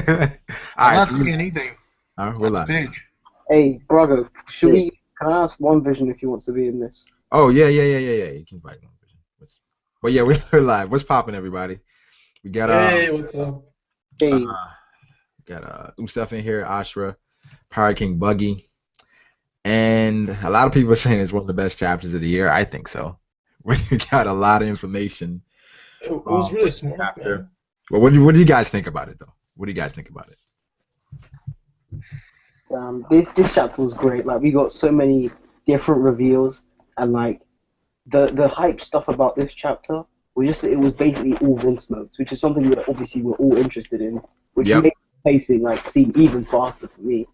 I'm Alright, not so seeing anything we're on the live. page. Hey, Brago, should Yeah. we? Can I ask One Vision if he wants to be in this? Oh yeah. You can invite one. But yeah, we're live. What's popping, everybody? We got Hey, what's up? uh Hey, Stuff in here, Ashra, Pirate King Buggy, and a lot of people are saying it's one of the best chapters of the year. I think so. We got a lot of information It was for really the smart, chapter. man. Well, what do you guys think about it though? What do you guys think about it? this chapter was great. Like we got so many different reveals, and like the hype stuff about this chapter was just it was basically all Vinsmokes, which is something that obviously we're all interested in, which Yep. makes the pacing like seem even faster for me.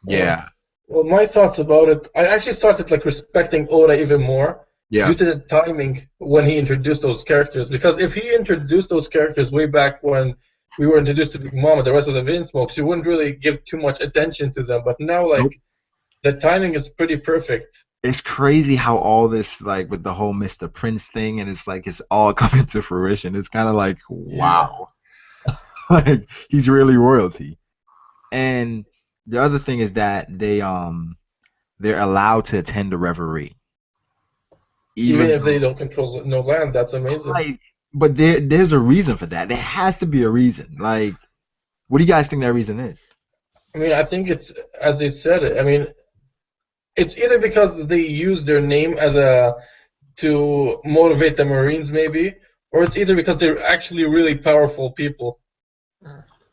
Uh, Yeah. well, my thoughts about it, I actually started like respecting Oda even more due Yeah. to the timing when he introduced those characters. Because if he introduced those characters way back when we were introduced to Big Mom and the rest of the Vinsmokes, you wouldn't really give too much attention to them. But now, Nope. like, the timing is pretty perfect. It's crazy how all this like with the whole Mr. Prince thing and it's like it's all coming to fruition. It's kind of like Yeah. wow. Like he's really royalty. And the other thing is that they're allowed to attend the reverie. Even Even if they though don't control no land, that's amazing. like but there's a reason for that. There has to be a reason. Like what do you guys think that reason is? I mean, I think it's as they said it. I mean, it's either because they use their name as a to motivate the Marines, maybe, or it's either because they're actually really powerful people.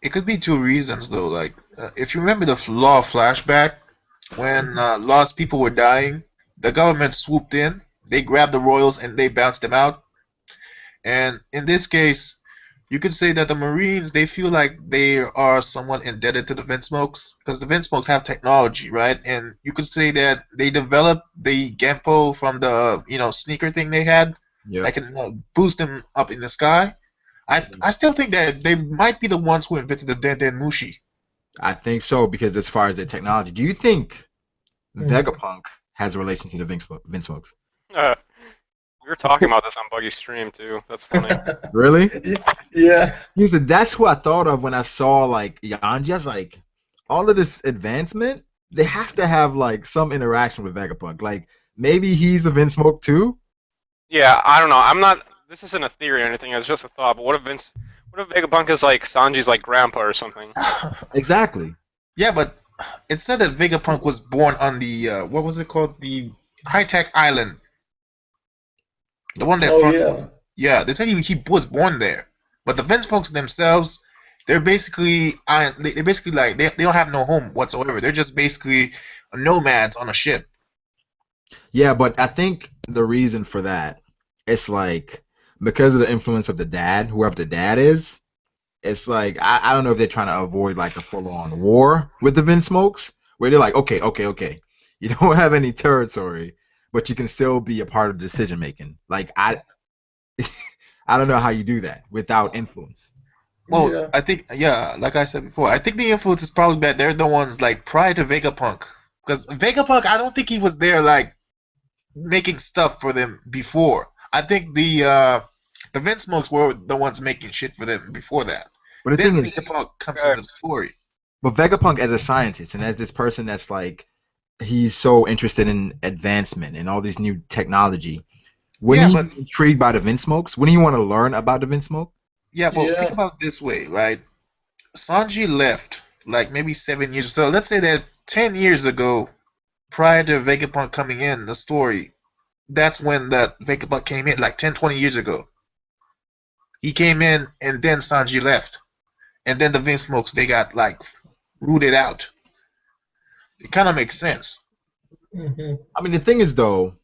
It could be two reasons though. Like, if you remember the Law flashback, when lost people were dying, the government swooped in, they grabbed the royals, and they bounced them out. And in this case, you could say that the Marines they feel like they are somewhat indebted to the Vinsmokes because the Vinsmokes have technology, right? And you could say that they developed the Genpo from the sneaker thing they had Yep. that can boost them up in the sky. I still think that they might be the ones who invented the Den Mushi. I think so because as far as their technology, do you think Mhm. Vegapunk has a relation to the Vince Smokes? Uh, we were talking about this on Buggy's stream too. That's funny. Really? Yeah. He said that's who I thought of when I saw like Yanji. I was like, all of this advancement, they have to have like some interaction with Vegapunk. Like maybe he's a Vinsmoke too. Yeah, I don't know. I'm not. This isn't a theory or anything. It's just a thought. But what if Vince? What if Vegapunk is like Sanji's like grandpa or something? Exactly. Yeah, but it said that Vegapunk was born on the what was it called? The high tech island. The one that Oh front. yeah. Yeah, they said he was born there. But the Vince folks themselves, they're basically they basically like they don't have no home whatsoever. They're just basically nomads on a ship. Yeah, but I think the reason for that, it's like because of the influence of the dad, whoever the dad is, it's like I don't know if they're trying to avoid like a full on war with the Vinsmokes, where they're like, okay, you don't have any territory, but you can still be a part of decision making. Like I don't know how you do that without influence. Well, Yeah. I think yeah, like I said before, I think the influence is probably that they're the ones like prior to Vegapunk, because Vegapunk, I don't think he was there like making stuff for them before. I think the Vince Smokes were the ones making shit for them before that. But the Then thing is, Vegapunk comes Okay. into the story. but Vegapunk as a scientist and as this person that's like he's so interested in advancement and all these new technology. Wouldn't Yeah, he but be intrigued by the Vinsmokes? Wouldn't he want to learn about the Vinsmoke? yeah, but think Yeah. about it this way, right? Sanji left like maybe 7 years. So let's say that 10 years ago, prior to Vegapunk coming in the story, that's when that Vegapunk came in, like 10, 20 years ago. He came in, and then Sanji left, and then the Vince Smokes they got like rooted out. It kind of makes sense. Hmm. I mean, the thing is though,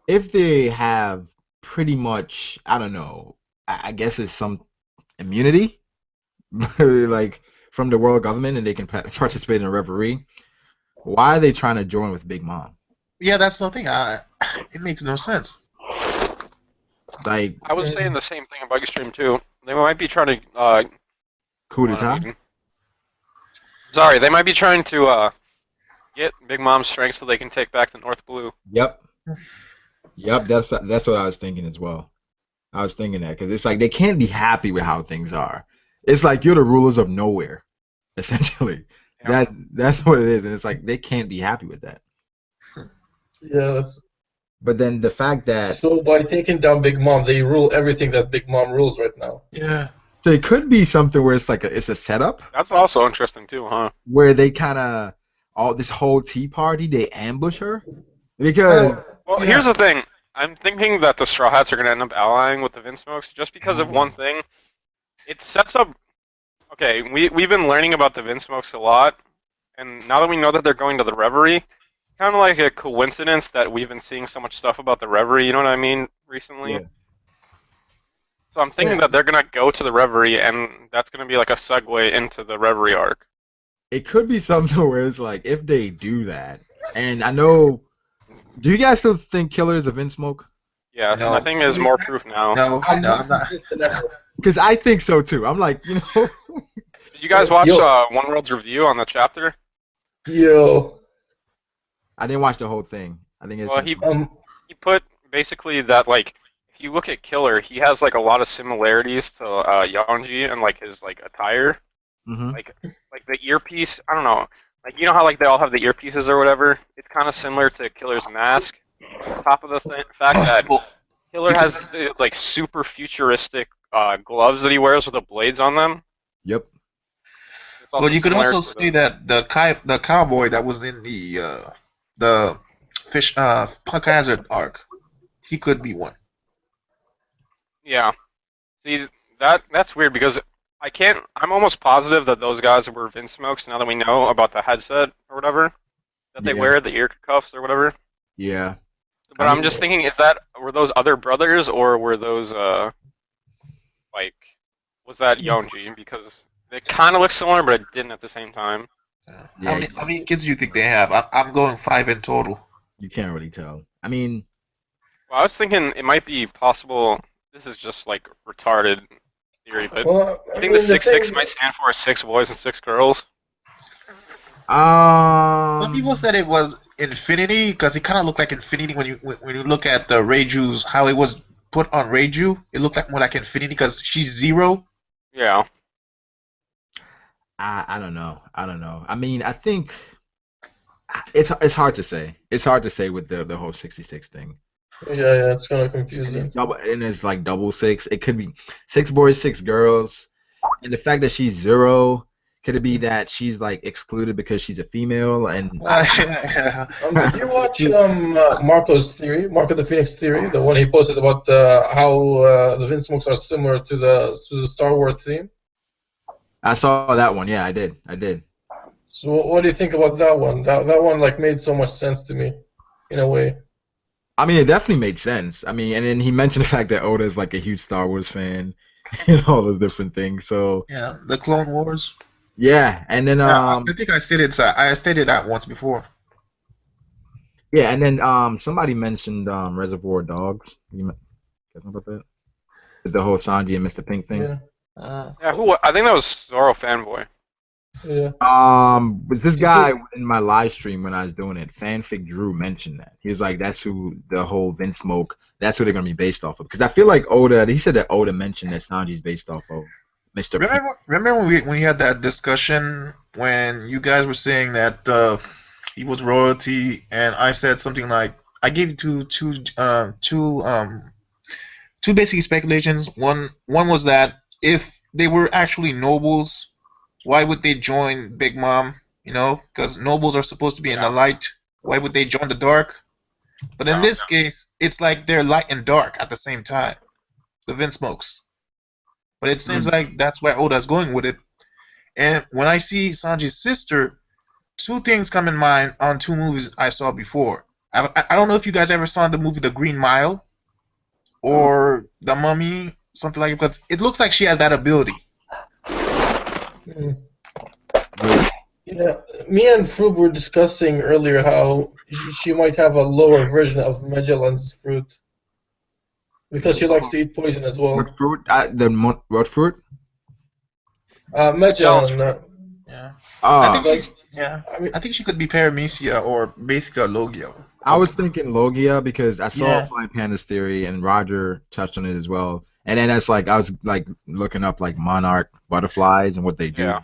if they have pretty much, I don't know, I guess it's some immunity, like from the world government, and they can participate in a referee. Why are they trying to join with Big Mom? Yeah, that's the thing. It makes no sense. Like I was saying the same thing on Buggy's stream too. They might be trying to. coup Hold on, I'm d'état? eating. Sorry, they might be trying to get Big Mom's strength so they can take back the North Blue. Yep, yep. That's what I was thinking as well. I was thinking that because it's like they can't be happy with how things are. It's like you're the rulers of nowhere, essentially. Yeah. That's what it is, and it's like they can't be happy with that. Yeah. But then the fact that So by taking down Big Mom, they rule everything that Big Mom rules right now. Yeah. so it could be something where it's like it's a setup That's also interesting too, huh? where they kind of all this whole tea party they ambush her because Well, Yeah. here's the thing. I'm thinking that the Straw Hats are going to end up allying with the Vinsmokes just because of one thing. It sets up. Okay, we've been learning about the Vinsmokes a lot, and now that we know that they're going to the Reverie, kind of like a coincidence that we've been seeing so much stuff about the Reverie. You know what I mean? Recently. Yeah. So I'm thinking that they're going to go to the Reverie, and that's going to be like a segue into the Reverie arc. it could be something where it's like if they do that, and I know. Do you guys still think Killer is a Vinsmoke? Yeah, No. nothing is more proof now. No, I'm no, I'm not. convinced than ever. Because I think so too. I'm like, Did you guys watch Yo. One World's review on the chapter? Yo. I didn't watch the whole thing. I think it's Well, he Um. put basically that like if you look at Killer, he has like a lot of similarities to Yonji and like his like attire, Mhm. like the earpiece. I don't know, like you know how like they all have the earpieces or whatever. It's kind of similar to Killer's mask. On top of the fact that Well, Killer has like super futuristic gloves that he wears with the blades on them. Yep. It's also well, you could similar also to say that the cowboy that was in the fish Punk Hazard arc, he could be one. Yeah. See, that's weird because I can't. I'm almost positive that those guys were Vinsmokes now that we know about the headset or whatever that they Yeah. wear, the ear cuffs or whatever. Yeah. But I I'm mean- just thinking, were those other brothers or were those like was that Yonji? Because they kind of look similar, but it didn't at the same time. Yeah. How many kids do you think they have? I'm going 5 in total. You can't really tell. I mean, Well, I was thinking it might be possible. This is just like retarded theory, but Well, I I think mean, the the 6-6 thing. might stand for 6 boys and 6 girls. Some people said it was Infinity because it kind of looked like Infinity when you look at the Reiju's how it was put on Reiju. It looked like more like Infinity because she's 0. Yeah. I don't know. I don't know. I mean, I think it's hard to say. It's hard to say with the whole 66 thing. Yeah, it's kind of And confusing. it's like double 6. It could be 6 boys, 6 girls. And the fact that she's 0, could it be that she's like excluded because she's a female? And Did you watch Marco's theory, Marco the Phoenix theory, the one he posted about how the Vinsmokes are similar to the Star Wars theme? I saw that one. Yeah, I did. So what do you think about that one? That one like made so much sense to me, in a way. I mean, it definitely made sense. I mean, and then he mentioned the fact that Oda is like a huge Star Wars fan and all those different things. So Yeah, the Clone Wars. yeah, and then I think I stated that once before. yeah, and then somebody mentioned Reservoir Dogs. You guys know about that? The whole Sanji and Mr. Pink thing. Yeah, Yeah, I think that was Zoro fanboy. yeah. But this guy in my live stream when I was doing it, Fanfic Drew mentioned that. He was like, that's who the whole Vinsmoke, that's who they're gonna be based off of. Because I feel like Oda, he said that Oda mentioned that Sanji's based off of Mr. Pink. Remember when we had that discussion when you guys were saying that he was royalty, and I said something like I gave you two basic speculations. One was that if they were actually nobles, why would they join Big Mom? You know, because nobles are supposed to be in the light. Why would they join the dark? But in this case, it's like they're light and dark at the same time. The Vinsmokes. But it seems like that's where Oda's going with it. And when I see Sanji's sister, 2 things come in mind on 2 movies I saw before. I don't know if you guys ever saw the movie The Green Mile or The Mummy, something like it, because it looks like she has that ability. Mm. Yeah, me and Frub were discussing earlier how she might have a lower version of Magellan's fruit because she likes to eat poison as well. What fruit? What fruit? Magellan. Yeah. Oh, I think she could be Paramecia or basically a Logia. I was thinking Logia because I saw Yeah. Flying Panda's theory and Roger touched on it as well. And then that's like I was like looking up like monarch butterflies and what they do. Yeah.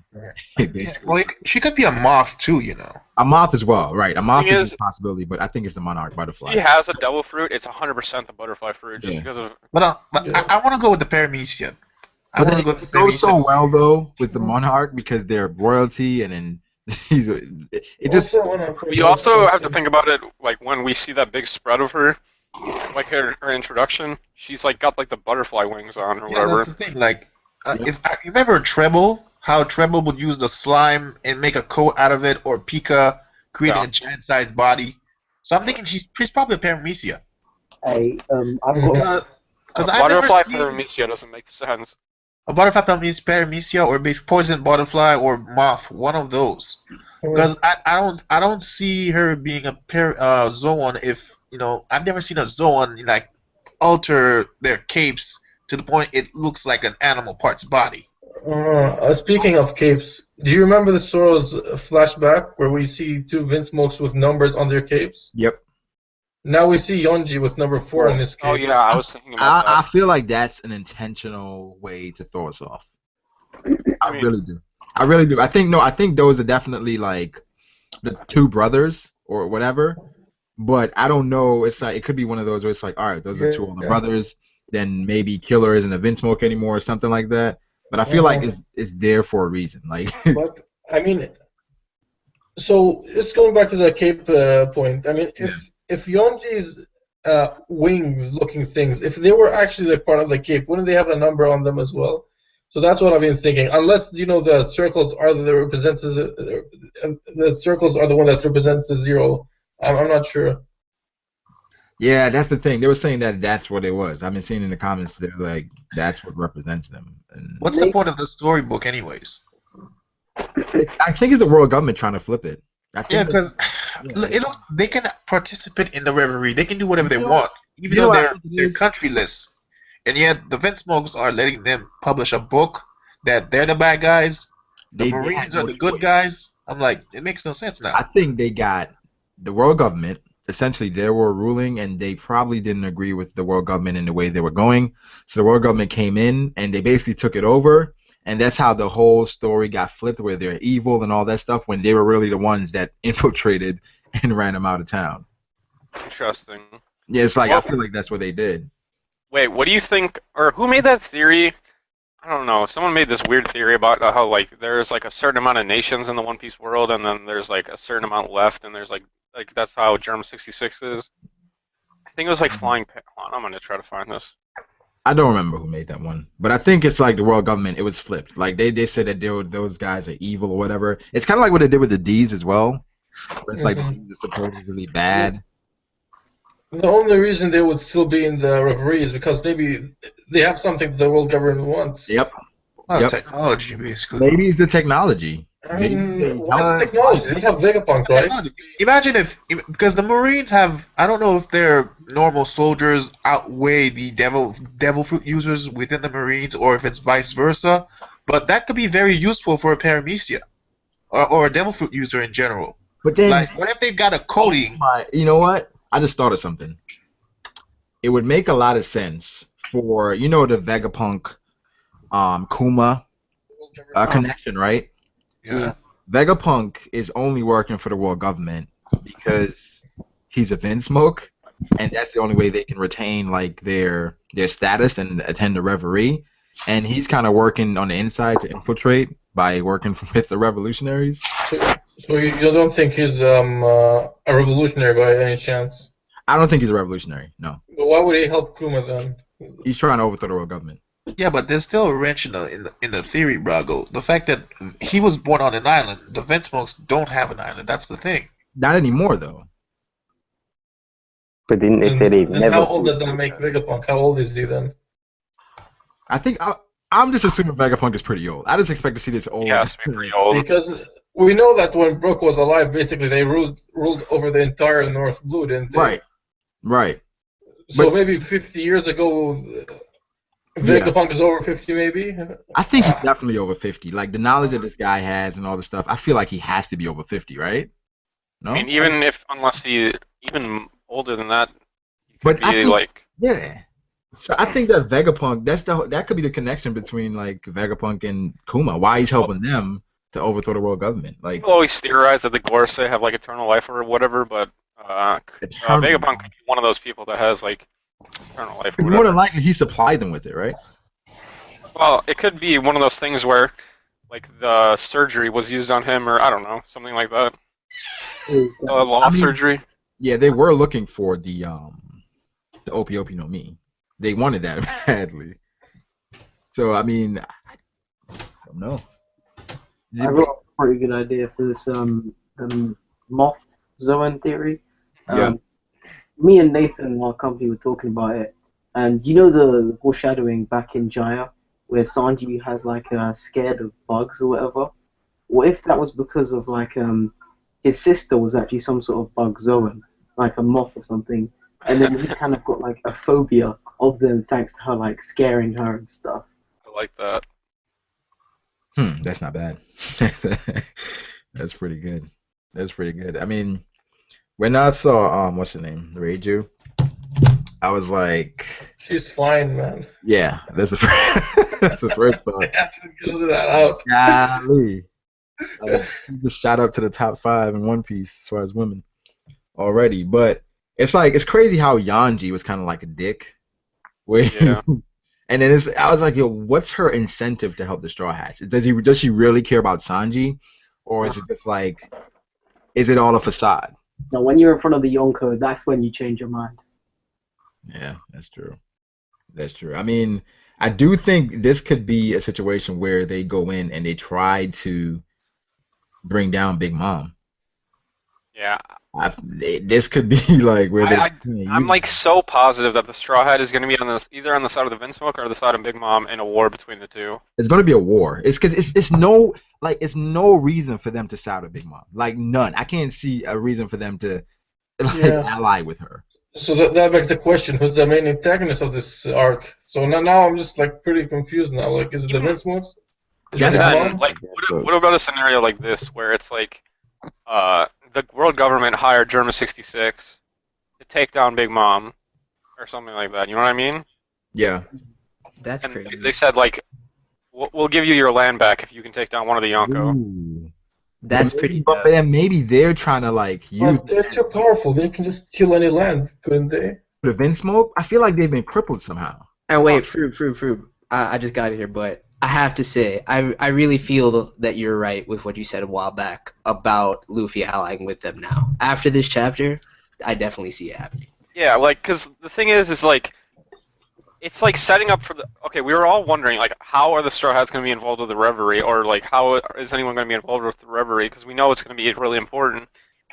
Yeah, Basically, well, she could be a moth too, you know. a moth as well, right? A moth Thing is is, a possibility, but I think it's the monarch butterfly. He has a devil fruit. It's 100% the butterfly fruit, just Yeah. because of. But Yeah. I want to go with the paramecia. I But want to then go with the it goes so paramecia. well though with the monarch because they're royalty, and then he's it just Also, wanna point You out also have to something. think about it, like when we see that big spread of her, like her introduction. She's like got like the butterfly wings on or Yeah, whatever. that's the thing. Like, Yep. if I remember Treble, how Treble would use the slime and make a coat out of it, or Pika creating Yeah. a giant-sized body. So I'm thinking she's probably a paramecia. Hey, I've Mhm. got Because A I've never butterfly seen paramecia doesn't make sense. a butterfly paramecia or base poison butterfly or moth, one of those. Because I don't see her being a Zoan if I've never seen a Zoan like alter their capes to the point it looks like an animal part's body. Speaking of capes, do you remember the Soros flashback where we see two Vinsmokes with numbers on their capes? yep. Now we see Yonji with number 4 on his cape. Oh yeah, I was thinking about I that. feel like that's an intentional way to throw us off. I mean- really do. I really do. I think those are definitely like the two brothers or whatever. But I don't know. It's like it could be one of those where it's like, all right, those are two older Yeah. brothers. Then maybe Killer isn't a Vinsmoke anymore or something like that. But I feel like it's there for a reason. Like But I mean, so it's going back to the cape point. I mean, if Yonji's wings-looking things, if they were actually like part of the cape, wouldn't they have a number on them as well? So that's what I've been thinking. Unless the circles are the circles are the one that represents the 0. I'm not sure. yeah, that's the thing. They were saying that that's what it was. I've been seeing in the comments they're like that's what represents them. And What's the point of the storybook, anyways? I think it's the world government trying to flip it. I think Yeah, because yeah. it looks they can participate in the revelry. They can do whatever they You know- want, even you know though what I think it they're is? countryless. And yet the Vinsmokes are letting them publish a book that they're the bad guys, the They Marines had are no the good choice. guys. I'm like, it makes no sense now. I think they got the world government. Essentially, they were ruling, and they probably didn't agree with the world government in the way they were going. So the world government came in, and they basically took it over, and that's how the whole story got flipped, where they're evil and all that stuff, when they were really the ones that infiltrated and ran them out of town. Interesting. Yeah, it's like Well- I feel like that's what they did. Wait, what do you think? Or who made that theory? I don't know. Someone made this weird theory about how like there's like a certain amount of nations in the One Piece world, and then there's like a certain amount left, and there's like that's how Germ 66 is. I think it was like Flying. Hold on, I'm gonna try to find this. I don't remember who made that one, but I think it's like the world government. It was flipped. Like they said that those guys are evil or whatever. It's kind of like what they did with the D's as well. Where it's like the D's are supposedly bad. The only reason they would still be in the referee is because maybe they have something the world government wants. Yep. Oh, Yep. technology, basically. Maybe it's the technology. I Maybe mean, they what's help- the technology? They have Vegapunk, right? Technology. Imagine if, because the Marines have, I don't know if their normal soldiers outweigh the devil fruit users within the Marines, or if it's vice versa, but that could be very useful for a paramecia, or a devil fruit user in general. But then, Like, what if they've got a coating? you know what? I just thought of something. It would make a lot of sense for the Vegapunk, Kuma connection, right? Yeah. Vegapunk is only working for the world government because he's a Vinsmoke, and that's the only way they can retain like their status and attend the reverie. And he's kind of working on the inside to infiltrate by working with the revolutionaries. So you don't think he's a revolutionary by any chance? I don't think he's a revolutionary. No, But why would he help Kuma then? he's trying to overthrow the world government. Yeah, but there's still a wrench in the theory, Brago. The fact that he was born on an island, the Vinsmokes don't have an island. That's the thing. Not anymore, though. But didn't they say they've Then never? how old does that make Vegapunk? How old is he then? I think I'm just assuming Vegapunk is pretty old. I just expect to see this old. He has to be pretty old. Because we know that when Brook was alive, basically they ruled over the entire North Blue, didn't they? Right. Right. So But- maybe 50 years ago, Vegapunk is over 50, maybe. I think he's definitely over 50. Like the knowledge that this guy has and all the stuff, I feel like he has to be over 50, right? No. I mean, unless he even older than that, he could But I be think- like. Yeah. So I think that Vegapunk, that could be the connection between like Vegapunk and Kuma. Why he's helping them to overthrow the world government, like People always theorize that the Gorosei have like eternal life or whatever, but eternal. Vegapunk could be one of those people that has like eternal life or It's more than whatever. likely he supplied them with it, right? Well, it could be one of those things where like the surgery was used on him, or I don't know, something like that. Law I mean, surgery. yeah, they were looking for the Opi Opi no Mi. They wanted that badly. So I mean, I don't know. I've got a pretty good idea for this moth Zoan theory. Yeah. Me and Nathan and our company were talking about it, and you know the foreshadowing back in Jaya, where Sanji has like scared of bugs or whatever. What if that was because of like his sister was actually some sort of bug Zoan, like a moth or something, and then he kind of got like a phobia of them thanks to her like scaring her and stuff. I like that. That's not bad. That's pretty good. That's pretty good. I mean, when I saw what's her name, Reiju, I was like, She's fine, man. yeah, that's the that's the first thought. I have to go that out. Golly, just shot up to the top 5 in One Piece as far as women already. But it's like it's crazy how Yanji was kind of like a dick. Where Yeah. and then I was like, yo, what's her incentive to help the Straw Hats? Does she really care about Sanji, or is it just like, is it all a facade? Now, when you're in front of the Yonko, that's when you change your mind. Yeah, that's true. That's true. I mean, I do think this could be a situation where they go in and they try to bring down Big Mom. Yeah. This could be like where I'm like so positive that the Straw Hat is going to be either on the side of the Vinsmoke or the side of Big Mom in a war between the two. it's going to be a war. It's because it's no reason for them to side with Big Mom. Like none. I can't see a reason for them to ally with her. So that begs the question: who's the main antagonist of this arc? So now I'm just like pretty confused now. Like, is it the Vinsmokes? Is it That's Big Then, Mom? like, what about a scenario like this where it's like, the world government hired Germa 66 to take down Big Mom, or something like that. You know what I mean? Yeah. That's And crazy. they said like, we'll give you your land back if you can take down one of the Yonko. Ooh. That's But pretty maybe- But dope. then maybe they're trying to like use But they're too powerful. They can just steal any land, couldn't they? the Vinsmoke. I feel like they've been crippled somehow. And wait, Fruit. I just got it here, but I have to say, I really feel that you're right with what you said a while back about Luffy allying with them now. After this chapter, I definitely see it happening. Yeah, like, because the thing is like, it's like setting up for the. Okay, we were all wondering, like, how are the Straw Hats going to be involved with the Reverie, or like, how is anyone going to be involved with the Reverie? Because we know it's going to be really important.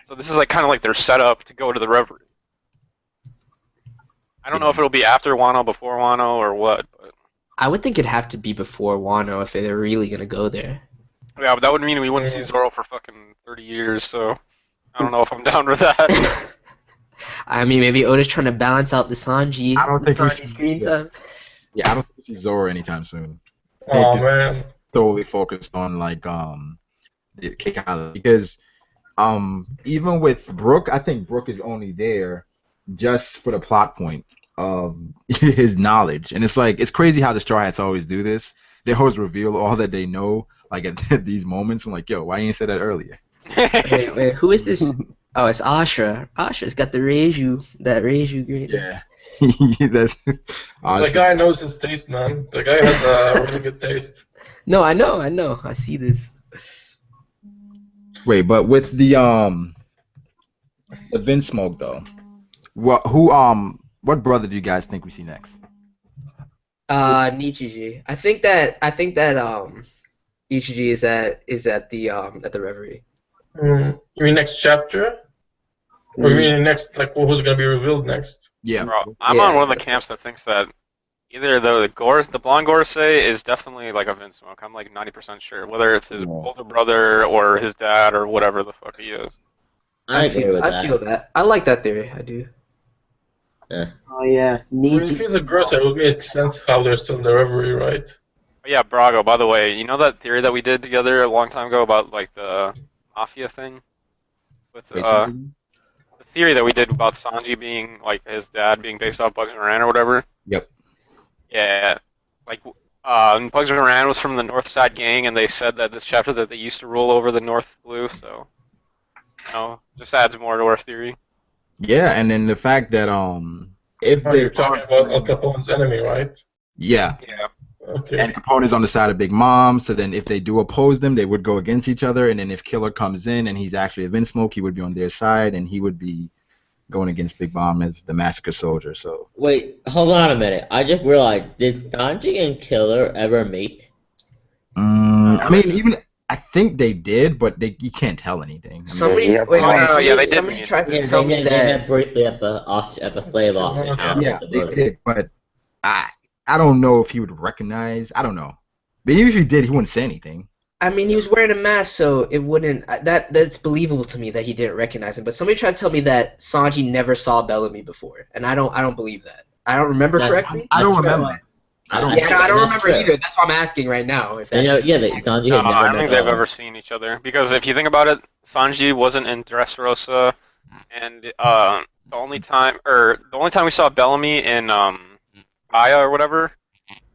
So this is like kind of like their setup to go to the Reverie. I don't know if it'll be after Wano, before Wano, or what. But I would think it'd have to be before Wano if they're really gonna go there. yeah, but that would mean we wouldn't see Zoro for fucking 30 years. So I don't know if I'm down with that. I mean, maybe Oda's trying to balance out the Sanji. I don't think we Sanji see- screen yeah. time. Yeah, I don't think we see Zoro anytime soon. Oh man. Solely focused on like the Cake Island because even with Brook, I think Brook is only there just for the plot point of his knowledge, and it's like it's crazy how the Straw Hats always do this. They always reveal all that they know, like at these moments. I'm like, yo, why you didn't say that earlier? Wait, who is this? Oh, it's Ashra. Ashra's got the Reiju great. Yeah, that's. The guy knows his taste, man. The guy has a really good taste. No, I know. I see this. Wait, but with the Vinsmoke though, what brother do you guys think we see next? Nichiji. I think that Ichiji is at the Reverie. You mean next chapter? Or you mean next, like, who's gonna be revealed next? Yeah, Bro, I'm Yeah, on one of the that's camps that thinks that either the blonde Gorosei is definitely like a Vinsmoke. I'm like 90% sure, whether it's his older brother or his dad or whatever the fuck he is. I agree with that. I feel that. I like that theory. I do. Oh yeah, I mean, if Niji. he's a girl, it would make sense how they're still in the Reverie, right? But yeah, Brago, by the way, you know that theory that we did together a long time ago about like the mafia thing? With the theory that we did about Sanji being like his dad being based off Buggy Moran or whatever? Yep. Yeah, like Bugs Moran was from the North Side Gang, and they said that this chapter that they used to rule over the North Blue. So, just adds more to our theory. Yeah, and then the fact that if Oh, they you're talking about Al Capone's enemy, right? yeah, Yeah. Okay. and Capone is on the side of Big Mom, so then if they do oppose them, they would go against each other, and then if Killer comes in and he's actually a Vinsmoke, he would be on their side, and he would be going against Big Mom as the Massacre Soldier. So Wait, hold on a minute. I just realized, did Sanji and Killer ever meet? I mean, even I think they did, but you can't tell anything. I mean, Somebody, Yeah, wait, oh, no, somebody, yeah, they did somebody meet. tried to Yeah, tell me they that. met briefly at the slave office. yeah, they did, but I don't know if he would recognize. I don't know. But even if he did, he wouldn't say anything. I mean, he was wearing a mask, so it wouldn't. That's believable to me that he didn't recognize him. But somebody tried to tell me that Sanji never saw Bellamy before, and I don't believe that. I don't remember correctly. I don't That's true. remember. I don't. Yeah, I don't That's remember true. either. That's why I'm asking right now. If that's Yeah, Sanji No, had never I don't met think they've Bellamy. ever seen each other because if you think about it, Sanji wasn't in Dressrosa, and the only time we saw Bellamy in Aya or whatever.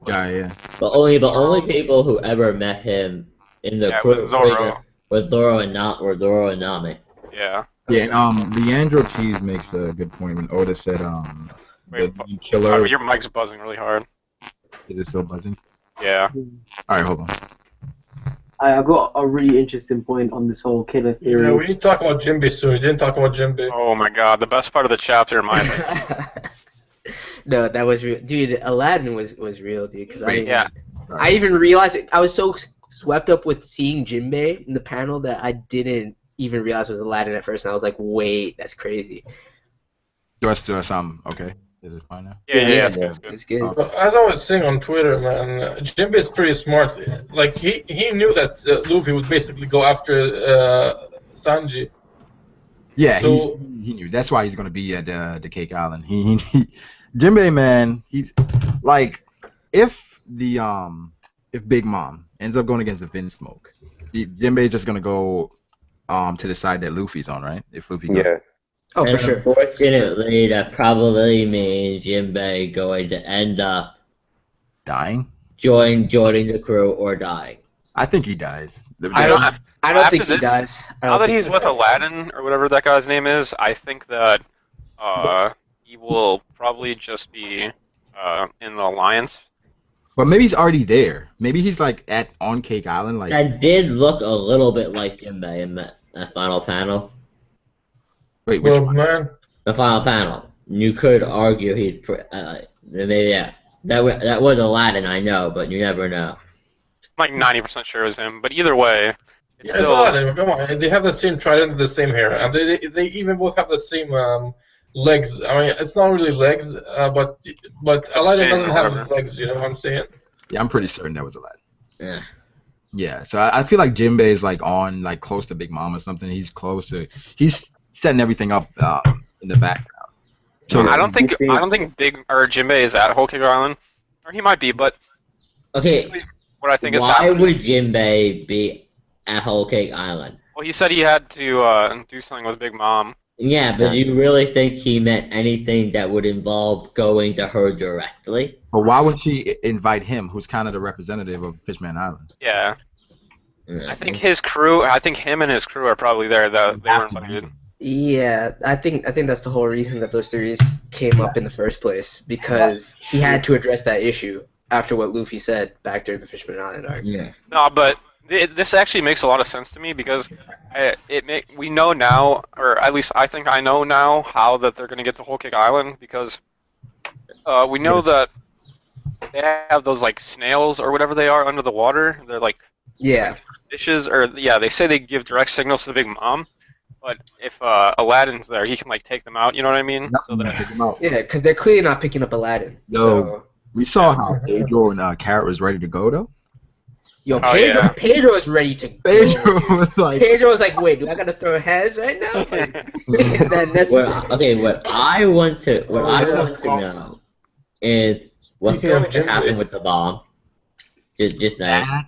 Yeah. But only people who ever met him in the Yeah, crew with Zoro. were Zoro and Nami. Yeah. Yeah, and Leandro Cheese makes a good point when Oda said the Wait, main killer. your mic's buzzing really hard. Is it still buzzing? Yeah. All right, hold on. I've got a really interesting point on this whole killer theory. Yeah, we need to talk about Jinbe soon. We didn't talk about Jinbe. Oh my God, the best part of the chapter, in my opinion. No, that was real, dude. Aladdin was real, dude. Because Yeah. I even realized it, I was so swept up with seeing Jinbei in the panel that I didn't even realize it was Aladdin at first, and I was like, wait, that's crazy. Do us okay? Is it fine now? Yeah, it's good. It's good. It's good. But as I was saying on Twitter, man, Jinbe is pretty smart. Like he knew that Luffy would basically go after Sanji. Yeah, So- he knew. That's why he's gonna be at the Cake Island. He Jinbei, man, he's like if Big Mom ends up going against the Vinsmoke, Jinbei's just gonna go to the side that Luffy's on, right? If Luffy goes. Yeah. Oh, for And sure. unfortunately, that probably means Jinbei going to end up Dying? joining the crew or dying. I think he dies. I don't After think he this- dies. I Now don't that think he's he with dies. Aladdin or whatever that guy's name is, I think that he will probably just be in the Alliance. But maybe he's already there. Maybe he's like on Cake Island, like That did look a little bit like Jinbei in that final panel. wait, which Well, one? man, The final panel. You could argue maybe that was Aladdin, I know, but you never know. I'm like 90% sure it was him, but either way, it's yeah, it's still. odd. Come on, they have the same trident, the same hair, and they even both have the same legs. I mean, it's not really legs, but Aladdin doesn't have whatever. legs. You know what I'm saying? Yeah, I'm pretty certain that was Aladdin. Yeah. Yeah, so I feel like Jinbei is like on like close to Big Mom or something. He's close to. He's setting everything up in the background. So I don't think Big or Jinbei is at Whole Cake Island, or he might be, but Okay, what I think is why happening. would Jinbei be at Whole Cake Island? Well, he said he had to do something with Big Mom. Yeah, but do you really think he meant anything that would involve going to her directly? But why would she invite him, who's kind of the representative of Fishman Island? Yeah, Yeah. I think his crew. I think him and his crew are probably there. That they were invited. Yeah, I think that's the whole reason that those theories came up in the first place, because he had to address that issue after what Luffy said back during the Fishman Island arc. Yeah. No, but this actually makes a lot of sense to me because we know now, or at least I think I know now how that they're gonna get to Whole Cake Island because we know that they have those like snails or whatever they are under the water. They're like Yeah. fishes, or yeah, they say they give direct signals to the Big Mom. But if Aladdin's there, he can like take them out. You know what I mean? So that, Yeah, because they're clearly not picking up Aladdin. Yo. So, We saw how Pedro and Carrot was ready to go though. yo, Oh, Pedro, yeah. Pedro is ready to go. Pedro was like, Pedro was like, wait, do I gotta throw heads right now? Like, is that necessary? What I want to know is what's Speaking of going to Jinbei. happen with the bomb. Just now.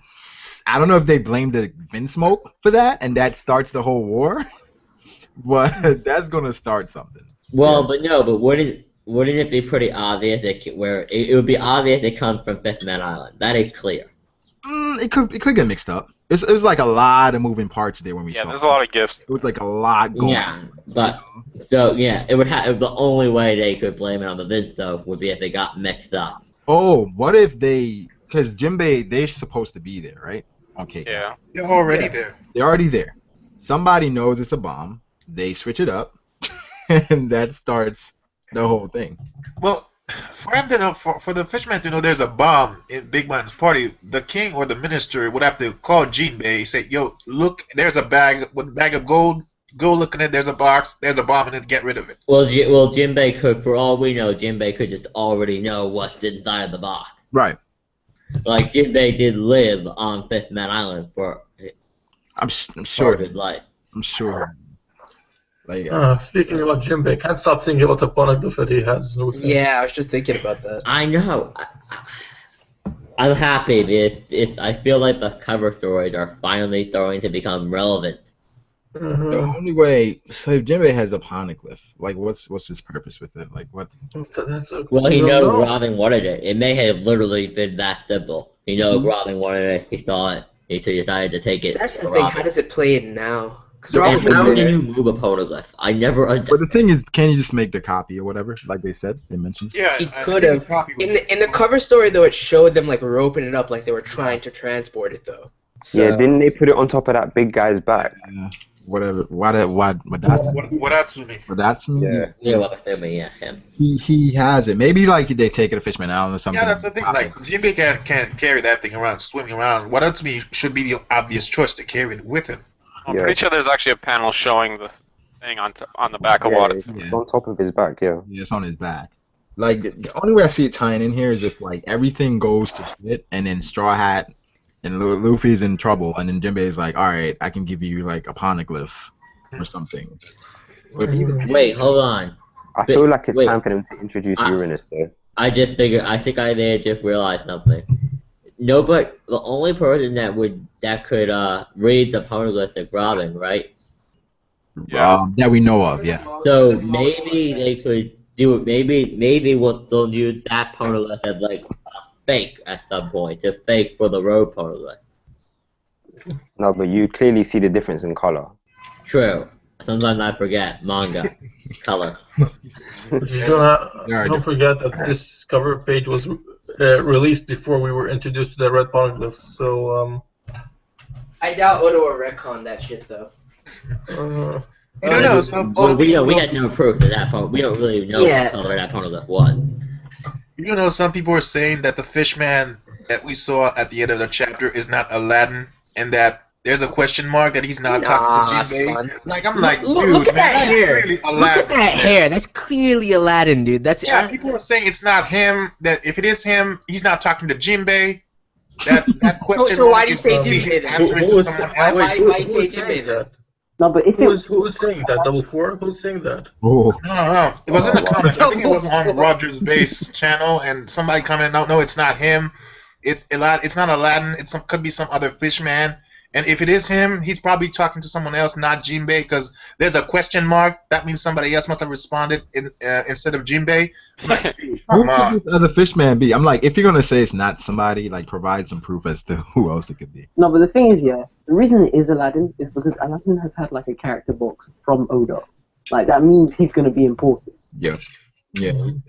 I don't know if they blame the Vinsmoke for that, and that starts the whole war. But that's gonna start something. Well, but no, but wouldn't it be pretty obvious where it would be obvious it comes from Fifth Man Island? That is clear. It could get mixed up. It was like a lot of moving parts there when we Yeah, saw there's it. a lot of gifts. It was like a lot going Yeah, on. but so yeah, it would have the only way they could blame it on the Vinsmoke would be if they got mixed up. Oh, what if because Jinbei, they're supposed to be there, right? Okay. Yeah. They're already there. They're already there. Somebody knows it's a bomb. They switch it up, and that starts the whole thing. Well, for him to know, for the fisherman to know there's a bomb in Big Man's party, the king or the minister would have to call Jinbei, say, "Yo, look, there's a bag with a bag of gold. Go look in it. There's a box. There's a bomb in it. Get rid of it." Well, Jinbei could, for all we know, Jinbei could just already know what's inside of the box. Right. Like Jinbei did live on Fifth Man Island for I'm part sure. of his life. I'm sure. Like, Speaking about Jinbei, can't stop thinking about the poneglyph that he has with him. Yeah, I was just thinking about that. I know. I'm happy because I feel like the cover stories are finally starting to become relevant. the only way. So if Jinbei has a poneglyph, like, what's his purpose with it? Like, what? Well, he knows Robin wanted it. It may have literally been that simple. He knows Robin wanted it. He saw it. He decided to take it. That's the for thing. Robin. How does it play it now? Because And how can you move a poneglyph? I never But the thing is, can you just make the copy or whatever? Like they said, they mentioned. Yeah, He I could think have. the copy would In the cover story, though, it showed them like roping it up, like they were trying to transport it, though. So, Yeah, didn't they put it on top of that big guy's back? Whatever. What that's What that's me. Yeah. Yeah, well, yeah, him. He has it. Maybe like they take it to Fishman Island or something. Yeah, that's the thing. Like Jinbei can't carry that thing around, swimming around. What else to me should be the obvious choice to carry it with him? I'm Yeah. pretty sure there's actually a panel showing the thing on the back of Yeah, water. it's on top of his back, yeah. Yeah, it's on his back. Like the only way I see it tying in here is if like everything goes to shit, and then Straw Hat and Luffy's in trouble, and then Jinbei's like, all right, I can give you like a poneglyph or something. But even Wait, hold on. I feel like it's Wait. time for them to introduce Uranus, though. I think I may have just realized something. No, but the only person that could read the poneglyph is Robin, right? that we know of, yeah. So maybe they could do it. Maybe they'll use that poneglyph as like a fake at some point, to fake for the road poneglyph. No, but you clearly see the difference in color. True. Sometimes I forget manga color. But don't forget that this cover page was released before we were introduced to the red poneglyphs. So, I doubt Oda will retcon that shit, though. You don't know. Some Well, we people had no proof at that point. We don't really know Yeah. what color that poneglyph was. You know, some people are saying that the fishman that we saw at the end of the chapter is not Aladdin, and that there's a question mark that he's not talking to Jinbei. son. Like, I'm like, Look dude, at man, that that's hair. clearly Look Aladdin. at that hair. That's clearly Aladdin, dude. That's Yeah, people are saying it's not him. That if it is him, he's not talking to Jinbei. That question so why mark do you is say being Jinbei then? answered Who to was- someone why- else. why who you say was Jinbei saying then? that? No, but if Who it was saying that? Double four? Who's saying that? Oh, No. It was in the Oh, wow. comments. I think it was on Roger's base channel, and somebody commented, "No, it's not him. It's Aladdin. It's not Aladdin. Could be some other fishman. And if it is him, he's probably talking to someone else, not Jinbei, because there's a question mark. That means somebody else must have responded instead of Jinbei. I'm like, dude, who come could on. this other fishman be? I'm like, if you're gonna say it's not somebody, like provide some proof as to who else it could be. no, but the thing is, yeah, the reason it is Aladdin is because Aladdin has had like a character box from Oda. Like that means he's gonna be important. Yeah.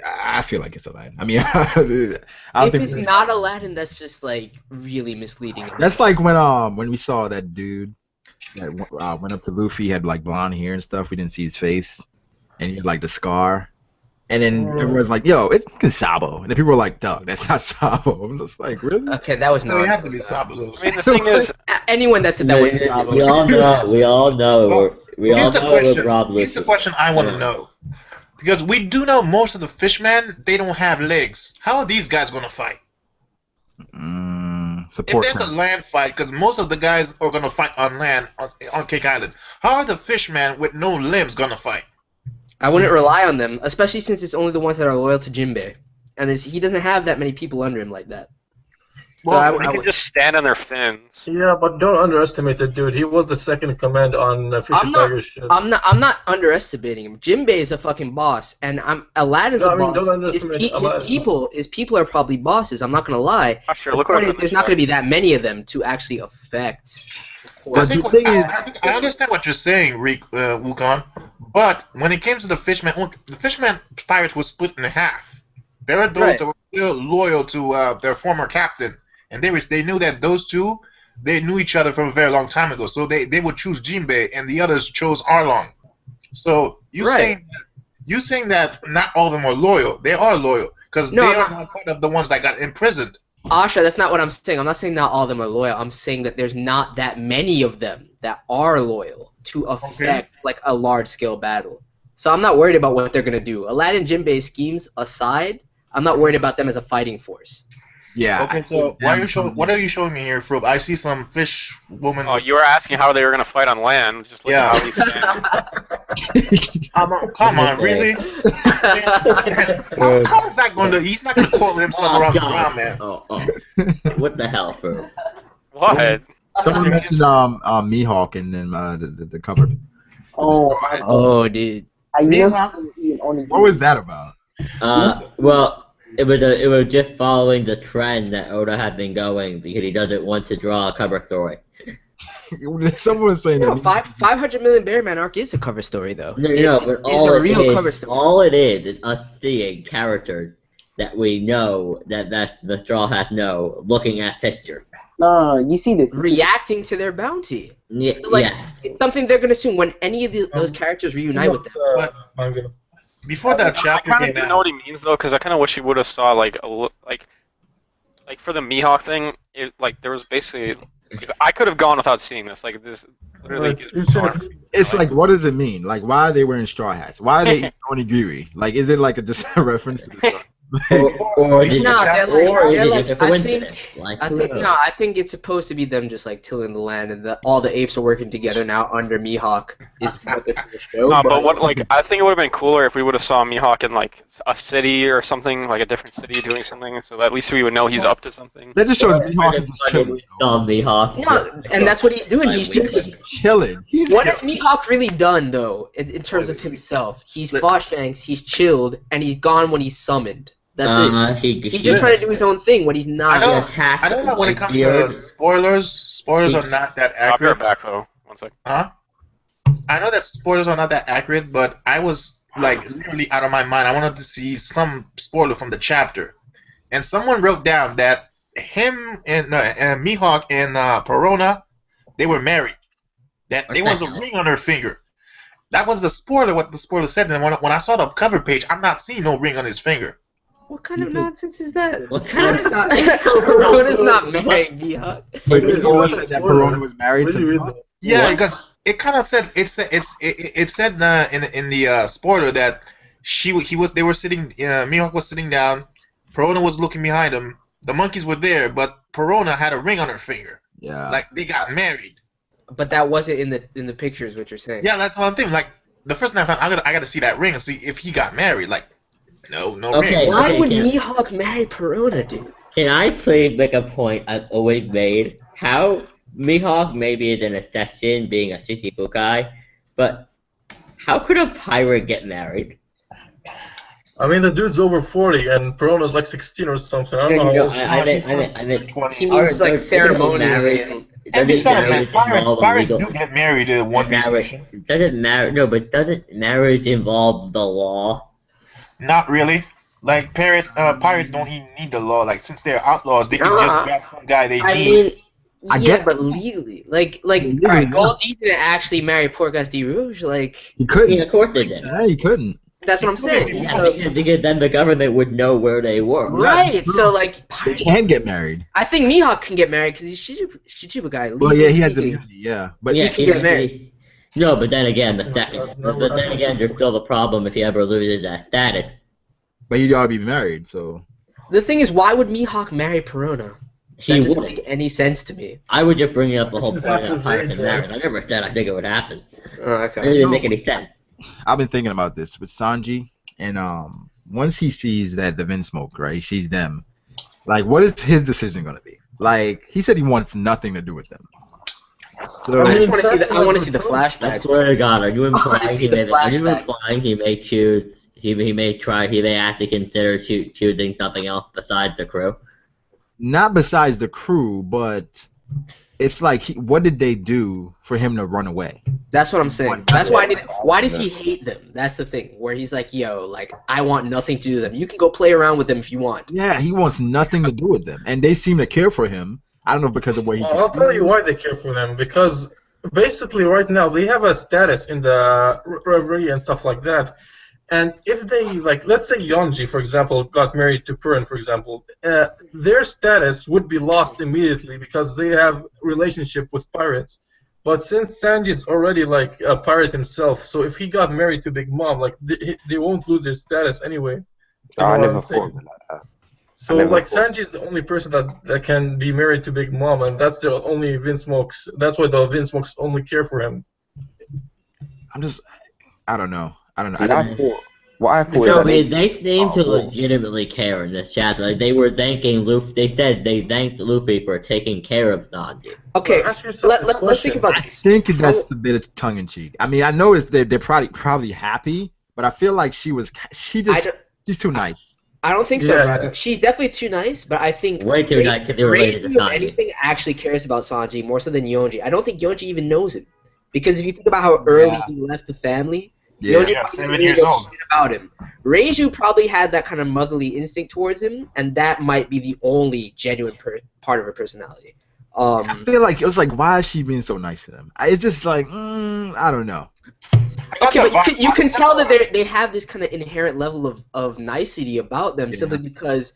I feel like it's Aladdin. I mean, I don't If think it's not Aladdin, that's just like really misleading. that's like when we saw that dude that went up to Luffy, had like blonde hair and stuff. We didn't see his face, and he had like the scar. And then everyone's like, "Yo, it's fucking Sabo," and then people were like, "Dog, that's not Sabo." I'm just like, really? Okay, that was No, not. you have to be Sabo. I mean, the thing is, Anyone that said that wasn't Sabo. We all know. Well, We all Here's the know it was question. Rob Here's the Lucy. question I want to Yeah. know. Because we do know most of the fishmen, they don't have legs. How are these guys going to fight? If Support. there's a crime. land fight, because most of the guys are going to fight on land on Cake Island, how are the fishmen with no limbs going to fight? I wouldn't rely on them, especially since it's only the ones that are loyal to Jinbei, and he doesn't have that many people under him like that. Well, They could just stand on their fins. Yeah, but don't underestimate the dude. He was the second in command on Fisher Tiger's ship. I'm not underestimating him. Jinbei is a fucking boss, and Aladdin's a boss. Don't underestimate His people are probably bosses. I'm not gonna lie. Sure, The look point what is, there's not gonna be that many of them to actually affect. I understand what you're saying, Wukong, but when it came to the fishermen pirates were split in half. There were those that were still loyal to their former captain, and they knew that those two, they knew each other from a very long time ago, so they would choose Jinbei, and the others chose Arlong. So you saying that not all of them are loyal? They are loyal because they are not part of the ones that got imprisoned. Asha, that's not what I'm saying. I'm not saying not all of them are loyal. I'm saying that there's not that many of them that are loyal to affect like a large-scale battle. So I'm not worried about what they're gonna do. Aladdin Jinbei's schemes aside, I'm not worried about them as a fighting force. Yeah. Okay, so what are you showing me here, Frobe? I see some fish woman. Oh, you were asking how they were gonna fight on land. Just look at how he's standing. Come on, really? How is that going to? He's not going to coil himself around the ground, man. What the hell, bro? What? Someone mentioned Mihawk and then the cover. Oh, dude. What was that about? Well, it was just following the trend that Oda had been going because he doesn't want to draw a cover story. Someone was saying that. 500 Million Bearman arc is a cover story, though. No, but cover story. All it is us seeing characters that we know that the Straw Hats know, looking at pictures. You see this. Reacting to their bounty. Yeah, so, it's something they're going to assume when any of those characters reunite with them. Manga. Before that chapter I came kind of out, know what he means though, because I kind of wish he would have saw like for the Mihawk thing. There was basically I could have gone without seeing this. Like this, literally. It's like, what does it mean? Like, why are they wearing straw hats? Why are they onigiri? Like, is it like just a reference to the straw? I think it's supposed to be them just like tilling the land, and all the apes are working together now under Mihawk. Is the show. But what I think it would have been cooler if we would have saw Mihawk in like a city or something, like a different city doing something, so that at least we would know he's up to something. That just shows Mihawk is just chilling. Mihawk. And that's what he's doing. He's just chilling. What has Mihawk really done though, in terms of himself? He's fought Shanks, he's chilled, and he's gone when he's summoned. That's it. He's just trying to do his own thing when he's not. I don't know when it comes to spoilers. Spoilers are not that accurate. I'll be right back though. 1 second. Huh? I know that spoilers are not that accurate, but I was like literally out of my mind. I wanted to see some spoiler from the chapter, and someone wrote down that him and Mihawk and Perona, they were married. That there was a ring on her finger. That was the spoiler. What the spoiler said. And when I saw the cover page, I'm not seeing no ring on his finger. What kind of nonsense is that? Perona's not marrying Mihawk. But you said that Perona was married to Mihawk? Yeah, because it kind of said it said in the spoiler that they were sitting. Mihawk was sitting down. Perona was looking behind him. The monkeys were there, but Perona had a ring on her finger. Yeah, like they got married. But that wasn't in the pictures. What you're saying? Yeah, that's one thing. Like the first time I got to see that ring and see if he got married. Like. No ring. Why would Mihawk marry Perona, dude? Can I please make a point I've always made? How Mihawk maybe is an exception, being a Shichibukai, but how could a pirate get married? I mean, the dude's over 40, and Perona's like 16 or something. I don't know how old she is. I meant 20. He means like ceremonially. And besides, pirates do get married in One Piece station. Doesn't marriage involve the law? Not really. Like pirates don't even need the law. Like since they're outlaws, they can just grab some guy they need. But legally, alright, Goldie didn't actually marry Poor Gus Rouge. Like he couldn't. Yeah, of course they didn't. Yeah, he couldn't. That's what I'm saying. Because then the government would know where they were. Right. So they can get married. I think Mihawk can get married because he's Shichibukai. Well, yeah, he has immunity. Yeah, but he can get married. No, but then again, there's still the problem if he ever loses that status. But he gotta be married, so. The thing is, why would Mihawk marry Perona? That doesn't make any sense to me. I would just bring up the whole point of pirate and marriage. I never said I think it would happen. Oh, okay. It doesn't even make any sense. I've been thinking about this with Sanji, and once he sees that the Vinsmoke, right? He sees them. Like, what is his decision gonna be? Like he said, he wants nothing to do with them. So, I I mean, just want to see the. I want to see the I flashbacks. swear to God, are you wanna implying see the are you flashbacks. implying he may choose? He may try. He may have to consider choosing something else besides the crew. not besides the crew, but it's like, what did they do for him to run away? That's what I'm saying. That's why I need. Why does he hate them? That's the thing. Where he's like, yo, like I want nothing to do with them. You can go play around with them if you want. Yeah, he wants nothing to do with them, and they seem to care for him. I don't know because of where he. I'll tell you why they care for them. Because basically, right now they have a status in the reverie and stuff like that. And if they, like, let's say Yonji, for example, got married to Purin, for example, their status would be lost immediately because they have relationship with pirates. But since Sanji's already like a pirate himself, so if he got married to Big Mom, like they won't lose their status anyway. You know I what never I'm thought saying? of it like that. So never like thought. Sanji's the only person that can be married to Big Mom, and that's the only Vinsmokes. That's why the Vinsmokes only care for him. I don't know. I don't know. What I thought Because is I mean, they seem to Oh, well. legitimately care in this chapter. Like they were thanking Luffy. They said they thanked Luffy for taking care of Sanji. Okay, Ask yourself this let's think question. about I this. think that's a bit of tongue in cheek. I mean, I noticed they're probably happy, but I feel like she's too nice. I don't think so, Yeah. bro. She's definitely too nice, but I think Way too nice because they were related to Reiju, if Sanji. anything, actually cares about Sanji more so than Yonji. I don't think Yonji even knows him. Because if you think about how early he left the family, Yeah. Yonji Yeah, probably 7 didn't years know old. shit about him. Reiju probably had that kind of motherly instinct towards him, and that might be the only genuine part of her personality. I feel like it was like, why is she being so nice to them? It's just like, I don't know. Okay, but you can tell that they have this kind of inherent level of nicety about them simply because,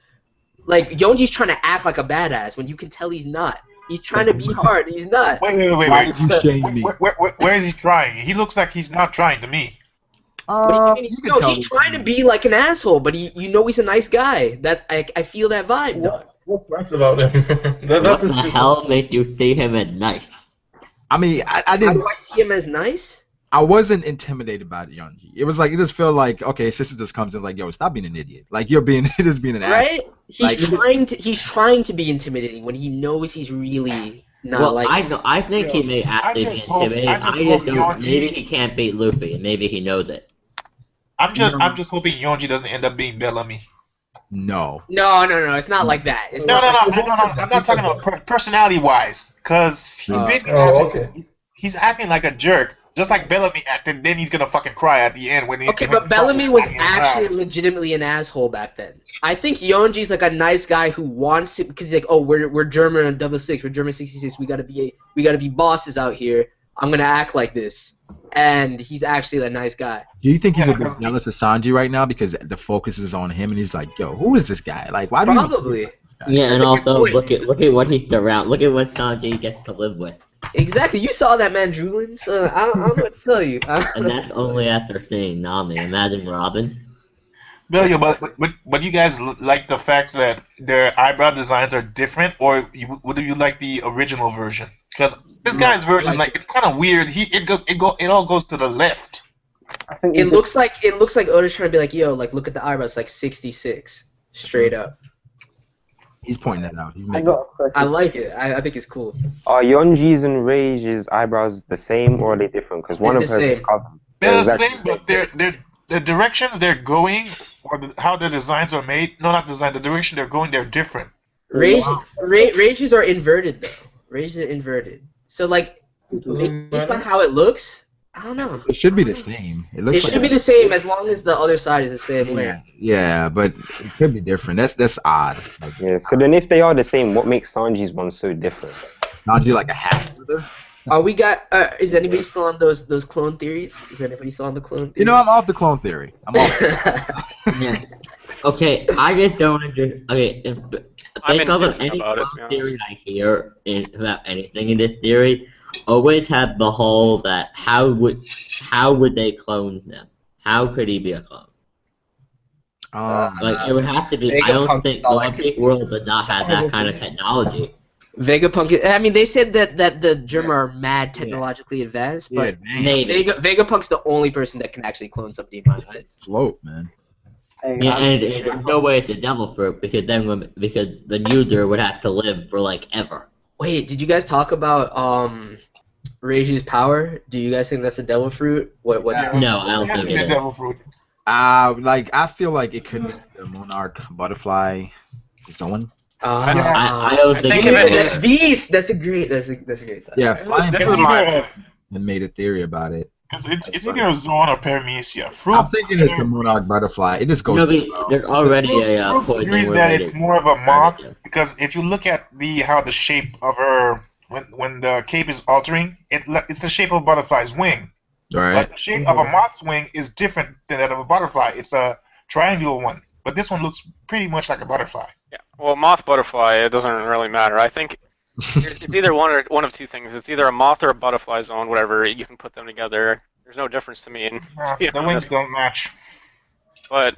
like, Yonji's trying to act like a badass when you can tell he's not. He's trying to be hard, he's not. Wait. Why did you shame me? Where is he trying? He looks like he's not trying to me. What do you mean? you can No, tell he's trying to be like an asshole, but you know he's a nice guy. That I feel that vibe, though. What's nice about him? What That's the his hell made you see him as nice? I mean, I How didn't. do I see him as nice? I wasn't intimidated by Yonji. It was like, it just felt like, okay, sister just comes in like, yo, stop being an idiot. Like you're just being an ass. Right? He's Like- trying to be intimidating when he knows he's really not Well, like. I think he may actually be just hope- intimidated. I just hope don't. Yonji- Maybe he can't beat Luffy, and maybe he knows it. I'm just hoping Yonji doesn't end up being Bellamy. No. No, it's not like that. It's No. not like I'm not talking about personality-wise, because he's basically he's acting like a jerk, just like Bellamy acted. Then he's gonna fucking cry at the end when he. Okay, when but he Bellamy starts was smacking him actually around. legitimately an asshole back then. I think Yonji's like a nice guy who wants to, because he's like, oh, we're German on 66, we're German 66, we gotta be bosses out here. I'm gonna act like this, and he's actually a nice guy. Do you think he's a bit jealous of Sanji right now because the focus is on him and he's like, yo, who is this guy? Like, why do you? Probably. Yeah, That's and a good also point. look at what he's around. Look at what Sanji gets to live with, Exactly. You saw that man drooling, so I don't know what to tell you. and that's only after seeing Nami. Imagine Robin. Billy, but you guys like the fact that their eyebrow designs are different, or would you like the original version? Because this guy's version, like, it's kind of weird. It all goes to the left. I think It looks like Oda's trying to be like, yo, like look at the eyebrows, like 66, straight up. He's pointing that out. He's I making. got a question. I like it. I think it's cool. Are Yonji's and Reiju's eyebrows the same or are they different? Because one They're of the hers is same. covered. They're the exactly same, but the directions they're going, or how the designs are made. No, not design. The direction they're going, they're different. Reiju's are inverted though. Reiju's are inverted. So like, based on how it looks, I don't know. It should be the same. It looks. It like should be the same as long as the other side is the same way. Yeah, but it could be different. That's odd. Like, Yeah, so then if they are the same, what makes Sanji's one so different? Sanji like a half brother. Is anybody still on those clone theories? Is anybody still on the clone theories? You know, I'm off the clone theory. I'm off. Yeah. Okay, I just don't understand. Okay, I'm think of indifferent any about it, to be clone theory I hear about anything in this theory, always have the whole that how would they clone them? How could he be a clone? Like it would have to be. I don't think the One Piece world does not have that kind of technology. Vegapunk. I mean, they said that the Germa are mad technologically advanced, but Maybe. Vegapunk's the only person that can actually clone somebody in my eyes. Float, man. Hey, Yeah, I'm and sure. there's no way it's a devil fruit because the user would have to live for like ever. Wait, did you guys talk about Reiju's power? Do you guys think that's a devil fruit? What's Yeah, No, I it don't has think to be it a is. devil fruit. Like I feel like it could be the monarch butterfly Zoan. I always I think think it's if it devil is- fruit. Beast. That's a great thought. Yeah, flying This It's is my either and made a theory about it. it's either a Zoan or Paramecia. Fruit. I'm thinking it's the monarch butterfly. It just goes. No, too but well. there's already a Fruit poison agrees that it's related. more of a moth predator. because if you look at how the shape of her when the cape is altering, it's the shape of a butterfly's wing. Right. But the shape of a moth's wing is different than that of a butterfly. It's a triangular one, but this one looks pretty much like a butterfly. Yeah. Well, moth butterfly, it doesn't really matter. I think it's either one of two things. It's either a moth or a butterfly zone, whatever. You can put them together. There's no difference to me. And The wings don't match. but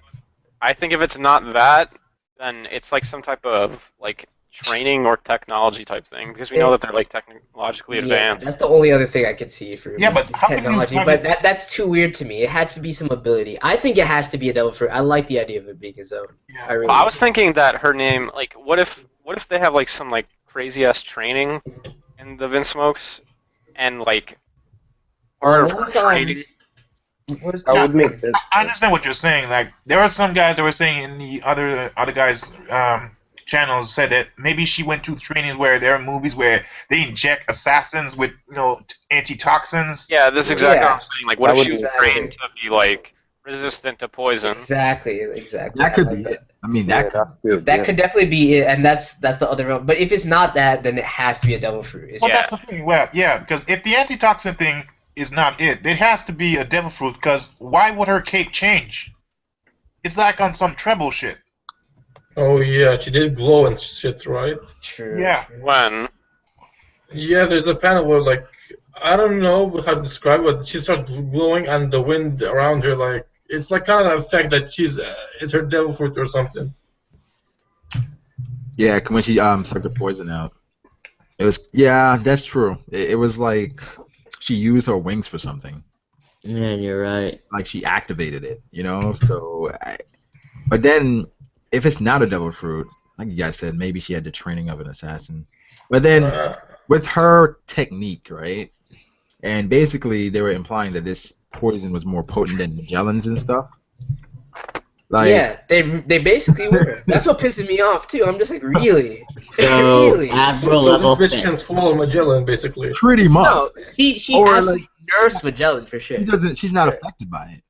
I think if it's not that, then it's like some type of like training or technology type thing because we know that they're like technologically Yeah, advanced. that's the only other thing I could see for Yeah, but how can you technology. have But it- that's too weird to me. It had to be some ability. I think it has to be a devil fruit. I like the idea of it being a zone. Yeah. I really Well, I was thinking that her name, like, what if they have like some like crazy ass training in the Vinsmokes, and like part of what her was, training. That would make sense. I understand what you're saying. Like there are some guys that were saying in the other guys' channels said that maybe she went to trainings where there are movies where they inject assassins with antitoxins. Yeah, that's exactly Yeah. what I'm saying. Like, what That if she would was be- trained to be like resistant to poison? exactly. That I could like be that. it. I mean, Yeah, that could. that's That could definitely be it, and that's the other one. But if it's not that, then it has to be a devil fruit. Well, Yeah. that's the thing. Well, yeah, because if the antitoxin thing is not it, it has to be a devil fruit. Because why would her cape change? It's like on some treble shit. Oh yeah, she did glow and shit, right? True. Yeah. true. When? Yeah, there's a panel where like I don't know how to describe it, but she starts glowing and the wind around her like it's like kind of an effect that she's it's her devil fruit or something. Yeah, when she sucked the poison out. It was that's true. It was like she used her wings for something. Yeah, you're right. Like she activated it, So, but then if it's not a devil fruit, like you guys said, maybe she had the training of an assassin. But then with her technique, right? And basically they were implying that this poison was more potent than Magellan's and stuff. Like, Yeah, they basically were. That's what pisses me off too. I'm just like, really, So really. Admiral So level this bitch can 6. swallow Magellan basically. pretty much. No, she Or, absolutely nursed Magellan for sure. She's not affected by it,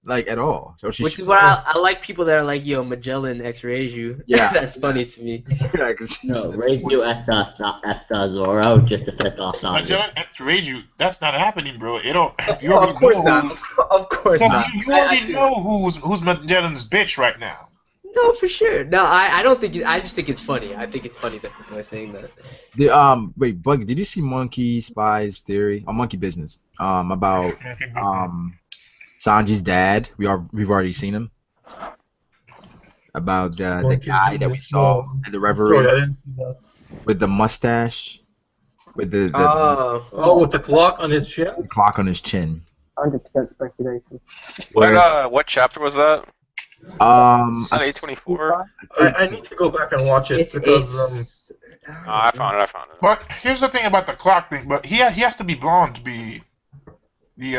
like at all. So she Which is what I like people that are like, yo, Magellan X Reiju. Yeah. That's funny to me. Yeah, 'cause No, Reiju Esta Zoro just to piss off Sanji. Magellan X Reiju, that's not happening, bro. You don't. You Oh, already of course know not. Of course You, not. you already know who's Magellan's bitch right now. No, for sure. No, I don't think. I just think it's funny. I think it's funny that people are saying that. Wait, Bug, did you see Monkey Spy's theory or Monkey Business? About Sanji's dad. We've already seen him. About the Monkey guy that we Business, saw no. at the Reverie Sorry, I didn't see that. with the mustache, with the Oh, with the clock on his chin? clock on his chin. 100% speculation. What chapter was that? I At 824. I need to go back and watch it because I found it. But here's the thing about the clock thing. But he has to be blonde to be the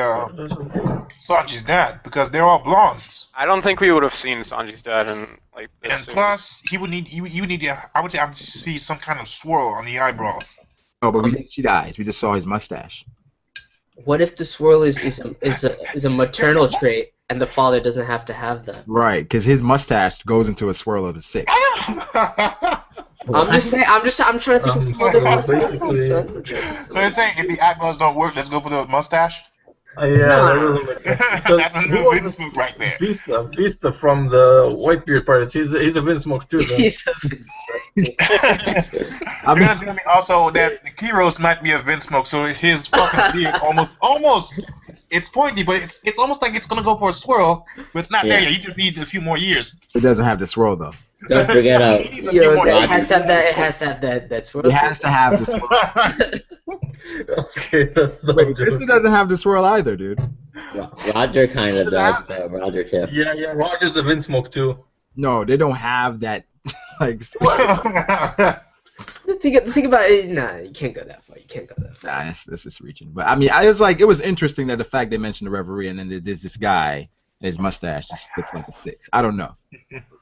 Sanji's dad because they're all blondes. I don't think we would have seen Sanji's dad in like this. And soon. plus, you would need I would have to see some kind of swirl on the eyebrows. Oh, but we didn't see the eyes. We just saw his mustache. What if the swirl is a maternal trait and the father doesn't have to have that? Right, because his mustache goes into a swirl of a 6. I'm just saying. I'm trying to think of some other so possibilities, basically- son. So you're saying if the eyebrows don't work, let's go for the mustache? yeah, that doesn't make sense. Because That's a who new was Vinsmoke right there. Vista from the Whitebeard Pirates. He's a Vinsmoke too. Then. He's You're gonna tell me also that Kiros might be a Vinsmoke, so his fucking beard almost it's pointy, but it's almost like it's gonna go for a swirl, but it's not there yet. He just needs a few more years. It doesn't have the swirl though. Don't forget He needs a few Yo, more it years. has to have that. It has to have that swirl. It has to have the swirl. Okay, that's Wait, Krista doesn't have the swirl either, dude. Roger kind of does, but Roger too. Yeah, Roger's a Vinsmoke too. No, they don't have that. Like, The thing about it is, nah, you can't go that far. You can't go that far. nah, this is reaching. But I mean, I was like, it was interesting that the fact they mentioned the referee, and then there's this guy, and his mustache just looks like a 6. I don't know.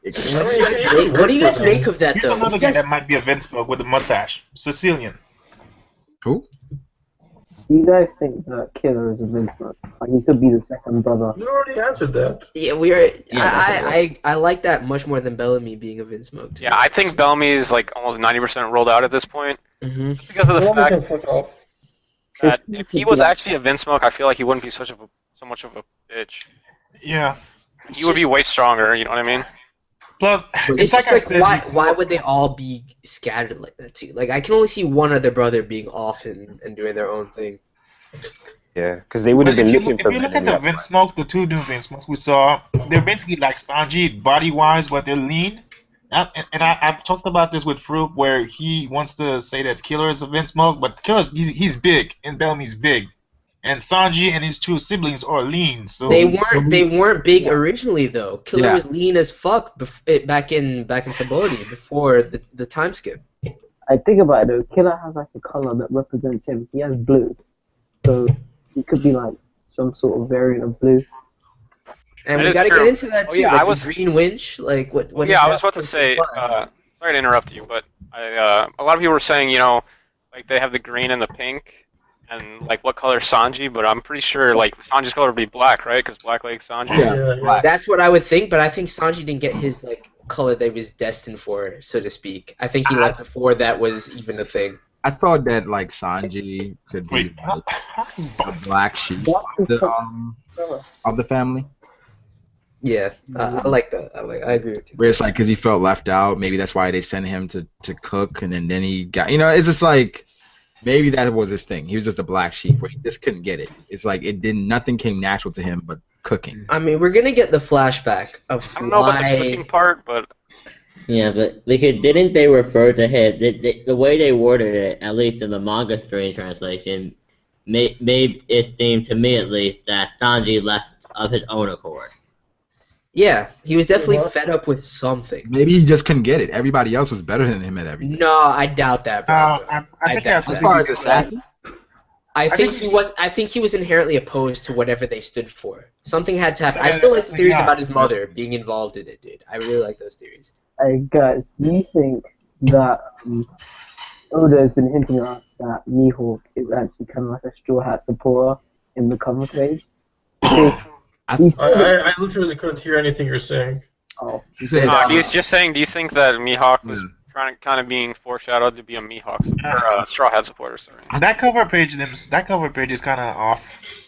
What do you guys make of that, Here's though? another guy that might be a Vinsmoke with a mustache. Sicilian. Who? Do you guys think that Killer is a Vinsmoke? Like, he could be the second brother. You already answered that. Yeah, we are. Yeah, I like that much more than Bellamy being a Vinsmoke. Too. Yeah, I think Bellamy is like almost 90% rolled out at this point Mm-hmm. because of the Bellamy can fact fuck off. that if he was actually a Vinsmoke, I feel like he wouldn't be so much of a bitch. Yeah. He would be way stronger. You know what I mean? Plus, It's like just I like said why before- would they all be scattered like that too? Like I can only see one other brother being off and doing their own thing. Yeah, because they would have been looking for. If you look at the Vinsmoke, the 2 new Vinsmokes we saw, they're basically like Sanji body-wise, but they're lean. I've talked about this with Fruit, where he wants to say that Killer is a Vinsmoke, but Killer's he's big, and Bellamy's big, and Sanji and his 2 siblings are lean. So They weren't big originally though. Killer Yeah. was lean as fuck back in Sabaody before the time skip. I think about it though, Killer has like a color that represents him. He has blue. So he could be like some sort of variant of blue. And That we is gotta true. get into that Oh, too. yeah, like I the was- green winch. Like what? What Yeah, is I that was about to for say. flag? Sorry to interrupt you, but a lot of people were saying, like they have the green and the pink, and like what color Sanji? But I'm pretty sure like Sanji's color would be black, right? Because Black Lake Sanji. Yeah. That's what I would think, but I think Sanji didn't get his like color that he was destined for, so to speak. I think he left before that was even a thing. I thought that like Sanji could be wait, like, how's a black sheep of the family. Yeah, I like that. I agree with you. Where it's like because he felt left out. Maybe that's why they sent him to cook, and then he got. It's just like maybe that was his thing. He was just a black sheep where he just couldn't get it. It's like it didn't. Nothing came natural to him but cooking. I mean, we're gonna get the flashback of I don't know about the cooking why. part, but Yeah, but because didn't they refer to him? The way they worded it, at least in the manga stream translation, made it seem to me at least that Sanji left of his own accord. Yeah, he was definitely What? fed up with something. Maybe he just couldn't get it. Everybody else was better than him at everything. No, I doubt that, bro. I think that's As far as assassin, I think he was inherently opposed to whatever they stood for. Something had to happen. I still like the theories about his mother being involved in it, dude. I really like those theories. Hey guys, do you think that Oda has been hinting at that Mihawk is actually kind of like a Straw Hat supporter in the cover page? I literally couldn't hear anything you're saying. Oh, he said, he's just saying. Do you think that Mihawk was Yeah. trying to kind of being foreshadowed to be a Mihawk or a Straw Hat supporter? Sorry. that cover page is kind of off.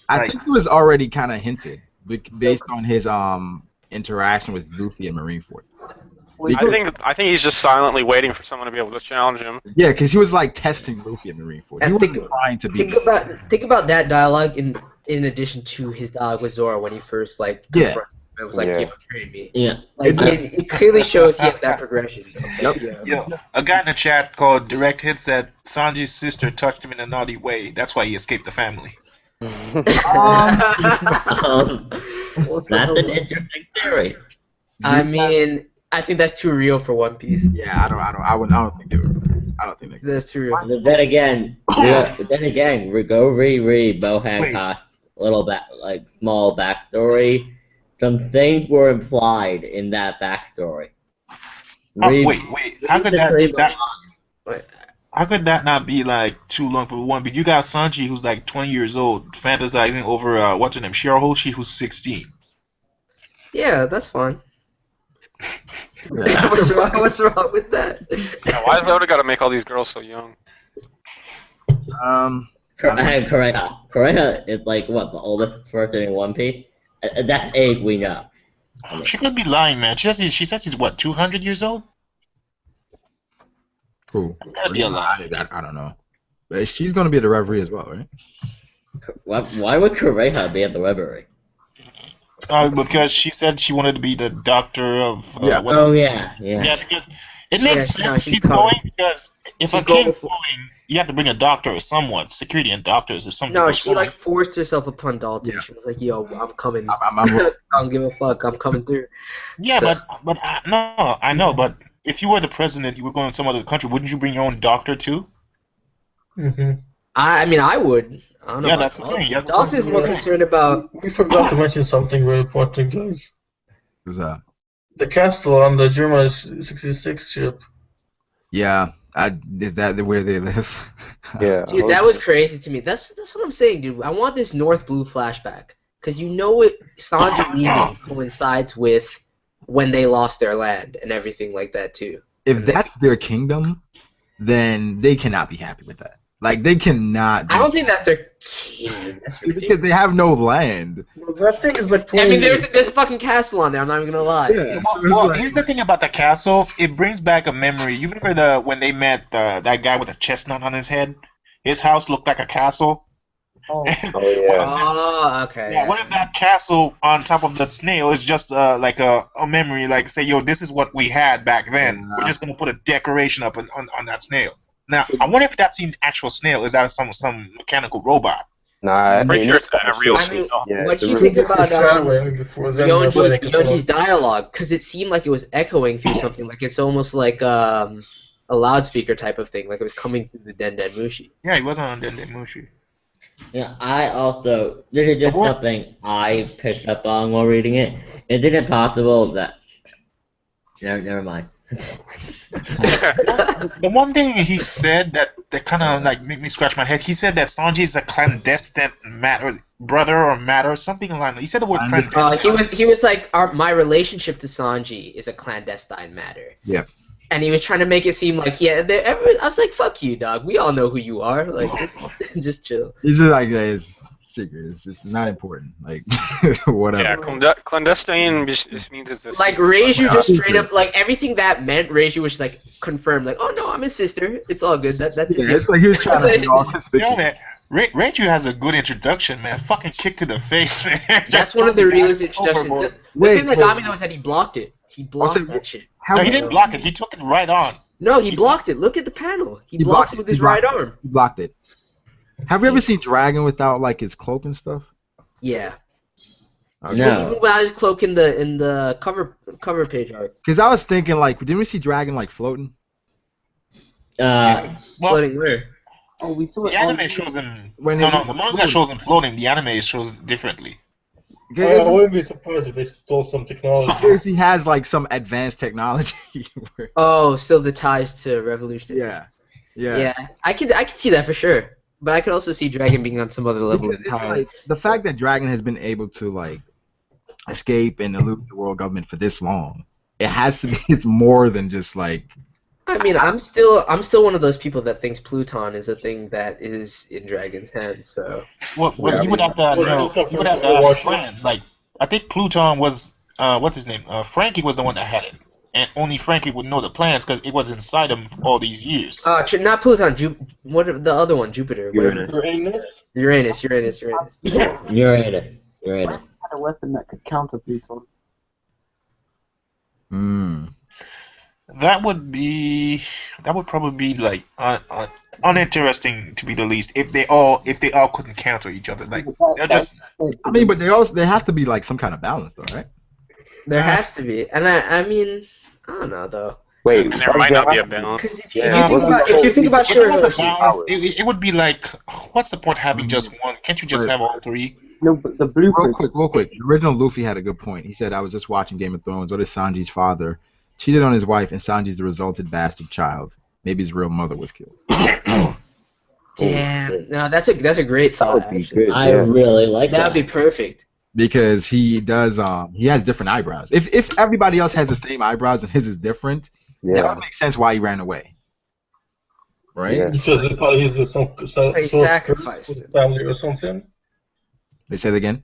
I Like, think it was already kind of hinted based on his interaction with Luffy and Marineford. I think he's just silently waiting for someone to be able to challenge him. Yeah, because he was like testing Luffy and Marineford. He And wasn't trying to be. Think about that dialogue in addition to his dialogue with Zora when he first like Yeah. confronted him. It was like, Yeah. "You train me." Yeah. Like it clearly shows he had that progression. Yo, a guy in the chat called Direct Hit said Sanji's sister touched him in a naughty way. That's why he escaped the family. That's an interesting theory. I mean, I think that's too real for One Piece. Yeah, I don't think they were. I don't think they. That's too real. But then again, go reread Bo Hancock's small backstory. Some things were implied in that backstory. Oh, wait. How could that Wait. how could that not be like too long for one? But you got Sanji who's like 20 years old fantasizing over what's her name, Shirahoshi, who's 16. Yeah, that's fine. What's wrong with that? Yeah, why does Oda got to make all these girls so young? Koreha is like what, the oldest person in One Piece? That's age we know. She could be lying, man. She says she's what, 200 years old? Cool. That'd be a lie. I don't know. But she's gonna be at the referee as well, right? Why would Koreha be at the library? Because she said she wanted to be the doctor of. Yeah. Oh yeah. Yeah, because It makes Yeah, no, sense to she's keep coming. going because if She a king's goes- going, you have to bring a doctor or someone, security and doctors if something No, goes she wrong. like forced herself upon Dalton. Yeah. She was like, "Yo, I'm coming. I'm I don't give a fuck. I'm coming through." Yeah, So- but no, I know. But if you were the president, you were going to some other country, wouldn't you bring your own doctor too? Hmm. I mean, I would. I don't know Yeah, about that's the thing. Dalton. Dalton's more concerned about. We forgot to mention something very important, guys. Who's that? The castle on the German 66 ship. Yeah, is that where they live? Yeah. Dude, that was crazy to me. That's what I'm saying, dude. I want this North Blue flashback because you know it. Sanji leaving coincides with when they lost their land and everything like that too. If that's their kingdom, then they cannot be happy with that. Like they cannot. I don't think that's their kingdom. That's because ridiculous. they have no land. Well, that thing is like I 20 mean, there's a fucking castle on there. I'm not even gonna lie. Yeah. Well, here's the thing about the castle. It brings back a memory. You remember when they met that guy with a chestnut on his head? His house looked like a castle. Oh, Oh yeah. Oh, okay. Yeah, what if that castle on top of that snail is just like a memory, like say, yo, this is what we had back then. Yeah. We're just gonna put a decoration up on that snail. Now, I wonder if that's the actual snail. Is that some mechanical robot? Nah, I'm pretty sure it's a real I mean, snail. Yeah, what it's a you real- think about foreshadowing before them fighting Yonji's dialogue? Because it seemed like it was echoing through something. Like it's almost like a loudspeaker type of thing. Like it was coming through the Den Mushi. Yeah, he wasn't on Dende Mushi. Yeah, I also this is just something I picked up on while reading it. Isn't it possible that never mind. The one thing he said that kind of like made me scratch my head. He said that Sanji is a clandestine brother or matter, something like that. He said the word clandestine. he was like, my relationship to Sanji is a clandestine matter. Yeah. And he was trying to make it seem like, I was like, fuck you, dog. We all know who you are. Like, just chill. This is like it's secret. It's just not important. Like whatever. Yeah, clandestine just means it's this. Like, Reiju just straight up, like, everything that meant, Reiju was like, confirmed, like, oh no, I'm his sister. It's all good. That's his Yeah, it's like he was trying to be all Yo, conspicuous. man, Reiju has a good introduction, man. Fucking kick to the face, man. That's Just one of the throw realest guy introductions. overboard. The Wait, thing that wait. got me though is that he blocked it. He blocked Also, that shit. No, he didn't block it. He took it right on. No, he blocked it. Look at the panel. He blocks blocked it with it. his He right blocked arm. He blocked it. Have you ever seen Dragon without like his cloak and stuff? Yeah. Okay. No. Even without his cloak in the cover page art. Because I was thinking like, didn't we see Dragon like floating? Well, Floating where? oh, we saw it. the on- anime shows him. When No, it- the manga shows him floating. The anime shows differently. I wouldn't be surprised if they stole some technology. Because he has like some advanced technology. where- Oh, still the ties to Revolutionary. yeah. Yeah. Yeah, I could see that for sure. But I could also see Dragon being on some other level Because it's entirely. like the fact that Dragon has been able to like escape and elude the world government for this long, it has to be. It's more than just like. I mean, I'm still one of those people that thinks Pluton is a thing that is in Dragon's hands. So Well, Yeah, you would have to know. You would have to have friends. Like I think Pluton was what's his name? Frankie was the one that had it, and only Frankie would know the plans because it was inside him all these years. not Pluton. What the other one? Jupiter. Uranus. Uranus. You're in it. had a weapon that could counter Pluton. That would probably be like uninteresting to be the least if they all couldn't counter each other. Like they're just I mean, but they have to be like some kind of balance, though, right? There has to be, and I mean, I don't know though. Wait, And there might not be a balance. Because if Yeah, you think about if it was a Shirahoshi, balance, it would be like, what's the point having just one? Can't you just have all three? No, but the Real blueprint. quick. The original Luffy had a good point. He said, "I was just watching Game of Thrones. What if Sanji's father cheated on his wife, and Sanji's the resulted bastard child? Maybe his real mother was killed." damn, no, that's a great That thought. would be Actually. good. I Yeah. really like That that. would be perfect. Because he does, he has different eyebrows. If everybody else has the same eyebrows and his is different, that Yeah. would make sense why he ran away, right? Yeah. Because he thought he was some So he sacrificed him. family or something. They said it again.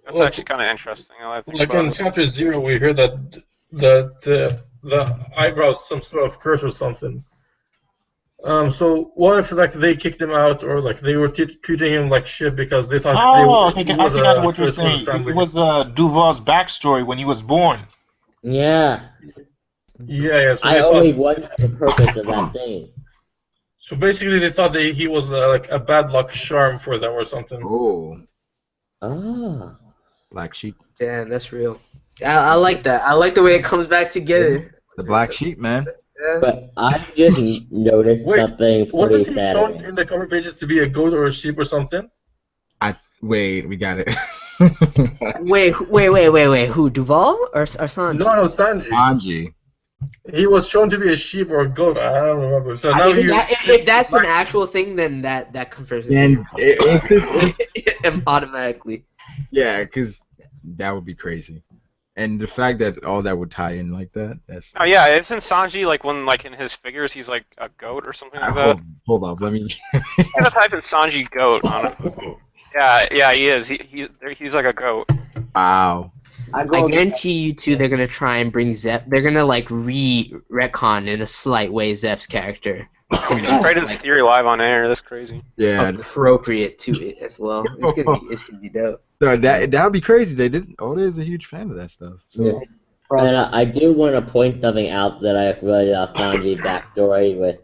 That's actually kind of interesting. I like Like in chapter 0, we heard that the eyebrows some sort of curse or something. So what if like they kicked him out or like they were treating him like shit because they thought Oh, he I think was I know a what you're curse for the saying. family. It was Duval's backstory when he was born. Yeah. Yeah. So I they only thought. wonder the purpose of that thing. So basically, they thought that he was like a bad luck charm for them or something. Oh, Ah. black sheep. Damn, that's real. I like that. I like the way it comes back together. The black sheep, man. Yeah. But I just noticed Wait, something wasn't pretty he sad. shown in the cover pages to be a goat or a sheep or something? Wait, we got it. Wait. Who? Duval or Sanji? No, Sanji. Anji. He was shown to be a sheep or a goat. I don't remember. So I now mean, he. if that's an actual thing, then that confirms it. And Automatically. yeah, because that would be crazy. And the fact that all that would tie in like that's. Oh yeah, isn't Sanji like when like in his figures he's like a goat or something like that? Hold up, let me. I'm gonna type in Sanji goat on it. Yeah, he is. He's like a goat. Wow. I guarantee you two, they're gonna try and bring Zeph. They're gonna like retcon in a slight way Zeph's character to We make just created like, the theory live on air. That's crazy. Yeah. appropriate to it as well. It's gonna be dope. So that would be crazy. They didn't. Oda is a huge fan of that stuff. So. Yeah. And I do want to point something out that I read off Sanji's backstory with.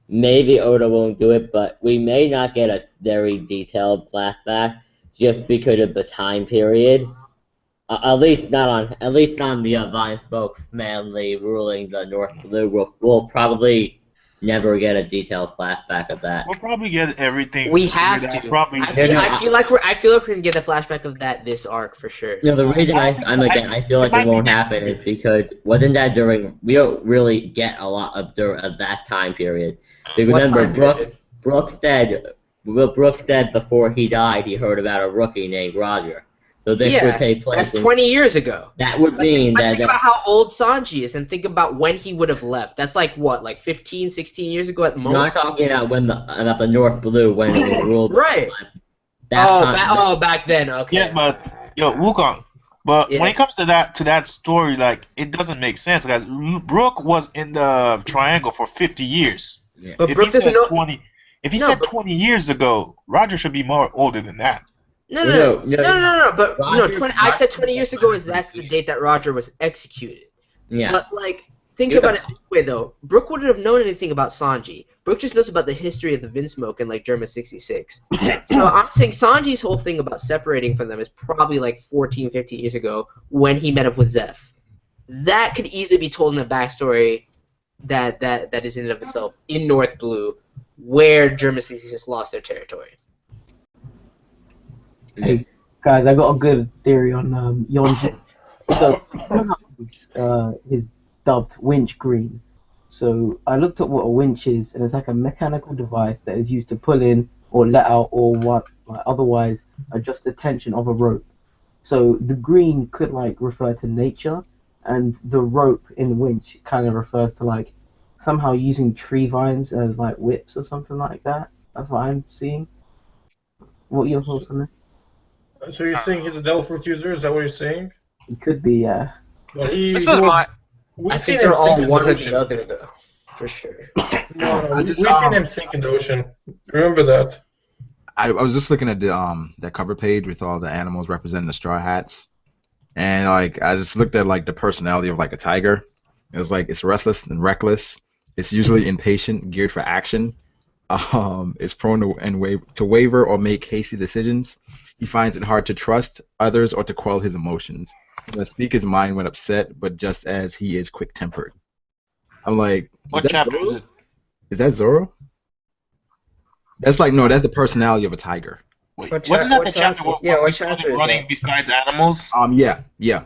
Maybe Oda won't do it, but we may not get a very detailed flashback just because of the time period. At least on the Vinsmoke family ruling the North Blue. We'll probably never get a detailed flashback of that. We'll probably get everything. We have figured out. to. Probably. I feel like we're gonna get a flashback of that this arc for sure. No, the reason I feel like it won't happen is because wasn't that during? We don't really get a lot of that time period. So remember, Brooke said before he died he heard about a rookie named Roger. So this would take place. That's 20 years ago. That would mean that. Think about how old Sanji is, and think about when he would have left. That's like what, like 15, 16 years ago at the most. You're not talking about the North Blue when it was ruled. Right. Back then. Okay. Yeah, but Wukong. But when it comes to that story, like it doesn't make sense, guys. Brooke was in the triangle for 50 years. Yeah. But Brooke doesn't know. 20, if he said 20 years ago, Roger should be more older than that. No. But I said 20 years ago is that's the date that Roger was executed. Yeah. But like, think about it this way though. Brooke wouldn't have known anything about Sanji. Brooke just knows about the history of the Vinsmoke and like Germa 66. So I'm saying Sanji's whole thing about separating from them is probably like 14, 15 years ago when he met up with Zeph. That could easily be told in a backstory that is in and of itself in North Blue, where Germa 66 lost their territory. Hey guys, I got a good theory on Yonji. So his dubbed winch green. So I looked up what a winch is, and it's like a mechanical device that is used to pull in or let out or otherwise adjust the tension of a rope. So the green could like refer to nature, and the rope in the winch kind of refers to like somehow using tree vines as like whips or something like that. That's what I'm seeing. What are your thoughts on this? So you think he's a devil fruit user? Is that what you're saying? It could be, yeah. Well, I think they're all one or the other, though, for sure. No, we've seen him sink in the ocean. Remember that? I was just looking at the that cover page with all the animals representing the Straw Hats, and like I just looked at like the personality of like a tiger. It was like it's restless and reckless. It's usually impatient, geared for action. Is prone to waver or make hasty decisions. He finds it hard to trust others or to quell his emotions. He must speak his mind when upset, but just as he is quick-tempered. I'm like, what chapter is it? Is that Zoro? That's like that's the personality of a tiger. Wait, wasn't that the chapter where we started running besides animals? Yeah.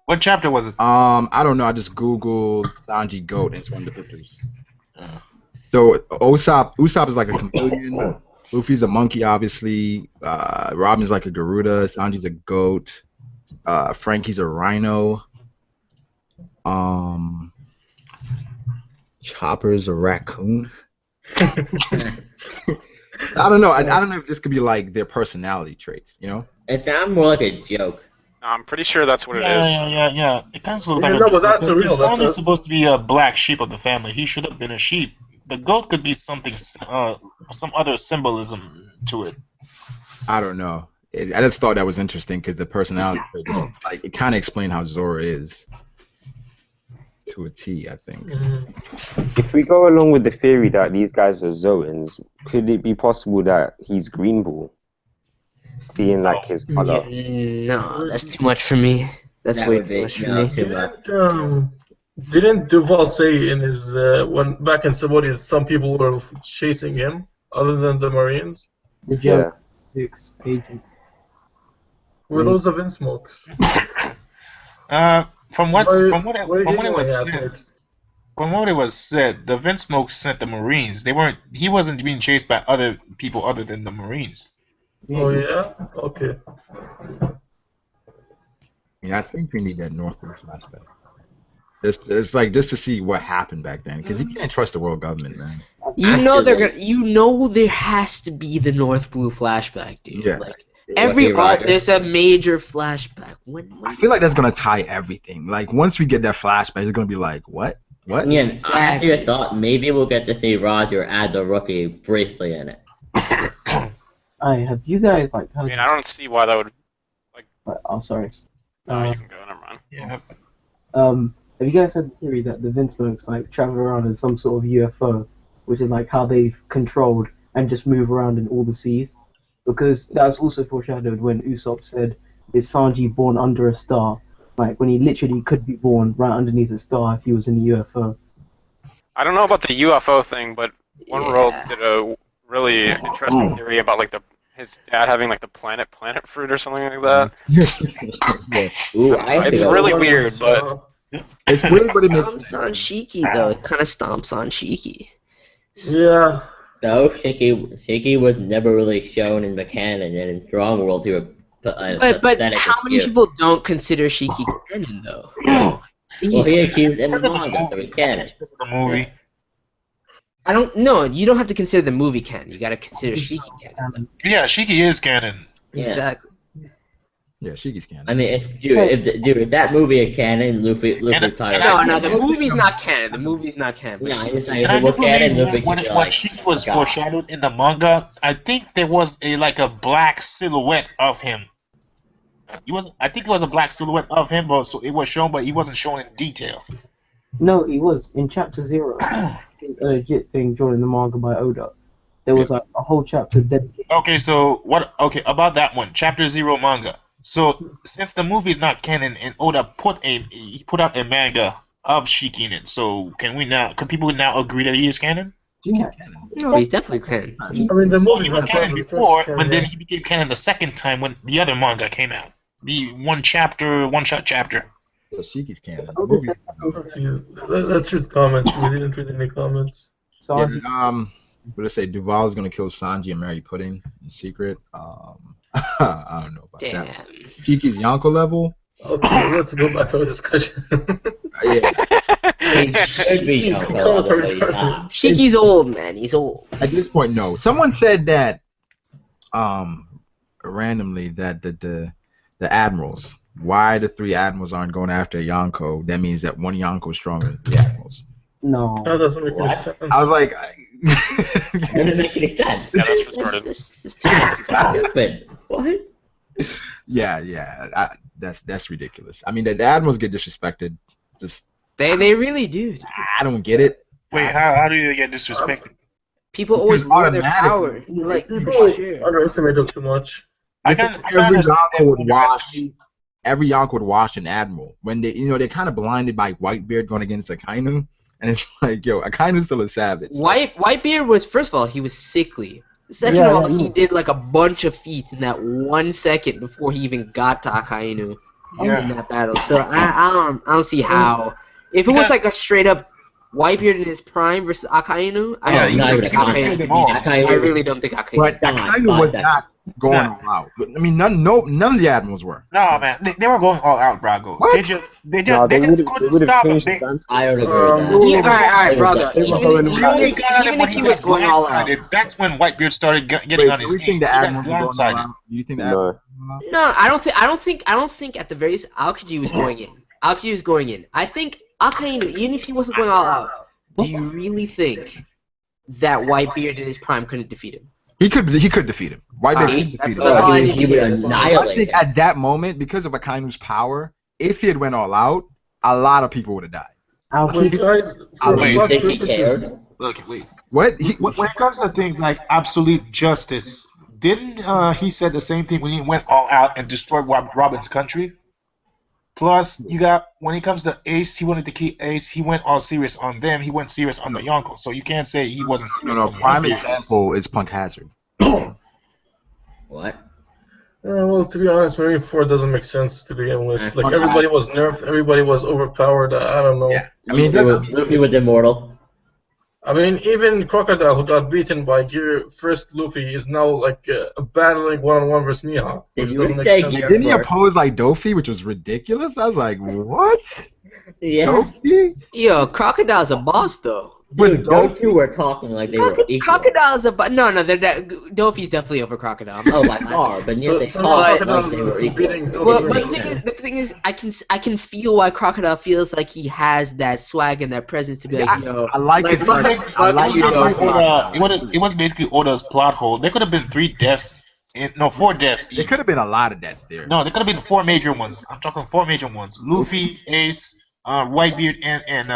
What chapter was it? I don't know. I just googled Sanji goat and it's one of the pictures. So Usopp is like a chameleon. Luffy's a monkey, obviously. Robin's like a Garuda. Sanji's a goat. Frankie's a rhino. Chopper's a raccoon. I don't know. I don't know if this could be like their personality traits. You know? It sounds more like a joke. I'm pretty sure that's what it is. Yeah. It kind of looks like but that's He's surreal. only supposed to be a black sheep of the family. He should have been a sheep. The goat could be something, some other symbolism to it. I don't know. I just thought that was interesting because the personality, like, it kind of explained how Zoro is. to a T, I think. If we go along with the theory that these guys are Zoans, could it be possible that he's Green Ball, being like his color? No, that's too much for me. That's That way would too be much for no me. too much. Didn't Duval say in his when back in Saudi that some people were chasing him other than the Marines? The Yeah. joke. 6 agent. Were those the Vinsmokes? From what Where- from what it, where from he what it was going said, at? from what it was said, the Vinsmoke sent the Marines. They weren't. He wasn't being chased by other people other than the Marines. Oh yeah. Okay. Yeah, I think we need that North Blue flashback. It's like just to see what happened back then, because you can't trust the world government, man. You know they're gonna. You know there has to be the North Blue flashback, dude. Yeah. Like every Lucky Roger. there's a major flashback. When I feel like that's gonna tie everything. Like once we get that flashback, it's gonna be like, what? What? Yeah, I Exactly. actually thought maybe we'll get to see Roger add the rookie briefly in it. Have you guys like I heard? mean, I don't see why that would. Oh, sorry. No, you can go. Never mind. Yeah. Have you guys heard the theory that the Vinsmokes like travel around in some sort of UFO, which is like how they've controlled and just move around in all the seas? Because that's also foreshadowed when Usopp said, "Is Sanji born under a star?" Like when he literally could be born right underneath a star if he was in a UFO. I don't know about the UFO thing, but One World Yeah. did a really interesting theory about like his dad having like the planet fruit or something like that. Yeah. Ooh, I It's feel really weird, but It's weird, but it makes Stomps on Shiki though. It kind of stomps on Shiki. Yeah. no, Shiki was never really shown in the canon, and in Strong World he was But pathetic how many excuse. people don't consider Shiki canon though? Well, he accused in the manga, so he canon. Because of the movie. I don't. No, you don't have to consider the movie canon. You got to consider Shiki canon. Yeah, Shiki is canon. Yeah. Exactly. Yeah, Shiki's canon. I mean, if that movie is canon, Luffy And probably. No, the movie's not canon. The movie's not canon. But Yeah, Shiki- it's like, And I if do it was canon, believe Luffy when could be when like, Shiki was God. foreshadowed in the manga, I think there was a black silhouette of him. I think it was a black silhouette of him, but so it was shown, but he wasn't shown in detail. No, he was in chapter 0. A legit thing drawn in the manga by Oda. There was like a whole chapter dedicated. Okay, so what? Okay, about that one, Chapter 0 manga. So since the movie is not canon, and Oda put out a manga of Shiki in it, so can people now agree that he is canon? Yeah. No, he's definitely canon. I mean, the Well, movie he was was canon probably before, first but then canon. he became canon the second time when the other manga came out. The one shot chapter. Yeah, Shiki's canon. The Oda movie- said Okay, let's read comments. We didn't read any comments. Sanji. Yeah, what did I say? Duval's gonna kill Sanji and marry Pudding in secret. I don't know about Damn. that. Shiki's Yonko level. Okay, let's go back to our discussion. Yeah. He should be He's Yonko, cold. although he's not. Shiki's old, man. He's old. At this point, no. Someone said that, randomly that the admirals. Why the 3 admirals aren't going after Yonko? That means that one Yonko is stronger than the admirals. No. That doesn't make any What? sense. I was like, Doesn't make any sense. Yeah, that's retarded. This is too much. Stupid. What? yeah. That's ridiculous. I mean, the admirals get disrespected. Just They really do. Dude. I don't get it. Wait, how do they get disrespected? People always Because lower their power. automatically- Like People for sure. underestimate them too much. I can Every understand Yonko would that. watch. Every Yonko would watch an admiral when they're kind of blinded by Whitebeard going against Akainu, and it's like, yo, Akainu's still a savage. Whitebeard was, first of all, he was sickly. Second Yeah, of all, yeah, he yeah. did like a bunch of feats in that 1 second before he even got to Akainu in Yeah. that battle. So I don't see how. If it was like a straight up Whitebeard in his prime versus Akainu, I Yeah, don't you think could Akainu kill could them beat all. him. I really don't think Akainu. But Come on, Akainu was five not going Yeah. all out. I mean, none of the admirals were. No, man, they were going all out, Brago. What? They just No, they just would've- couldn't would've stop him. changed They, the dance. I would agree with Um, that. Yeah, all right, Braga. They were Even going if, he only got at him even when if he he was got going all out. blindsided. That's when Whitebeard started getting Wait, on do his you think knees. the He got admirals were going all blindsided. out? Do you think the No. admirals were going all out? No, I don't think at the very least Aokiji was going in. Aokiji was going in. I think Akainu, even if he wasn't going all out, do you really think that Whitebeard in his prime couldn't defeat him? He could defeat him. Whitebeard Alright, could defeat that's him. all I need he to would hear. I annihilate think him. at that moment, because of Akainu's power, if he had went all out, a lot of people would have died. Alfred, Guys, for Wait, what think he purposes? cared? Look, wait. What? When it comes to things like absolute justice, didn't he said the same thing when he went all out and destroyed Robin's country? Plus, you got when it comes to Ace, he wanted to keep Ace. He went all serious on them. He went serious on the Yonko. So you can't say he wasn't No, serious no. on the Prime Yonko. example is Punk Hazard. What? Well, to be honest, Marine 4 doesn't make sense to begin with. Like, Punk everybody Hazard. was nerfed, everybody was overpowered, I don't know. Yeah. I mean, Luffy was immortal. I mean, even Crocodile, who got beaten by Gear First Luffy, is now, like, battling one-on-one versus Mihawk, Did which you doesn't make say sense. Gear didn't he First? oppose like Dofi, which was ridiculous? I was like, what? Yeah. Dofi? Yo, Crocodile's a boss though. Dude, those two were talking like they were equal. Crocodile's a boss. No, Dofi's definitely over Crocodile. Oh, by far, but yet they So talked Crocodile like they were is beating equal. Luffy. Well, but the thing is, I can feel why Crocodile feels like he has that swag and that presence to be like, yo, I like his fuck- part. fuck I like you, his Dofi. part. It was basically Oda's plot hole. There could have been 3 deaths. No, 4 deaths. There could have been a lot of deaths there. No, there could have been 4 major ones. I'm talking 4 major ones. Luffy, Ace, Whitebeard, and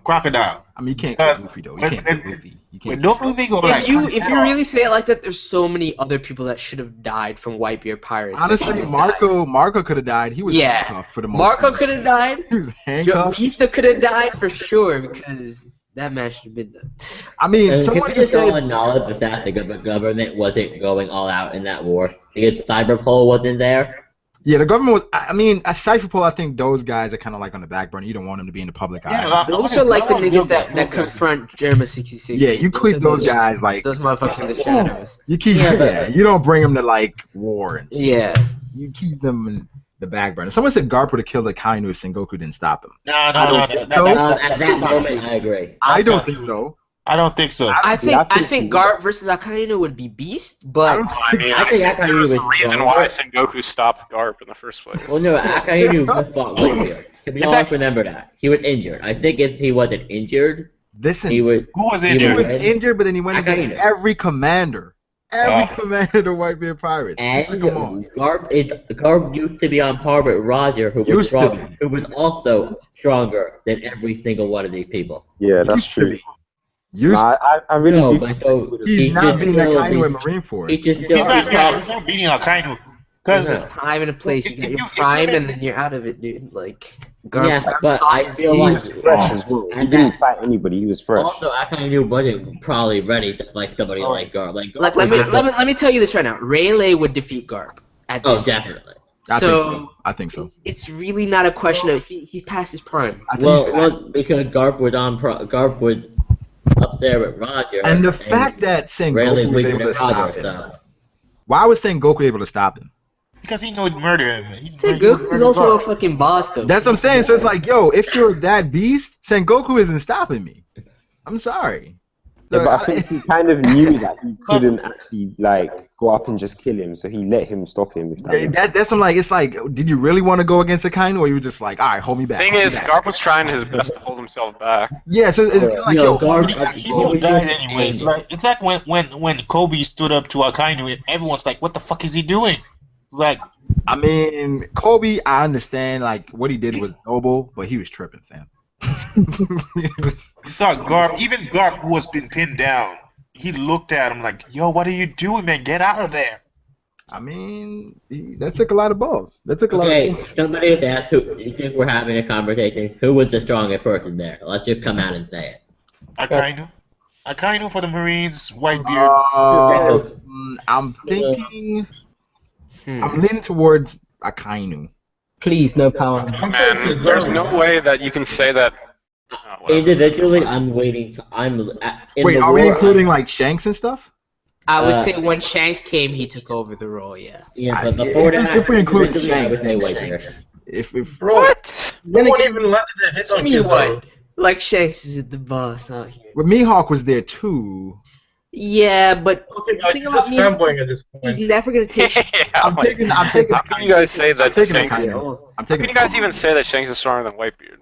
Crocodile. I mean, you can't kill Luffy though. You can't kill Luffy. You When can't. Luffy go like If you really say it like that, there's so many other people that should have died from Whitebeard Pirates. Honestly, Marco could have died. He was Yeah. handcuffed for the most Marco part. could have died. He was handcuffed. Pista could have died for sure because that match should have been done. I mean, And can someone we just just all said, acknowledge the fact that the government wasn't going all out in that war? Because Cyberpol wasn't there. yeah, the government was. I mean, at Cypherpol, I think those guys are kind of like on the back burner. You don't want them to be in the public eye. Those are like the niggas that confront Germa 66. Yeah, you keep those guys like Those motherfuckers in the shadows. you keep. Yeah, Yeah, but- you don't bring them to like war and Yeah. you keep them in the back burner. Someone said Garp would have killed Akainu if Sengoku didn't stop him. No. don't think so. At that moment, I agree. I don't not think true. so. I don't think so. I think think Garp versus Akainu would be beast, but I think Akainu There's was a reason stronger. why Sengoku stopped Garp in the first place. Well, no, Akainu just fought Whitebeard. Can we all remember that? He was injured. I think if he wasn't injured, Listen, he would. Who was He he injured? was Right. injured, but then he went against Akainu. every commander. Every commander of the Whitebeard Pirates. And Come on. Garp used to be on par with Roger, who was Used to strong, be. who was also stronger than every single one of these people. Yeah, that's Used to true. be. Used Nah, I really No, do. but so He's he not should being still Akainu in be- Marine Force. He should He's still not, be yeah, he's not beating Akainu. Because Yeah. time and a place. You got your If you- prime and then you're out of it, dude. Like Garp. Yeah, but I feel He like was fresh as well. He And didn't that- fight anybody. He was fresh. also Akainu wasn't probably ready to fight somebody like Garp. Like Like Garp let me tell you this right now. Rayleigh would defeat Garp at Oh, this. definitely. I think so. It's really not a question of he's past his prime. I think he's Well, because Garp was Garp was up there with Roger. And the fact that Rayleigh Sengoku was weaker able than to stop Roger, him. so. Why was Sengoku able to stop him? because he knew murder him. Goku's also a fucking boss though. That's what I'm saying. So it's like, yo, if you're that beast, Sengoku isn't stopping me. I'm sorry. Yeah, but I think he kind of knew that he couldn't actually like go up and just kill him, so he let him stop him. If that makes sense. That's I'm like, it's like, did you really want to go against Akainu, or you were just like, all right, hold me back? Thing hold me is, back. Garp was trying his best to hold himself back. Yeah, so it's like, Yo, yo, Garp- He would have died anyways. Like it's like when Kobe stood up to Akainu, and everyone's like, "What the fuck is he doing?" Like, I mean, Kobe, I understand, like, what he did was noble, but he was tripping, fam. He was- you saw Garp, even Garp, who was been pinned down. He looked at him like, "Yo, what are you doing, man? Get out of there!" I mean, that took a lot of balls. That took a lot of Okay, balls. somebody has asked, since we're having a conversation, who was the strongest person there? Let's just come out and say it. Akainu for the Marines, Whitebeard. I'm thinking, Hmm. I'm leaning towards Akainu. Please, no power. Man, there's no way that you can say that. Oh, whatever. Individually, I'm waiting. Wait, are we including like Shanks and stuff? I would Uh, say when Shanks came, he took over the role. Yeah. Yeah, but before that, if we include individually, I would Shanks, say then Whitebeard. Shanks. If Bro, no one even landed a hit on Me Kizaru. what? Like Shanks is the boss out here. well, Mihawk was there too. Yeah, but Okay, guys, Think you're about just me. fanboying at this he's point. never gonna take. I'm taking. How How can you guys say that taking Shanks? Akainu. How I'm taking. can you guys even say that Shanks is stronger than Whitebeard?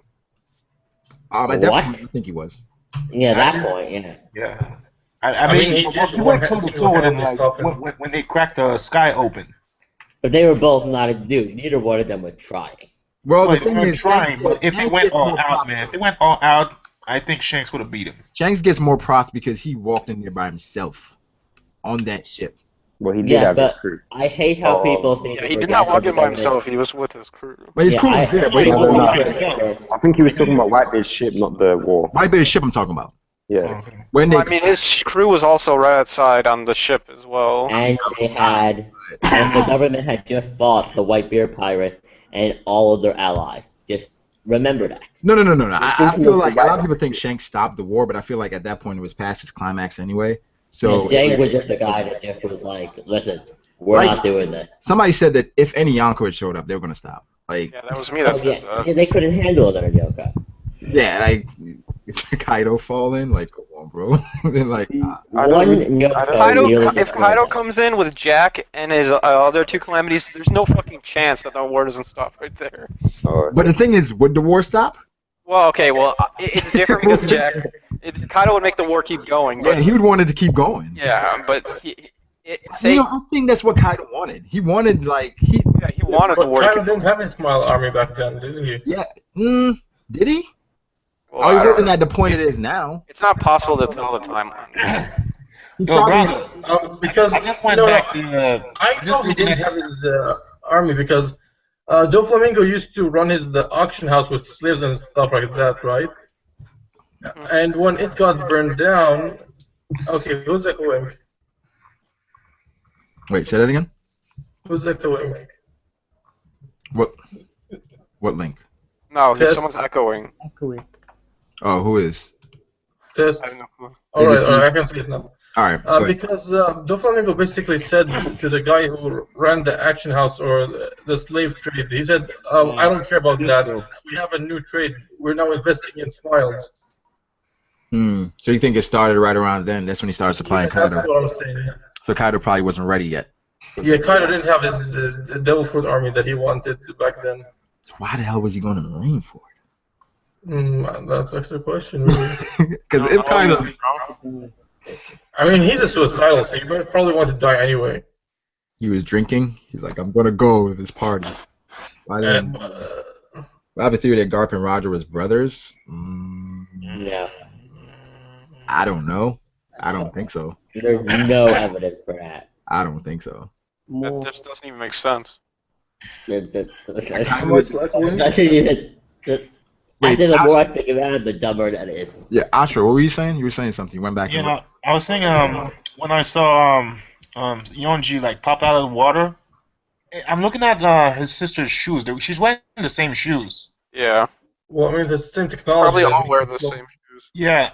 At that What? point, I think he was. Yeah, that point, yeah. Yeah. I mean, he did he went one toe to toe with him single-handedly like, stop him. when they cracked the sky open. But they were both not a dude. Neither one of them was trying. Well, the But thing they're is, trying. But if they Shanks went gets all more out, props. man, if they went all out, I think Shanks would have beat him. Shanks gets more props because he walked in there by himself on that ship. Well, he did Yeah, have his but crew. I hate how people seem Yeah, to he did forget not that walk the in by government. himself. He was with his crew. But his Yeah, crew was I- there. No, But he he No, walked no, in no. by himself. I think he was talking about Whitebeard's ship, not the war. Whitebeard's ship I'm talking about. Yeah. Okay. When Well, they I mean, his crew was also right outside on the ship as well. And they had, and the government had just fought the Whitebeard pirate and all of their allies. Just remember that. No. I thinking feel of the like a lot of White people think Shanks stopped the war, but I feel like at that point it was past is climax anyway. So And Jang was just the guy that just was like, listen, we're Like- not doing this. somebody said that if any Yonko had showed up, they were gonna stop. Like, Yeah, that was me that Oh, said yeah, that. they couldn't handle another Yoka. yeah, like Kaido fall in, like, come on, bro. Then like, I One don't- Yoko Kaido, really if destroyed Kaido them. comes in with Jack and his other two calamities, there's no fucking chance that the war doesn't stop right there. Oh, but the thing is, would the war stop? Well, okay, well, it's different because Jack. Kaido would make the war keep going, Yeah, but he would want it to keep going. yeah, but You know, I think that's what Kaido wanted. He wanted he wanted the But war to Kaido keep didn't have a small army back then, did he? did he? Well, Oh, I he don't wasn't know. at the point it is now. It's not possible to tell the timeline. Yo, brother, Because I just went no, back to. I just know he looking didn't at- have his army because Doflamingo used to run the auction house with slaves and stuff like that, right? And when it got burned down, okay, who's echoing? Wait, say that again. Who's echoing? What link? No, Test. someone's echoing. Echoing. Oh, who is? Test. I have no clue. All Is right, this I can see it now. All right. go ahead. Because Doflamingo basically said to the guy who ran the action house or the slave trade, he said, I don't care about that. We have a new trade. We're now investing in smiles. So you think it started right around then? That's when he started supplying That's Kaido. what I'm saying. Yeah. So Kaido probably wasn't ready yet. Yeah, Kaido didn't have the Devil Fruit army that he wanted back then. Why the hell was he going to Marineford? That's the question, really. Because if Kaido, I mean, he's a suicidal, so he probably want to die anyway. he was drinking, he's like, I'm gonna go to this party. Why then? I have a theory that Garp and Roger was brothers. Yeah. I don't know. I don't think so. There's no evidence for that. I don't think so. That More. just doesn't even make sense. That's even. I think the more I think about it, the dumber that is. Yeah, Ashra, what were you saying? You were saying something. You went back. and Yeah, I was saying when I saw Yonji like pop out of the water, I'm looking at his sister's shoes. She's wearing the same shoes. Yeah, Well, I mean, it's the same technology. probably all wear the same shoes. Yeah,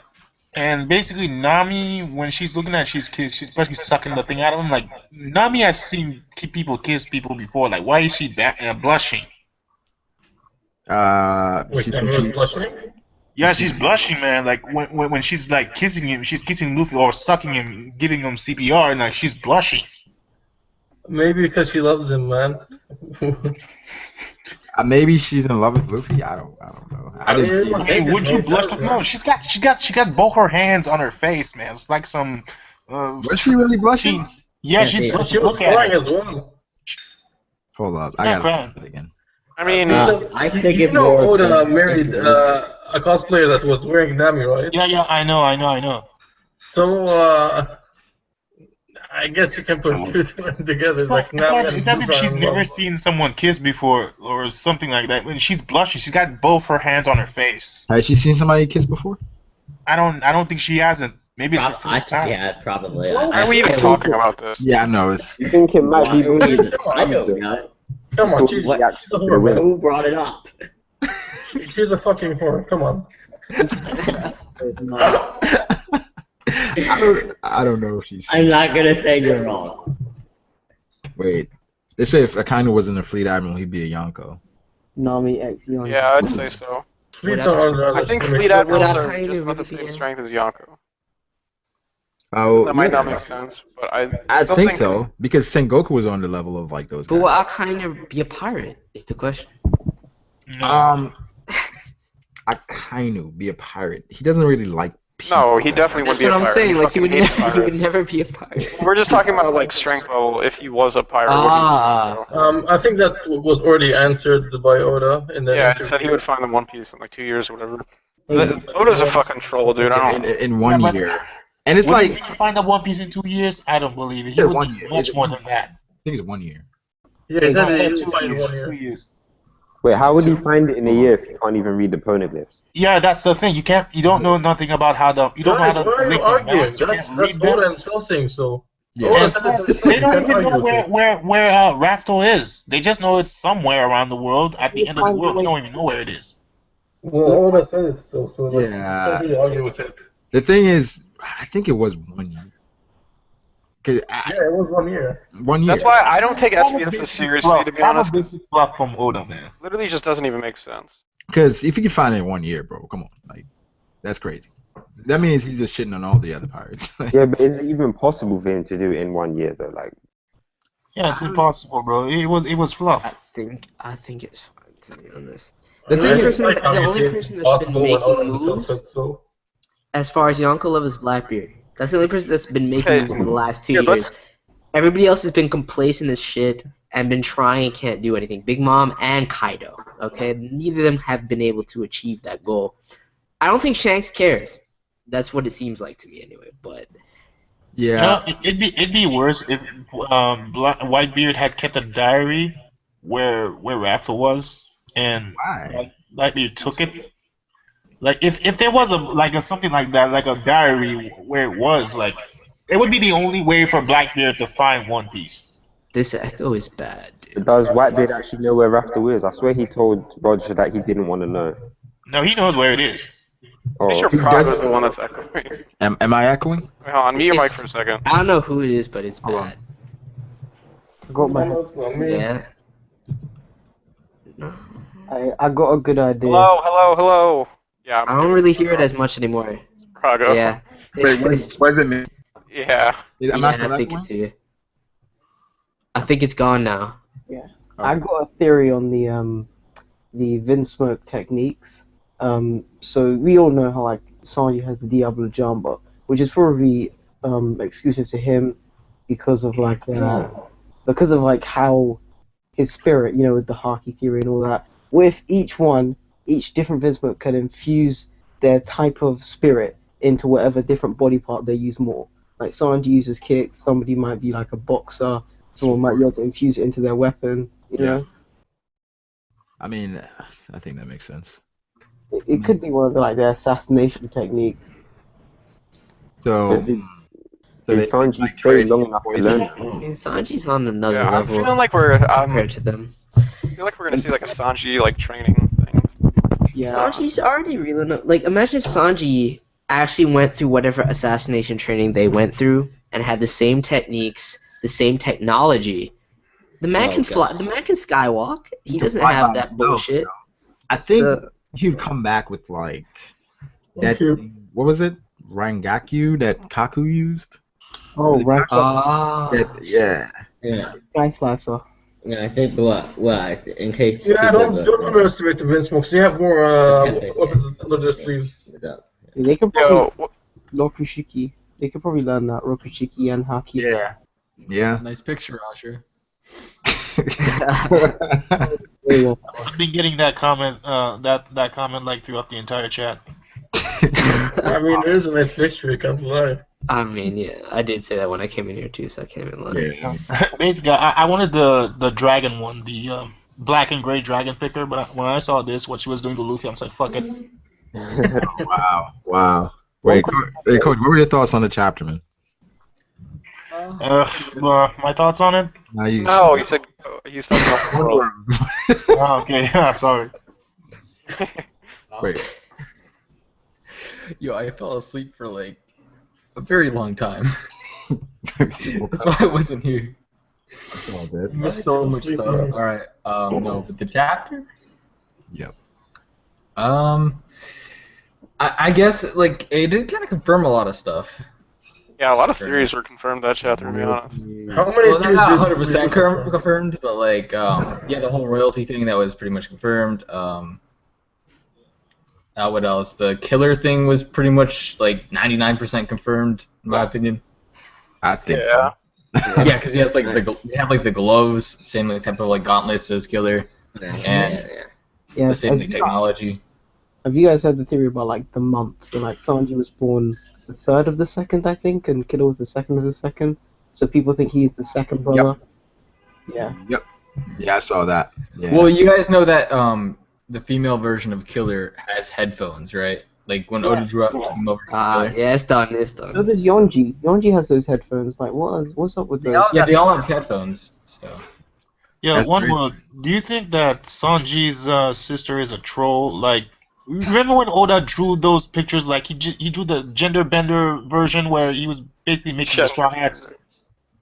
and basically Nami, when she's looking at she's basically sucking the thing out of him. Like Nami has seen people kiss people before. Like why is she blushing? Wait, she- Nami was blushing? Yeah, she's blushing, man. Like when she's like kissing him, she's kissing Luffy or sucking him, giving him CPR, and like she's blushing. Maybe because she loves him, man. maybe she's in love with Luffy. I don't know. I didn't see. Yeah, Hey, would you blush? No, she got both her hands on her face, man. It's like some. Was she really blushing? Yeah, she's Yeah, blushing. She was Look at crying her. as well. Hold up, I Not gotta crying. look at it again. I mean, I think You it's know more. Oda married a cosplayer that was wearing Nami, right? Yeah, I know. So, I guess you can put two together. Like Nami and It's not if she's Busan never love. seen someone kiss before or something like that. When she's blushing, she's got both her hands on her face. Has she seen somebody kiss before? I don't think she hasn't. Maybe it's her first time. Yeah, probably. why are we even talking about this? Yeah, I know. It's You think it might be I don't know. Come on, she's, What? she's a whore, man. Who brought it up? She's a fucking whore. Come on. I don't know if she's. I'm not gonna say you're wrong. Wait, they say if Akainu wasn't a fleet admiral, he'd be a Yonko. Nami X Yon. Yeah, I'd say so. Fleet are I think rather fleet similar. admirals I are kind just of about the really same am. strength as Yonko. Oh, That might not yeah. make sense, but I I still think so because Sengoku was on the level of like those But guys. will Akainu be a pirate? Is the question. No. Akainu be a pirate. He doesn't really like No, he definitely That's wouldn't be what a I'm pirate. saying. Like he would fucking hates never, he would pirates. never be a pirate. We're just talking about like strength level. If he was a pirate, Ah. would he? I think that was already answered by Oda in the Yeah, it interview. said he would find the One Piece in like 2 years or whatever. Hey, Oda's a fucking troll, dude. I don't. In 1 year. And it's Would like, he find the One Piece in 2 years? I don't believe it. He Yeah, would 1 need year. much more than that. I think it's 1 year. Yeah, he said No, he would 2 find years. 1 2 year. years. Wait, how would he find it in a year if he can't even read the poneglyphs? Yeah, that's the thing. You don't know nothing about how the. You don't know Guys, how why are to you make them arguing? balance. You That's can't read Oda them. himself saying so. Yeah. Oda And said it himself. they You don't can't even know argue with it. where Rafto is. They just know it's somewhere around the world, at the end of the world. They don't even know where it is. Well, Oda said it so like, Yeah. you can't really argue with it. The thing is, I think it was 1 year. 'Cause Yeah, it was 1 year. 1 year. That's why I don't take That was SBS basic seriously, fluff. to be That was honest. basic fluff from Oda, man. Literally, just doesn't even make sense. Because if you can find it in 1 year, bro, come on, like that's crazy. That means he's just shitting on all the other pirates. Yeah, but is it even possible for him to do it in 1 year though? Like, Yeah, it's impossible, bro. It was fluff. I think it's fine, to be honest. The The thing only is, person, like how the you only say person it's that's been possible when Oda making himself moves, said so. as far as Yonko Love, is Blackbeard. That's the only person that's been making Okay. moves in the last 2 Yeah, years. let's- Everybody else has been complacent as shit and been trying and can't do anything. Big Mom and Kaido. Okay, neither of them have been able to achieve that goal. I don't think Shanks cares. That's what it seems like to me, anyway. But yeah, You know, it'd be worse if Whitebeard had kept a diary where Rafto was, and why? Whitebeard took it. Like if there was something like that, like a diary where it was, like it would be the only way for Blackbeard to find One Piece. this echo is bad, dude. does Whitebeard actually know where Rafto is? I swear he told Roger that he didn't want to know. No, he knows where it is. Pretty sure Oh, Prague was the one that's echoing. Wait, Am I echoing? hold on, mute your mic It's- for a second. I don't know who it is, but it's Hold on. bad. I got my. It's not me. Yeah. I got a good idea. Hello. Yeah, I don't really hear it as much anymore. Prague. Yeah. Wait, what does it mean? Yeah. Am I Yeah, still I think echoing? it's you. I think it's gone now. I got a theory on the Vinsmoke techniques. So we all know how like Sanji has the Diablo Jamba, which is probably exclusive to him because of like how his spirit, you know, with the Haki theory and all that. What if each different Vinsmoke can infuse their type of spirit into whatever different body part they use more? Like Sanji uses kick, somebody might be like a boxer, someone might be able to infuse it into their weapon, you know? I mean, I think that makes sense. It could be one of the, like, their assassination techniques. So, Did they Sanji like, stay trade long enough to poison? learn? I mean, Sanji's on another Yeah, I'm level feeling like we're compared to them. I feel like we're gonna see like a Sanji like training thing. Yeah. Sanji's already really like. Imagine if Sanji actually went through whatever assassination training they went through and had the same techniques, the same technology. The man Oh, can fly. God. The man can skywalk. He can doesn't fly have by that himself, bullshit. I think So- he'd come back with like that. Okay. What was it? Rangaku that Kaku used. Oh, right. Yeah. Yeah. Sky Slicer. Yeah, I think what in case. Yeah, people don't underestimate the Vinsmoke. They have more weapons under their sleeves. They could probably Yo, Rokushiki. They could probably learn that Rokushiki and Haki. Yeah. Yeah. Nice picture, Roger. Very well. I've been getting that comment, that comment like throughout the entire chat. I mean, it is a nice picture. You can't lie. I mean, yeah, I did say that when I came in here too, so I can't even lie. Yeah. Basically, I wanted the dragon one, the black and gray dragon picker, but when I saw this, what she was doing to Luffy, I'm like, fuck it. Wow. Wow. Wait, hey, Coach, what were your thoughts on the chapter, man? My thoughts on it? Now you. no, he said he's talking about the world. Oh, okay, sorry. Wait. Yo, I fell asleep for like a very long time. That's That's why I wasn't here. Missed so much stuff. All right. No, but the chapter. Yep. I guess like it did kind of confirm a lot of stuff. Yeah, a lot of theories were confirmed that chapter, to be honest. How many Well, they're theories not did 100% confirmed, but like yeah, the whole royalty thing that was pretty much confirmed. What else? The killer thing was pretty much like 99% confirmed, in my opinion. I think Yeah. so. Yeah, because he has like they have like the gloves, same like type of like gauntlets as killer, and Yeah, the same like, technology. have you guys heard the theory about like the month? Where, like Sanji was born the 3rd of the 2nd, I think, and Killer was the 2nd of the 2nd. So people think he's the second brother. Yeah. Yep. Yeah, I saw that. Yeah. Well, you guys know that the female version of Killer has headphones, right? Like when Oda drew out the female version of Killer. Yeah, it's done. It's So done. does Yonji. Yonji has those headphones. Like, what's up with those? Yeah, they all have headphones. So. Yeah, That's one great. more. Do you think that Sanji's sister is a troll? Like, remember when Oda drew those pictures? Like, he drew the gender bender version where he was basically making the Straw Hats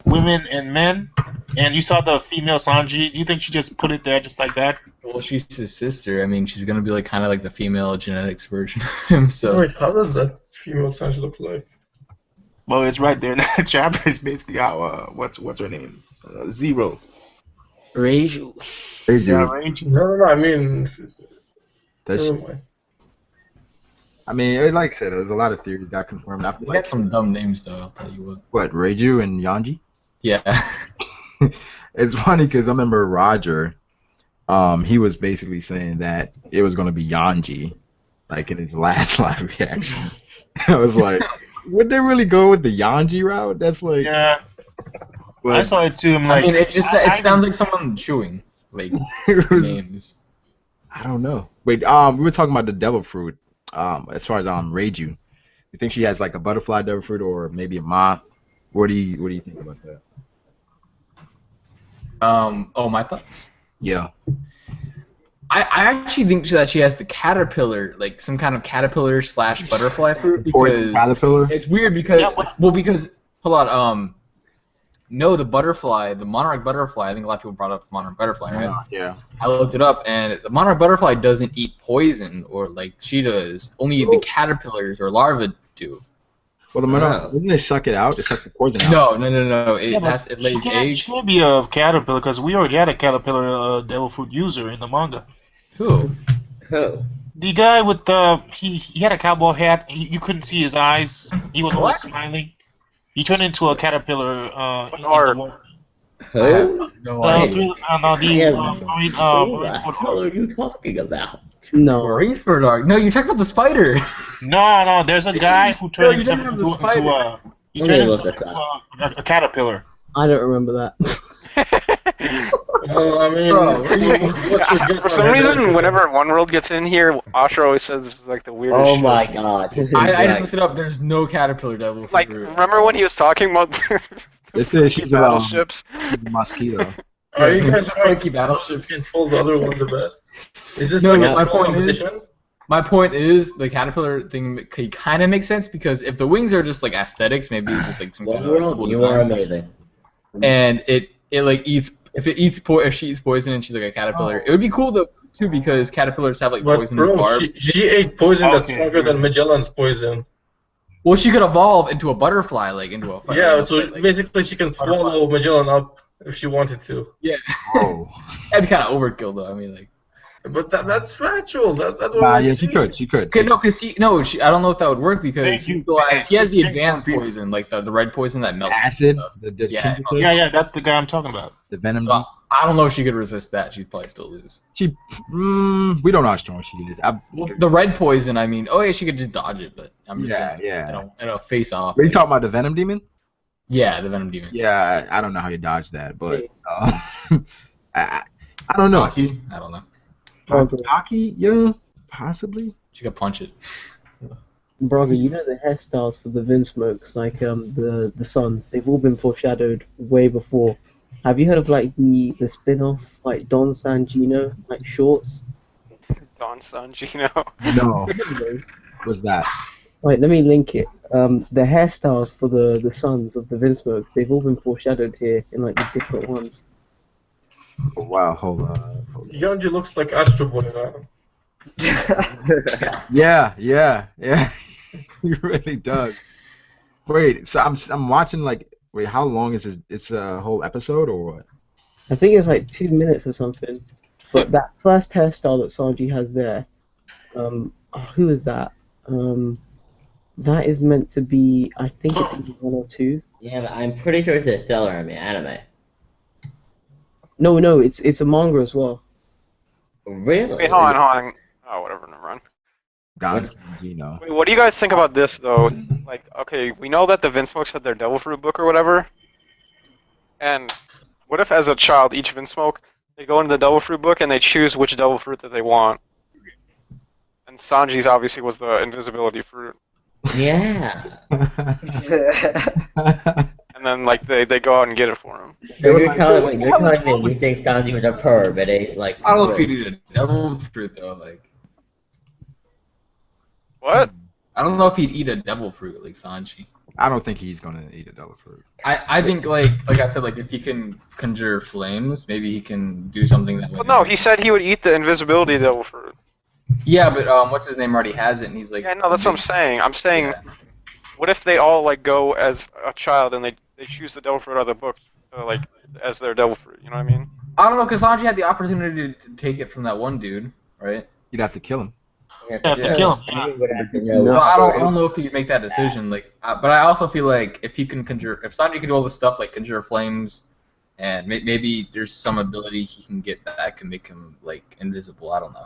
women and men, and you saw the female Sanji. Do you think she just put it there just like that? Well, she's his sister. I mean, she's gonna be like kind of like the female genetics version of him. So. Wait, how does that female Sanji look like? Well, it's right there in that chapter. It's basically how what's her name? Zero. Reiju. Yeah, Reiju. No, I mean, That's, never mind. I mean, like I said, there's a lot of theories got confirmed. I feel They like got some dumb names though. I'll tell you what. Reiju and Yanji. Yeah. It's funny because I remember Roger. He was basically saying that it was going to be Yanji, like in his last live reaction. I was like, would they really go with the Yanji route? That's like, Yeah, but I saw it too. I'm I like, mean, it sounds like someone chewing like it was, names. I don't know. Wait, we were talking about the devil fruit. As far as Reiju, you think she has like a butterfly devil fruit or maybe a moth? What do you think about that? Oh, my thoughts. Yeah. I actually think that she has the caterpillar, like some kind of caterpillar / butterfly fruit, Poison because caterpillar. it's weird because Yeah, because hold on, no, the butterfly, the monarch butterfly. I think a lot of people brought up monarch butterfly, right? Yeah. I looked it up, and the monarch butterfly doesn't eat poison or like she does. Only the caterpillars or larvae do. Well, the monarch, doesn't it suck it out? It sucks the poison out. No. It yeah, but it lays she eggs. can't be a caterpillar because we already had a caterpillar devil fruit user in the manga. Who? Oh. The guy with the he had a cowboy hat. You couldn't see his eyes. He was always smiling. He turned into a caterpillar. In the Who? No marine, Who marine the hell Ford. are you talking about? No. Marineford arc. No, you're talking about the spider. No, there's a guy who turned you into didn't have the spider. a caterpillar. I don't remember that. Well, I mean, what's your guess For on some her reason, death? whenever One World gets in here, Asher always says this is like the weirdest Oh shit. my god. I just looked it up. There's no caterpillar devil fruit. Like, remember when he was talking about They say she's a battleships? mosquito. Are you guys trying funky battleships? to control the other one the best? Is this No, like no, a my troll point is- competition? My point is the caterpillar thing kind of makes sense because if the wings are just like aesthetics, maybe it's just like some kind One of world, cool you are design. amazing. And it like eats if she eats poison and she's like a caterpillar, it would be cool though too because caterpillars have like But poisonous bro, barbs. she ate poison that's Okay. stronger than Magellan's poison. Well, she could evolve into a butterfly, like into a fire. Yeah, so like, basically she can swallow Magellan up if she wanted to. yeah, Whoa. that'd be kind of overkill though. I mean, like. But that's factual. That's what Nah, we yeah, see. she could. Okay, no, cause I don't know if that would work because Thank you. she has the Thank you, advanced One Piece. poison, like the red poison that melts. Acid, stuff. the Yeah. kindred, Yeah, that's the guy I'm talking about. the venom. So I don't know if she could resist that. She'd probably still lose. We don't know how strong she is. The red poison, I mean, oh yeah, she could just dodge it, but I'm just saying, yeah. it'll face off. Are you talking about the venom demon? Yeah, the venom demon. Yeah, I don't know how you dodge that, but I don't know. Aki? I don't know. Aki, yeah, possibly. She could punch it. Brother, you know the hairstyles for the Vinsmokes, like the Sons, they've all been foreshadowed way before. Have you heard of like the spin-off, like Don Sangino, like shorts? Don Sanjino. No, what's that? Wait, let me link it. The hairstyles for the Sons of the Vinsmokes, they've all been foreshadowed here in like the different ones. Oh, wow, hold on. Yonji looks like Astro Boy, man. Yeah, he really does. Wait, so I'm watching like. Wait, how long is this? It's a whole episode or what? I think it's like 2 minutes or something. But that first hairstyle that Sanji has there, who is that? That is meant to be. I think it's either 1 or 2. Yeah, but I'm pretty sure it's a Stellar anime. No, it's a manga as well. Really? Wait, hold on. Oh, whatever, never mind. Don Gino. Wait, what do you guys think about this, though? Like, okay, we know that the Vinsmokes had their Devil Fruit book or whatever. And what if, as a child, each Vinsmoke, they go into the Devil Fruit book and they choose which Devil Fruit that they want? And Sanji's obviously was the invisibility fruit. Yeah. And then, like, they go out and get it for him. So you're telling me you think Sanji was a perv, but they like. I don't know if he'd eat a devil fruit though. Like, What? I don't know if he'd eat a devil fruit like Sanji. I don't think he's gonna eat a devil fruit. I think like I said, like if he can conjure flames, maybe he can do something that. Well, no, he said he would eat the invisibility Devil Fruit. Yeah, but what's his name already has it, and he's like. Yeah, no, that's what I'm saying. I'm saying, Yeah. what if they all like go as a child and they choose the Devil Fruit out of the book, like as their Devil Fruit? You know what I mean? I don't know, because Sanji had the opportunity to take it from that one dude, right? You'd have to kill him. You have to kill him. Yeah. So I don't know if he could make that decision. Like, but I also feel like if Sanji can do all this stuff like conjure flames, and maybe there's some ability he can get that can make him like invisible. I don't know.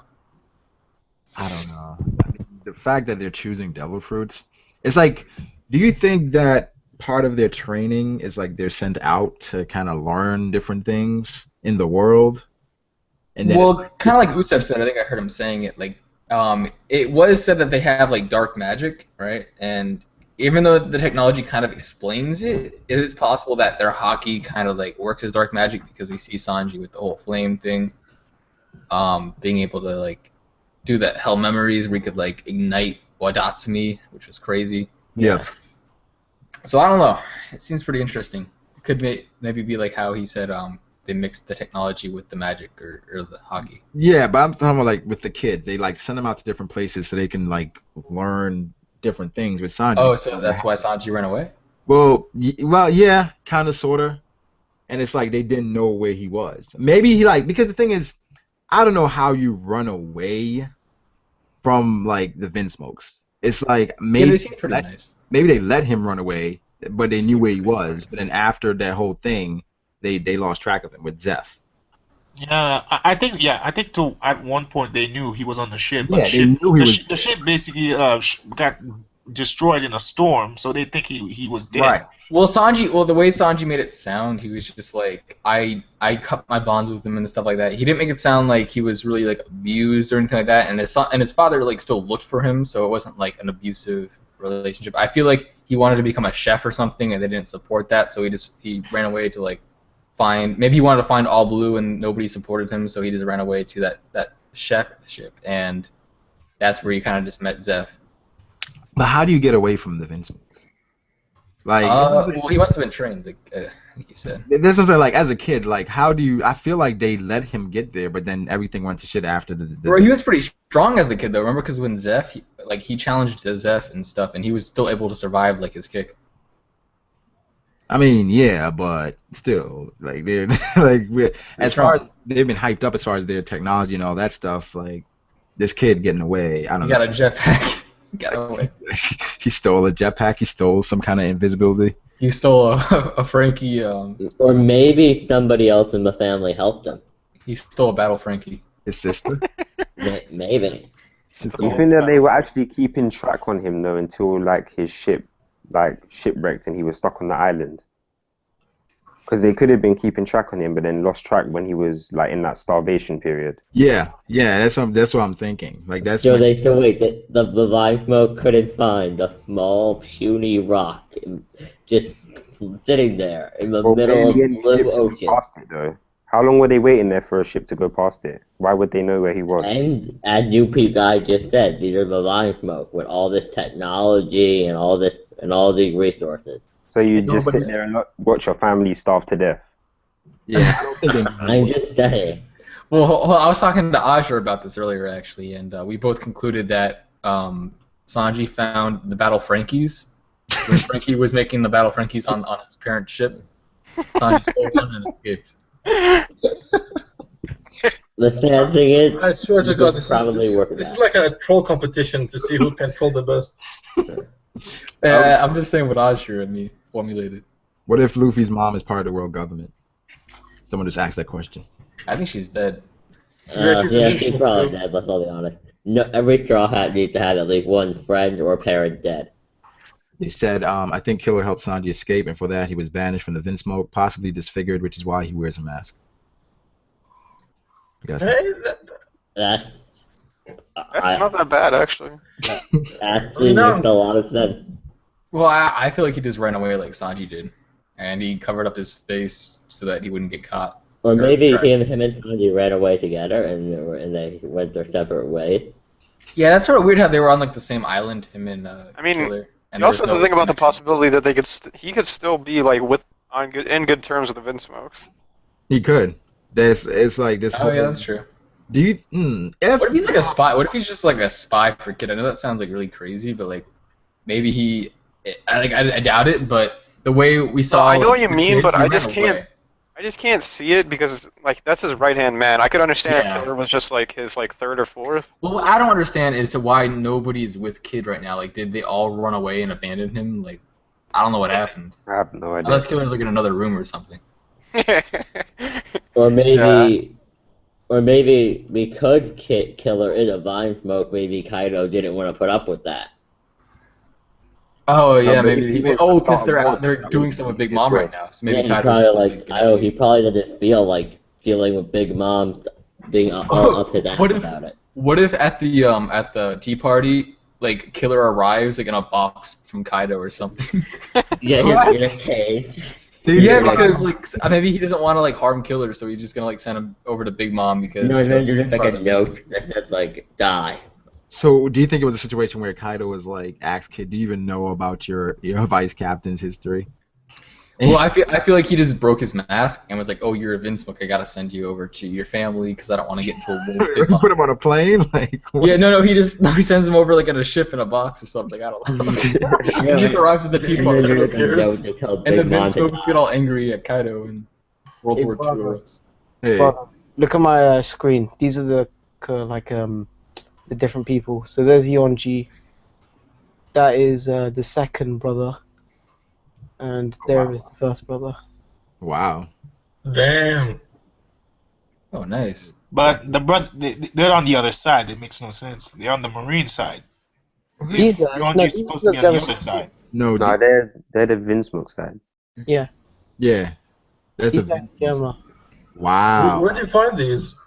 I don't know. I mean, the fact that they're choosing devil fruits, it's like, do you think that part of their training is like they're sent out to kind of learn different things in the world? And then Well, kind of like Usopp said, I think I heard him saying it. Like, it was said that they have like dark magic, right? And even though the technology kind of explains it, it is possible that their hockey kind of like works as dark magic because we see Sanji with the whole flame thing, being able to like do that hell memories where he could like ignite Wadatsumi, which was crazy. yeah. So I don't know. It seems pretty interesting. It could maybe be like how he said they mixed the technology with the magic or the hockey. Yeah, but I'm talking about like with the kids. They like send them out to different places so they can like learn different things with Sanji. Oh, so that's why Sanji ran away? Well, yeah, kind of, sort of. And it's like they didn't know where he was. Maybe he like, because the thing is, I don't know how you run away from like the Vinsmokes. It's like maybe they seem pretty nice. Maybe they let him run away, but they knew where he was. But then after that whole thing, they lost track of him with Zeph. Yeah, I think to at one point they knew he was on the ship. But Yeah, they knew he was. the ship basically got destroyed in a storm, so they think he was dead. Right. Well, the way Sanji made it sound, he was just like, I cut my bonds with him and stuff like that. He didn't make it sound like he was really like abused or anything like that. And his father like still looked for him, so it wasn't like an abusive relationship. I feel like he wanted to become a chef or something, and they didn't support that, so he ran away to like maybe he wanted to find All Blue and nobody supported him, so he just ran away to that chef ship, and that's where he kind of just met Zeph. But how do you get away from the Vinsmokes? Like, well, he must have been trained, like you said. that's what I'm saying. Like, as a kid, like, how do you? I feel like they let him get there, but then everything went to shit after the. Well, he was pretty strong as a kid, though. Remember, because when Zeph, he challenged Zeph and stuff, and he was still able to survive like his kick. I mean, yeah, but still, like they're like as far as they've been hyped up as far as their technology and all that stuff. Like this kid getting away, I don't know. He got a jetpack. Got away. He stole a jetpack. He stole some kind of invisibility. He stole a Frankie. Or maybe somebody else in the family helped him. He stole a Battle Frankie. His sister. Maybe. Do you think that they were actually keeping track on him though until like his ship shipwrecked and he was stuck on the island? Because they could have been keeping track on him, but then lost track when he was like in that starvation period. Yeah, that's what I'm thinking. Like that's. So wait, the Vinsmoke couldn't find the small puny rock just sitting there in the middle of the blue ocean. Past it, though. How long were they waiting there for a ship to go past it? Why would they know where he was? And as you guys just said, these are the Vinsmoke with all this technology and all these resources. So you just sit there and watch your family starve to death. Yeah, I don't think I'm just saying. Well, I was talking to Asher about this earlier, actually, and we both concluded that Sanji found the Battle Frankies when Frankie was making the Battle Frankies on his parent ship. Sanji stole one and escaped. The sad thing is, I swear to you God, could this probably is work it this is out. like a troll competition to see who can troll the best. I'm just saying what Ashura and me formulated. What if Luffy's mom is part of the world government? Someone just asked that question. I think she's dead. Yeah, she's Yeah, an she's Asian probably too. dead, let's all be honest. No, every Straw Hat needs to have at least one friend or parent dead. They said, I think Killer helped Sanji escape, and for that he was banished from the Vinsmoke, possibly disfigured, which is why he wears a mask. You guys think? Hey, That's That's not that bad, actually. actually No. makes a lot of sense. Well, I feel like he just ran away like Sanji did, and he covered up his face so that he wouldn't get caught. Or maybe Right. him and Sanji ran away together and they went their separate ways. Yeah, that's sort of weird how they were on like the same island, him and I mean, Killer. And You also there have was to think about the connection. possibility that they could he could still be like in good terms with the Vinsmokes. He could. It's like this. Oh yeah, that's true. Do you? If What if he's like a spy? What if he's just like a spy for Kid? I know that sounds like really crazy, but like maybe I doubt it. But the way we saw, I know what you this mean, kid, but he I ran just away. can't. I just can't see it because like that's his right hand man. I could understand Yeah. if Killer was just like his like third or fourth. Well, what I don't understand is why nobody's with Kid right now. Like, did they all run away and abandon him? Like, I don't know what happened. I have no idea. Unless Killer's like in another room or something. Or maybe because Killer is a Vinsmoke, maybe Kaido didn't want to put up with that. Oh yeah, maybe maybe. people Oh, just because thought they're more out. They're about doing it. stuff with Big Mom right now. So maybe Yeah, he Kaido's probably just like like, he probably doesn't feel like dealing with Big Mom being all up his ass What if- about it. What if at the tea party, like Killer arrives like in a box from Kaido or something? Yeah, What? in a cage. Yeah, because like maybe he doesn't want to like harm Killer, so he's just gonna like send him over to Big Mom because. No, you know, then there's just he's like part a of the note Vinsmoke. that says like die. So, do you think it was a situation where Kaido was like, asked Kid, do you even know about your vice captain's history? Well, I feel like he just broke his mask and was like, "Oh, you're a Vinsmoke. I gotta send you over to your family because I don't want to get into a war with Big Mom." Put him on a plane? Like, what? Yeah, no, he sends him over like in a ship in a box or something. I don't know. He just arrives at the tea And party then and there's a note appears, that tells and the Big Mom to Vinsmokes get all angry at Kaido and World Hey, War II brother. arose. Hey, But look at my screen. These are the the different people. So there's Yonji. That is the second brother, and there is the first brother. wow. Damn. Oh, nice. But the brother, they're on the other side. It makes no sense. They're on the Marine side. These guys, Yonji's no, supposed these to be are on the the- other side. No, No, they're the Vinsmoke side. yeah. That's These the guys, camera. wow. Where'd you find these?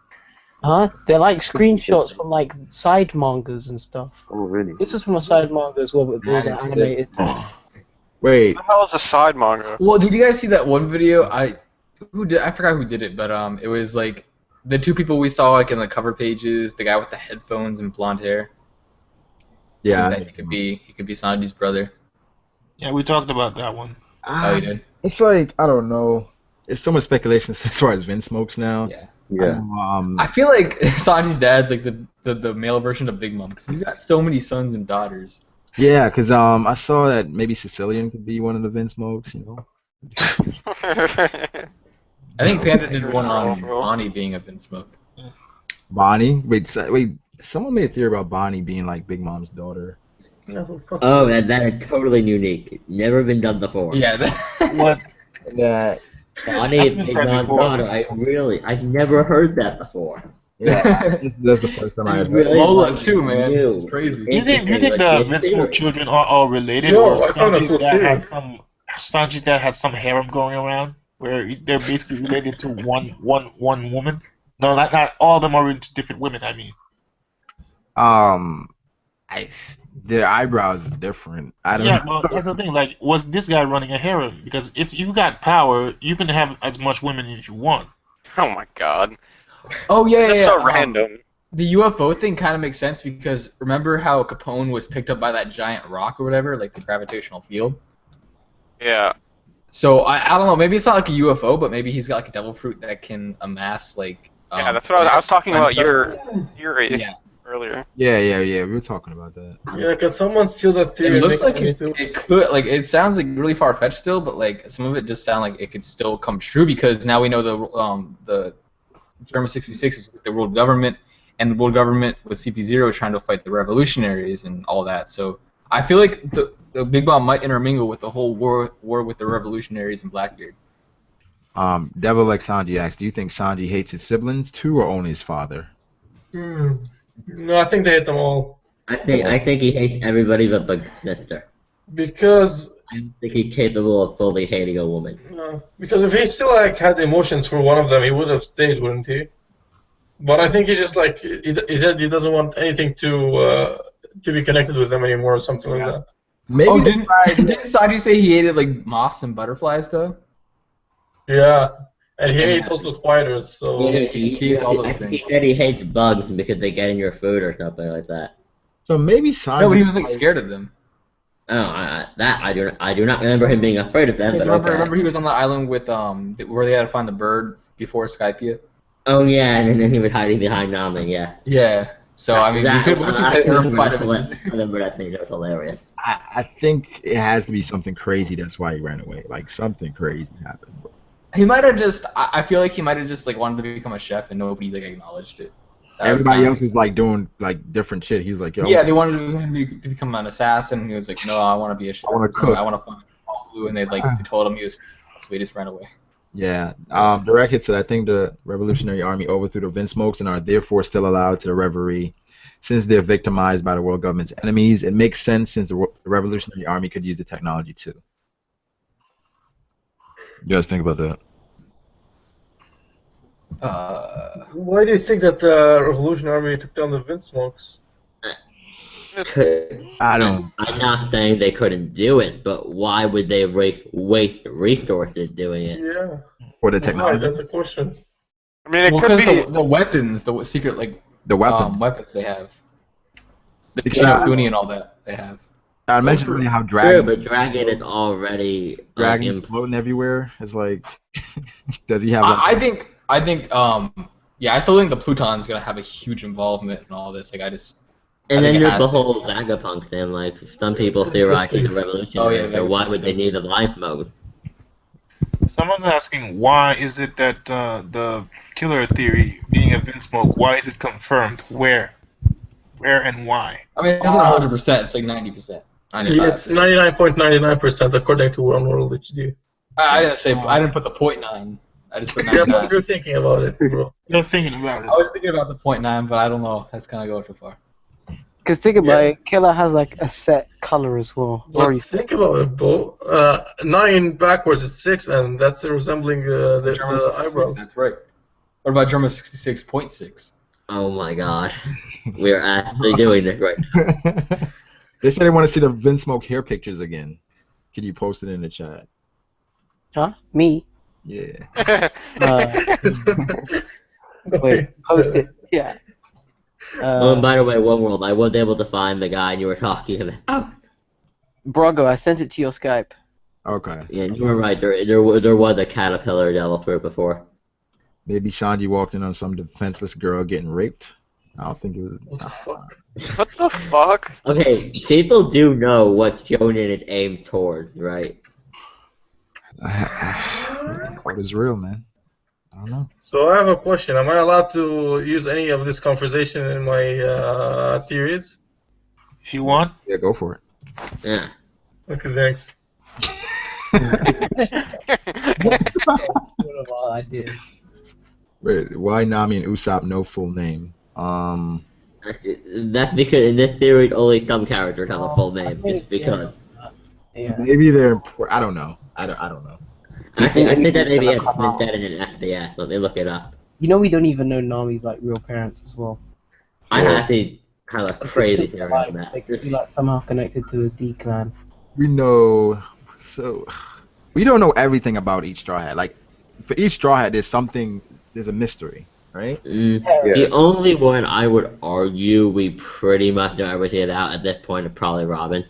Huh? They're like screenshots from like side mangas and stuff. Oh, really? This was from a side manga as well, but it was animated. Wait, What the hell is a side manga? Well, did you guys see that one video? I forgot who did it, but it was like the two people we saw like in the cover pages, the guy with the headphones and blonde hair. yeah. That he could be Sanji's brother. Yeah, we talked about that one. Oh, you did? It's like, I don't know. It's so much speculation as far as Vinsmokes now. Yeah. Yeah. I feel like Sanji's dad's like the male version of Big Mom because he's got so many sons and daughters. Yeah, because I saw that maybe Sicilian could be one of the Vinsmokes, you know. I think Panda did one on Bonnie being a Vinsmoke. Bonnie? Wait, someone made a theory about Bonnie being like Big Mom's daughter. Oh, that is totally unique. Never been done before. Yeah. What? That Bonnie That's is been Big said Mom's before. daughter. I've never heard that before. yeah, that's the first time I heard. Really? Lola too, man. New. It's crazy. You think the Vinsmoke children are all related, No, or I found a Sanji's cool dad had theory. Sanji's dad had some harem going around where they're basically related to one woman? No, not all of them are into different women. I mean, Their eyebrows are different. I don't yeah, know. well, that's the thing. Like, was this guy running a harem? Because if you got power, you can have as much women as you want. Oh my god. Oh yeah, That's yeah. so random. The UFO thing kind of makes sense because remember how Capone was picked up by that giant rock or whatever, like the gravitational field. Yeah. So I don't know. Maybe it's not like a UFO, but maybe he's got like a devil fruit that can amass like. Yeah, that's what I was talking about stuff. your theory Yeah. earlier. Yeah. We were talking about that. Yeah, can someone steal that It theory? and looks make like it into- it could like it sounds like really far fetched still, but like some of it just sound like it could still come true because now we know the German 66 is with the world government, and the world government with CP0 trying to fight the revolutionaries and all that. So I feel like the Big Mom might intermingle with the whole war with the revolutionaries and Blackbeard. Devil like Sanji asks, do you think Sanji hates his siblings too, or only his father? No, I think they hate them all. I think he hates everybody but the sister. Because I don't think he's capable of fully hating a woman. because if he still like had emotions for one of them, he would have stayed, wouldn't he? But I think he just like he said he doesn't want anything to be connected with them anymore or something like that. Maybe didn't Sanji say he hated like moths and butterflies though? Yeah, and he hates also spiders. So He hates all those I think things. he said he hates bugs because they get in your food or something like that. So maybe Sanji. No, but he was like scared of them. Oh, I do not remember him being afraid of them. Because But remember he was on the island with where they had to find the bird before Skypia. Oh yeah, and then he was hiding behind Nami. Yeah. Yeah. So I mean, you could say terrified of his. I remember that thing. That was hilarious. I think it has to be something crazy. That's why he ran away. Like something crazy happened. He might have just. I feel like he might have just like wanted to become a chef and nobody like acknowledged it. Everybody else was like doing like different shit. He was like, yo. Yeah, they wanted him to become an assassin, and he was like, no, I want to be a chef. I wanna cook. I want to find blue, and they told him he was. So he just ran away. Yeah. Direct Hit said, I think the Revolutionary Army overthrew the Vinsmokes and are therefore still allowed to the Reverie. Since they're victimized by the world government's enemies, it makes sense since the Revolutionary Army could use the technology too. You guys think about that? why do you think that the Revolutionary Army took down the Vinsmokes? I don't. I'm not saying they couldn't do it, but why would they waste resources doing it? Yeah. For the Right, technology. that's a question. I mean, it Well, could because be. the weapons, the secret like The weapon. weapons they have, the Yeah. Shinafuni and all that they have. I mentioned earlier how Sure, Dragon. but Dragon is already Dragon's like, floating everywhere. It's like, does he have? Like, I think yeah, I still think the Pluton's gonna have a huge involvement in all this. Like I and think then it there's has the to. whole Vagapunk thing. Like some people theorize he's a revolutionary, Oh, yeah, so why would Vegapunk they too. need a life mode? Someone's asking why is it that the killer theory being a Vinsmoke, why is it confirmed? Where and why? I mean, it's not 100%. It's like 90%. Yeah, it's 99.99% according to One World HD. I didn't say. I didn't put the 0.9. I just put Yeah, 99. but you're thinking about it, bro. You're thinking about it. I was thinking about the 0.9, but I don't know. That's kind of going too far. Because think about Yeah. it, Killer has like a set color as well. Or But you think about it, bro. 9 backwards is 6, and that's resembling the German 66, eyebrows. that's right. What about German 66.6? Oh my god, we're actually doing this right now. They said they want to see the Vinsmoke hair pictures again. Can you post it in the chat? Huh? Me? Yeah. Wait, post it. Yeah. Oh, and by the way, One World, I was able to find the guy you were talking about. Brago, I sent it to your Skype. Okay. Yeah, you were right. There was a caterpillar devil fruit before. Maybe Sanji walked in on some defenseless girl getting raped. I don't think it was. What the fuck? What the fuck? Okay, people do know what shonen it aims towards, right? What is real, man? I don't know. So I have a question. Am I allowed to use any of this conversation in my theories? If you want. Yeah, go for it. Yeah. Okay, thanks. One of our ideas. Wait, why Nami and Usopp no full name? That's because in this series only some characters have a full name. It's because Yeah. Maybe they're. I don't know. I don't know. I think that maybe it's been said in an FBS. Let me look it up. You know we don't even know Nami's like real parents as well. I actually have a crazy theory on that. They could be like somehow connected to the D clan. We know. So we don't know everything about each Straw Hat. Like for each Straw Hat, there's something. There's a mystery, right? The only one I would argue we pretty much know everything about at this point is probably Robin.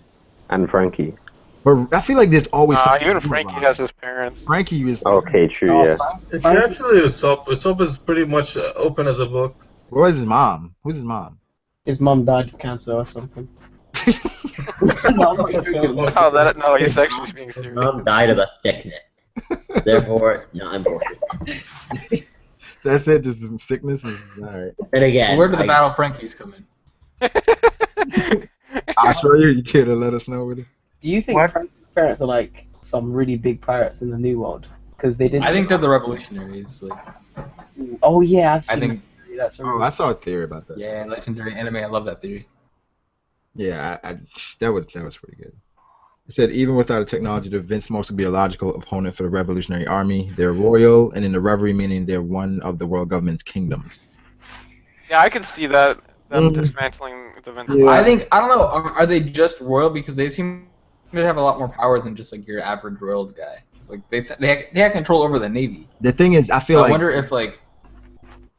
And Frankie. But I feel like there's always. something Even to do Frankie about has it. his parents. Frankie is. Okay, true, yeah. It's actually Usopp. Usopp is pretty much open as a book. Where's his mom? Who's his mom? His mom died of cancer or something. No, he's actually being serious. Mom died of a sickness. Therefore, not important. That's it. Just some sickness. All right. And again, Where do the battle Frankies come in? I'll show you. You care to let us know with it? Do you think What? Frank's parents are like some really big pirates in the New World? Because they didn't. I think say- they're the revolutionaries. Like, Oh yeah, I've I seen. think, That's Oh, I saw a theory about that. yeah, legendary anime. I love that theory. Yeah, that was pretty good. It said even without a technology, the Vinsmokes would be a logical opponent for the Revolutionary Army. They're royal, and in the Reverie, meaning they're one of the world government's kingdoms. Yeah, I could see that them Mm. dismantling the Vince. Yeah. I think I don't know. Are they just royal because they seem to have a lot more power than just like your average royal guy? It's like they have control over the navy. The thing is, I feel So I like wonder if like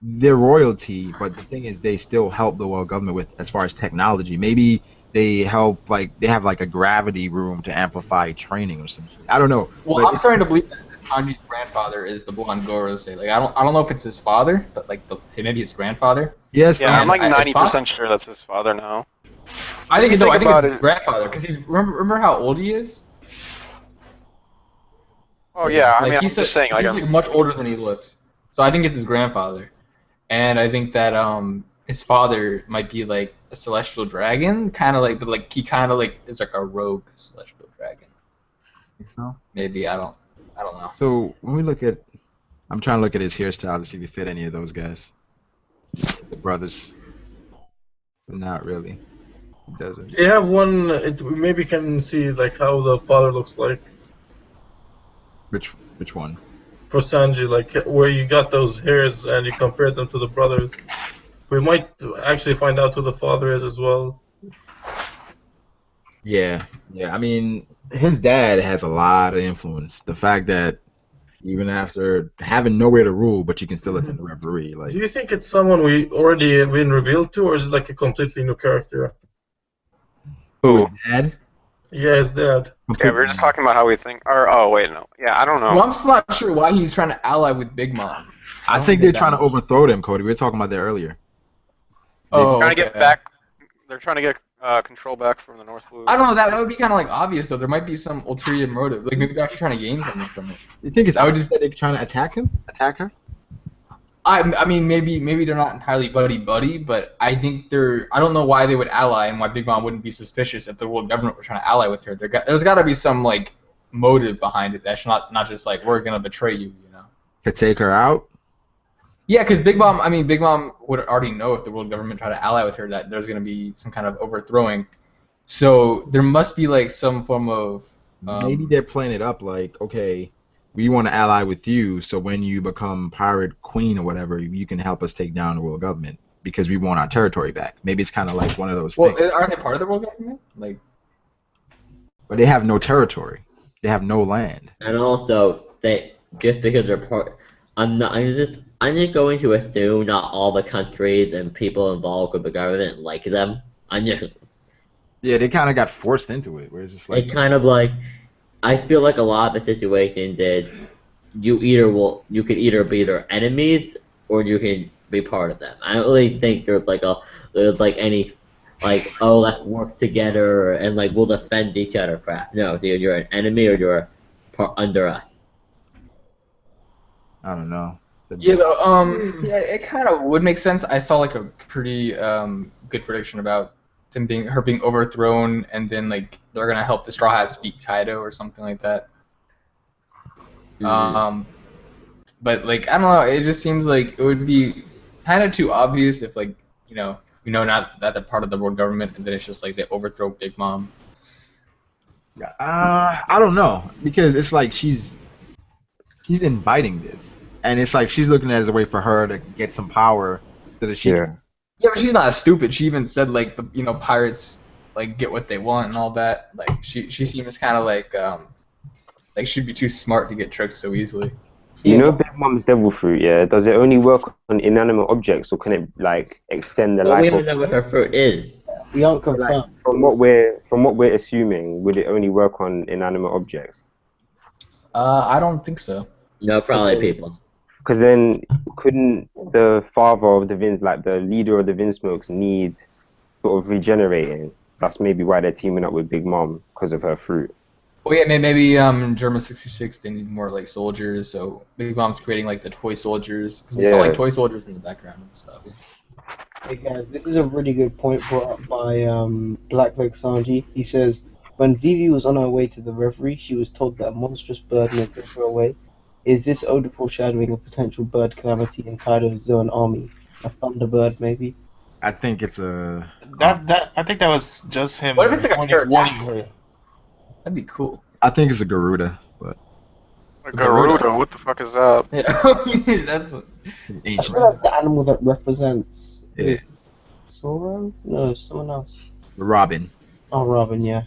they're royalty, but the thing is, they still help the world government with as far as technology. Maybe they help, like they have like a gravity room to amplify training or something. I don't know. well, but I'm it's- starting to believe that Tanji's grandfather is the blonde Gorosei. Like I don't know if it's his father, but like maybe his grandfather. Yes, Yeah, I'm like And it's 90% sure that's his father now. I think you no, think I think about it's his it- grandfather because he's remember how old he is. Oh yeah, I Like, mean, I'm he's just saying, like, he's like much older than he looks. So I think it's his grandfather, and I think that his father might be like a celestial dragon, kind of like, but like he kind of like is like a rogue celestial dragon. so. Maybe I don't know. So when we look at, I'm trying to look at his hairstyle to see if he fit any of those guys, the brothers. But not really. He doesn't. You have one. Maybe can see like how the father looks like Which one? for Sanji, like where you got those hairs and you compare them to the brothers. We might actually find out who the father is as well. Yeah, yeah. I mean, his dad has a lot of influence. The fact that even after having nowhere to rule, but you can still attend the referee, like Do you think it's someone we already have been revealed to, or is it like a completely new character? Who? his dad. Yeah, his dad. Yeah, we were just talking about how we think. Or oh wait, no. Yeah, I don't know. Well, I'm still not sure why he's trying to ally with Big Mom. I think they're trying to overthrow them, Cody. We were talking about that earlier. Oh, Trying to get okay. back. They're trying to get control back from the North Blue. I don't know. That would be kind of like obvious though. There might be some ulterior motive. Like maybe they're actually trying to gain something from it. You think it's I would just they're trying to attack her? I mean, maybe they're not entirely buddy, but I think they're. I don't know why they would ally and why Big Mom wouldn't be suspicious if the world government were trying to ally with her. There's got to be some like motive behind it. That's not just like we're gonna betray you, you know. To take her out? Yeah, because Big Mom would already know if the world government tried to ally with her that there's gonna be some kind of overthrowing. So there must be like some form of. Maybe they're playing it up like, okay, we want to ally with you, so when you become pirate queen or whatever, you can help us take down the world government because we want our territory back. Maybe it's kind of like one of those Well, things. aren't they part of the world government? Like. But they have no territory. They have no land. And also, they just because they're part, I'm just going to assume not all the countries and people involved with the government like them. Yeah, they kind of got forced into it. Where it's just like, It kind of like, I feel like a lot of the situations is you could either be their enemies or you can be part of them. I don't really think there's any like, oh, let's work together and like we'll defend each other crap. No, it's either you're an enemy or you're under us. I don't know. Yeah, yeah, it kind of would make sense. I saw like a pretty good prediction about her being overthrown, and then like they're gonna help the Straw Hats beat Kaido or something like that. But like I don't know, it just seems like it would be kind of too obvious if like not that they're part of the world government, and then it's just like they overthrow Big Mom. I don't know because it's like she's inviting this, and it's like she's looking at it as a way for her to get some power so that she can. Yeah, but she's not stupid. She even said like the pirates like get what they want and all that. Like she seems kind of like she'd be too smart to get tricked so easily. You know Big Mom's devil fruit, yeah? Does it only work on inanimate objects, or can it like extend the Well, life we of? don't know what her fruit is. We aren't confirmed. Like, from what we're assuming, would it only work on inanimate objects? I don't think so. No, probably people. Because then, couldn't the father of the the leader of the Vinsmokes need sort of regenerating? That's maybe why they're teaming up with Big Mom, because of her fruit. Oh yeah, maybe in German 66 they need more like soldiers, so Big Mom's creating like the toy soldiers because we saw like toy soldiers in the background and stuff. Hey guys, this is a really good point brought up by Blackleg Sanji. He says, when Vivi was on her way to the reverie, she was told that a monstrous bird may take her away. Is this Oda foreshadowing a potential bird calamity in Kaido's Zoan army? A thunderbird, maybe? I think it's a. I think that was just him What if it's like a warning pterodactyl? her. That'd be cool. I think it's a Garuda, but A Garuda, what the fuck is that? Yeah, that's it's an I ancient. feel that's the animal that represents Yeah. Zoro? No, someone else. Robin. Oh, Robin, yeah.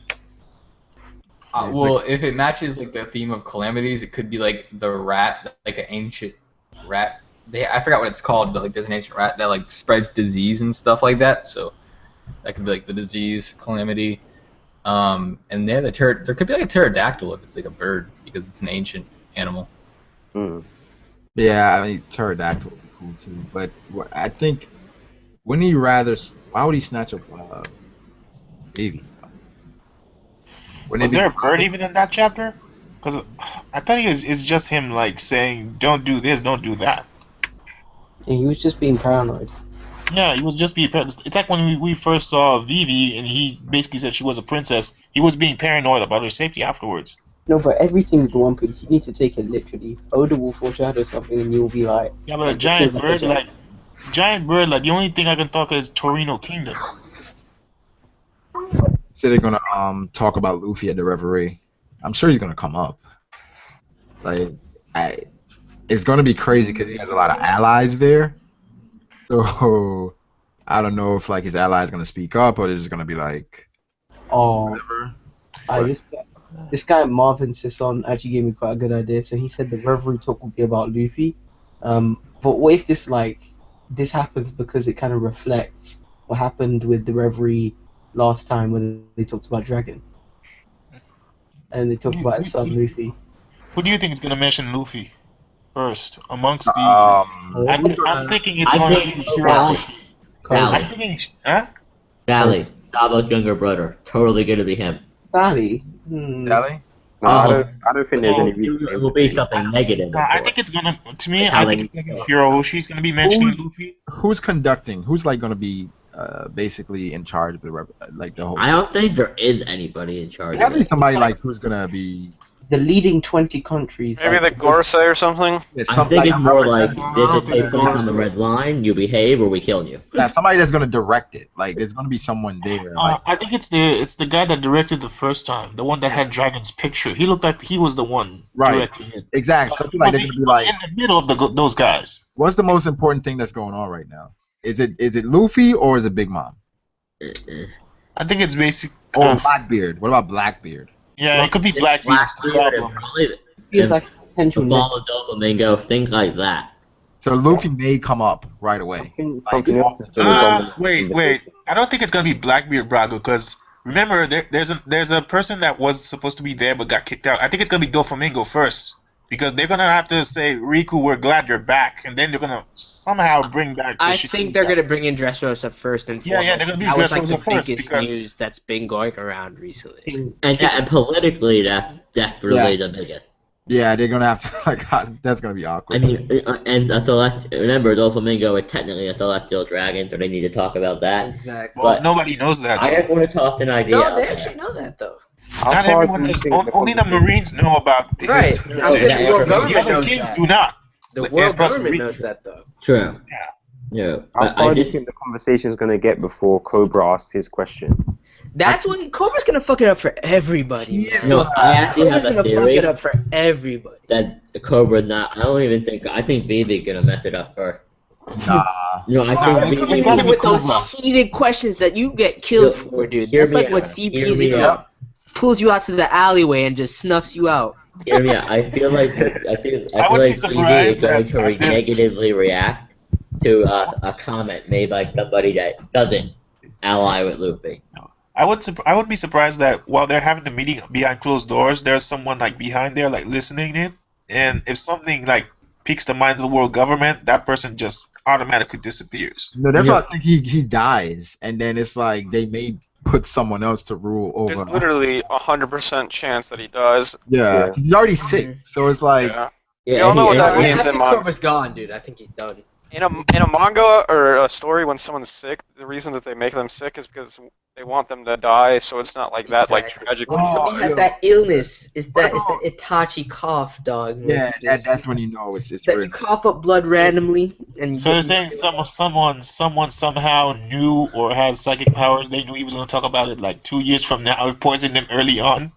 well, if it matches like the theme of calamities, it could be like the rat, like an ancient rat. I forgot what it's called, but like there's an ancient rat that like spreads disease and stuff like that. So that could be like the disease calamity. And there could be like a pterodactyl if it's like a bird because it's an ancient animal. Yeah, I mean pterodactyl would be cool too, but I think wouldn't he rather? Why would he snatch up baby? Was there a bird even in that chapter? Because I thought it's just him like saying, "Don't do this, don't do that." Yeah, he was just being paranoid. Yeah, he was just being. It's like when we first saw Vivi, and he basically said she was a princess. He was being paranoid about her safety afterwards. No, but everything with One Piece, you need to take it literally. Oda will foreshadow something and you'll be like... Yeah, but a giant bird, like the only thing I can talk is Torino Kingdom. Say they're gonna talk about Luffy at the reverie. I'm sure he's gonna come up. Like, it's gonna be crazy because he has a lot of allies there. So I don't know if like his allies gonna speak up or they're just gonna be like, whatever. This guy Marvin Sisson actually gave me quite a good idea. So he said the reverie talk will be about Luffy. But what if this happens because it kind of reflects what happened with the reverie last time when they talked about Dragon, and they talked about his son Luffy. Who do you think is gonna mention Luffy first amongst the? I'm thinking it's going to be Shirahoshi. I'm thinking, Sally, Starbuck's younger brother, totally gonna be him. Sally? Sally? No, I don't think there's any reason. It will be something negative. I think it's gonna. To me, I think it's like Shirahoshi is gonna be mentioning Luffy. Who's conducting? Who's like gonna be basically in charge of the whole? I don't think there is anybody in charge. It has to be somebody like who's gonna be the leading 20 countries. Maybe the Gorosei or something? I think it's more like, this is take place on the red line, you behave or we kill you. Yeah, somebody that's gonna direct it. Like, there's gonna be someone there. I think it's the guy that directed the first time, the one that had Dragon's picture. He looked like he was the one directing it. Exactly. So I feel like they're gonna be like in the middle of those guys. What's the most important thing that's going on right now? Is it Luffy or is it Big Mom? I think it's basic. Or Blackbeard. What about Blackbeard? Yeah, it could be Blackbeard. Feels like potential. Ball of Doflamingo, things like that. So Luffy may come up right away. Wait. I don't think it's gonna be Blackbeard Brago because remember there's a person that was supposed to be there but got kicked out. I think it's gonna be Doflamingo first because they're gonna have to say, Riku, we're glad you're back, and then they're gonna somehow bring back. I think they're gonna bring in Dressrosa first and foremost. Yeah, they're gonna be that was like the Dressrosa first biggest because news that's been going around recently. And politically, that's really the biggest. Yeah, they're gonna have to. Like, that's gonna be awkward. I mean, and remember, Doflamingo are technically a celestial dragon, so they need to talk about that. Exactly. Well, nobody knows that. I just want to toss an idea. No, they actually know that though. Not everyone knows. Only the Marines know about this. Right. I'm saying the world The government other knows kings that. do not. The world government knows that though. True. Yeah. How far do you think the conversation's gonna get before Cobra asks his question? That's what Cobra's gonna fuck it up for everybody. No, I actually have Cobra's a gonna fuck theory it up for everybody. that Cobra's not. I think Vivi's gonna mess it up first. Nah. No, I think Coming in with those heated questions that you get killed for, dude. That's like what CP's pulls you out to the alleyway and just snuffs you out. Hear me out. I feel like Vivi is going to negatively react to a comment made by somebody that doesn't ally with Luffy. I would be surprised that while they're having the meeting behind closed doors, there's someone like behind there like listening in, and if something like piques the minds of the world government, that person just automatically disappears. No, that's why I think he dies, and then it's like they may put someone else to rule over. There's literally 100% chance that he does. Yeah, 'cause he's already sick, so it's like. Yeah. Yeah, We all know what that I means think in manga. Kuroba's gone, dude. I think he's done. In a manga or a story, when someone's sick, the reason that they make them sick is because they want them to die, so it's not like that, like Exactly. tragically. When somebody has that illness, it's that Itachi cough, dog. Yeah, that's when you know it's that real. you cough up blood randomly, and you So you're saying someone somehow knew or has psychic powers? They knew he was going to talk about it like 2 years from now, poisoned him early on.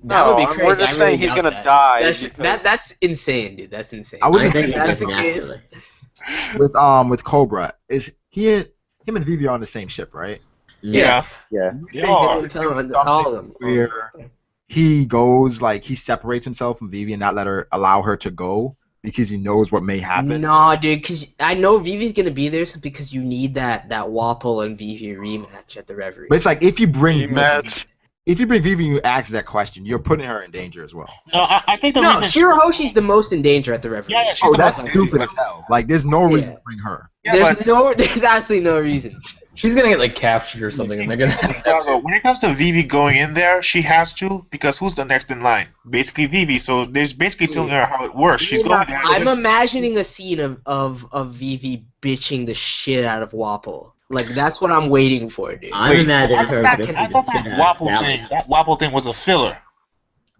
that would be No, crazy. we're just I saying really he's doubt gonna that. die. That's, that's insane, dude. That's insane. I would I just think say it that's just the case. naturally. with Cobra is him and Vivi are on the same ship, right? Yeah. Yeah. They are. All of them. Where he goes like he separates himself from Vivi and not allow her to go because he knows what may happen. No, dude, because I know Vivi's gonna be there because you need that Wapol and Vivi rematch at the Reverie. But it's like if you bring Rematch. Vivi and you ask that question, you're putting her in danger as well. No, I think the No, reason. Shirahoshi's the most in danger at the Reverie. Yeah, she's Oh, the that's most stupid as hell. Like there's no reason to bring her. Yeah, There's absolutely no reason. She's gonna get like captured or something, and they're gonna. when it comes to Vivi going in there, she has to, because who's the next in line? Basically Vivi. So there's basically telling her how it works. She's going there. I'm imagining a scene of Vivi bitching the shit out of Wapol. Like that's what I'm waiting for, dude. I'm imagining her. I thought that Wapol thing was a filler.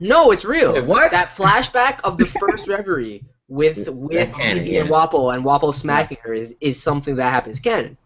No, it's real. Wait, what? That flashback of the first Reverie with canon, Vivi yeah. and Wapol smacking her is something that happens canon.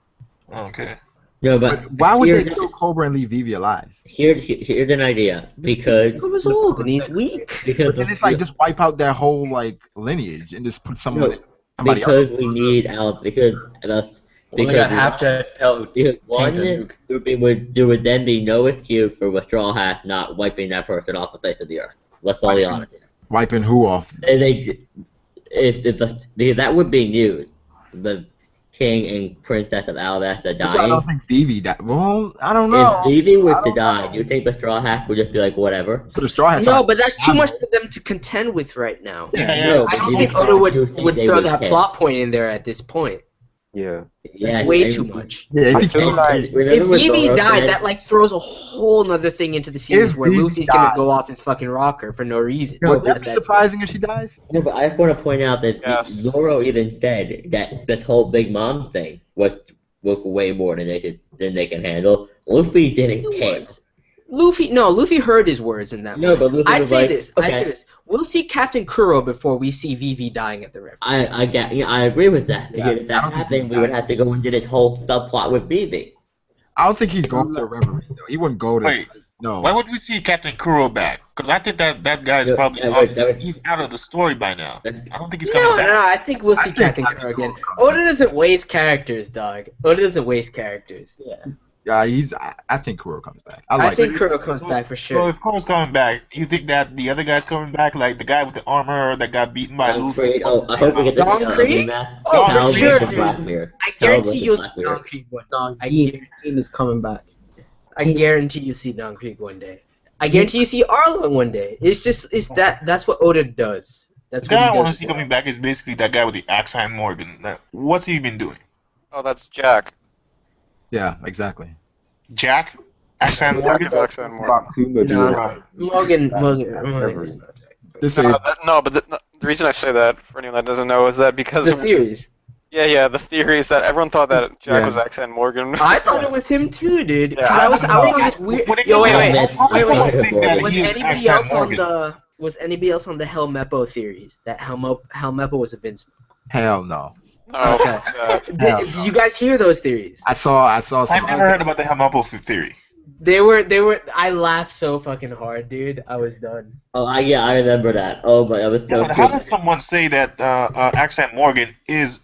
Okay. No, But why would they kill Cobra and leave Vivi alive? Here's an idea. Because Cobra's old and he's weak. because Then it's like just wipe out their whole like lineage and just put somebody because else. we need Al because Well, they have to tell because one, King there would then be no excuse for Straw Hat not wiping that person off the face of the earth. Let's all be honest. Wiping who off? Because that would be news. The King and Princess of Alabasta That's why I dying. don't think Vivi died. Well, I don't know. If Vivi was I to don't die, know. do you think the Straw Hat would just be like, whatever? But the Straw Hats No, aren't- but that's too much for them to contend with right now. No, I don't but think you Oda would think they throw would that care. plot point in there at this point. Yeah. Yeah, That's way I too mean, much. Yeah, if I he feel killed- like remember If what Vivi Zoro died, said? that like throws a whole other thing into the series If where Vivi Luffy's gonna died- go off his fucking rocker for no reason. No, would that be That's- surprising if she dies? No, but I just want to point out that Yes. Zoro even said that this whole Big Mom thing was way more than they can handle. Luffy didn't It care. was. Luffy heard his words in that No, moment. but Luffy I'd was say like, this. okay. I'd say this. We'll see Captain Kuro before we see Vivi dying at the river. I agree with that. Yeah, Because if I that don't think happened, he we would died. have to go into this whole subplot with Vivi. I don't think he'd go to a reverie though. He wouldn't go to. Wait, no. Why would we see Captain Kuro back? Because I think that guy's Yeah, probably that would- he's out of the story by now. I don't think he's No, coming no, back. I think we'll I see think Captain Captain Kuro again. Kuro comes Oda back. doesn't waste characters, dog. Oda doesn't waste characters. I think Kuro comes back. I think Kuro comes back for So sure. if Kuro's coming back, you think that the other guy's coming back, like the guy with the armor that got beaten by Don Luffy? Creed. Oh, I hope we get to Don see Creed? rematch. Oh, for Cal sure, versus dude. Blackbeard. I Cal guarantee versus you'll see Blackbeard. Don Krieg one. Don I Krieg is coming back. I guarantee you see Don Krieg one day. I guarantee you see Arlong one day. That's what Oda does. That's The what guy I he want to does. see coming back is basically that guy with the accent, Morgan. What's he been doing? Oh, that's Jack. Yeah, exactly. Jack? Accent Jack Morgan? is Accent Morgan. No, Morgan is not Jack. This No, is but the reason I say that, for anyone that doesn't know, is that because The theories. yeah, the theory is that everyone thought that Jack Yeah. was Accent Morgan. I thought it was him too, dude. 'Cause Yeah, I was on this When weird. it Yo, comes wait, to- wait. how can Wait, someone wait. think that Was he is anybody Accent else on Morgan? the Helmeppo theories that Helmeppo was a Vince? hell no. No, Okay. Hell Did you guys hear those theories? I saw some. I've never heard about the Helmapple theory. They were. I laughed so fucking hard, dude. I was done. Oh, I remember that. Oh, but I was so Yeah, but how good. does someone say that Accent Morgan is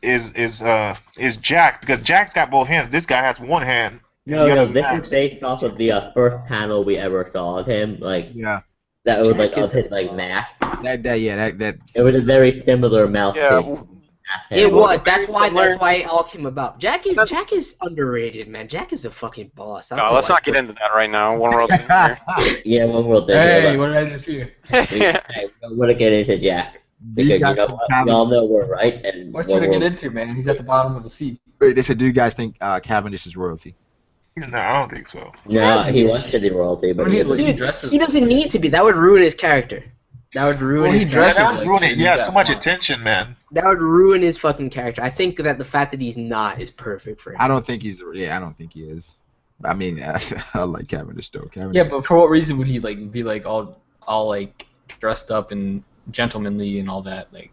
Jack? Because Jack's got both hands. This guy has one hand. and No, the no, other's this Max. is based off of the first panel we ever saw of him. Like Yeah. that was like Jack of is his a like boss. mask. That. It was a very similar mouth Yeah, shape. w- It well, was. That's why. similar- That's why it all came about. Jack is underrated, man. Jack is a fucking boss. I don't no, know let's why- not get into that right now. One world in here. Yeah, one world thing. Hey, we what did I just hear? don't want to get into Jack Do you because you guys know think what? Cavendish- We all know we're right, and What's one there to get world- into, man? He's at the bottom of the sea. Wait, they said, do you guys think Cavendish is royalty? He's not. I don't think so. No, he was city royalty, but I mean, he like, isn't. he Dude, dresses he doesn't need to be. That would ruin his character. That would ruin Well, his he Yeah, dresses that character. was like ruining. he's Yeah, that too much fun. attention, man. That would ruin his fucking character. I think that the fact that he's not is perfect for him. I don't think he's. Yeah, I don't think he is. I mean, I like Cavendish though. Cavendish. Yeah, but for what reason would he like be like all like dressed up and gentlemanly and all that? Like,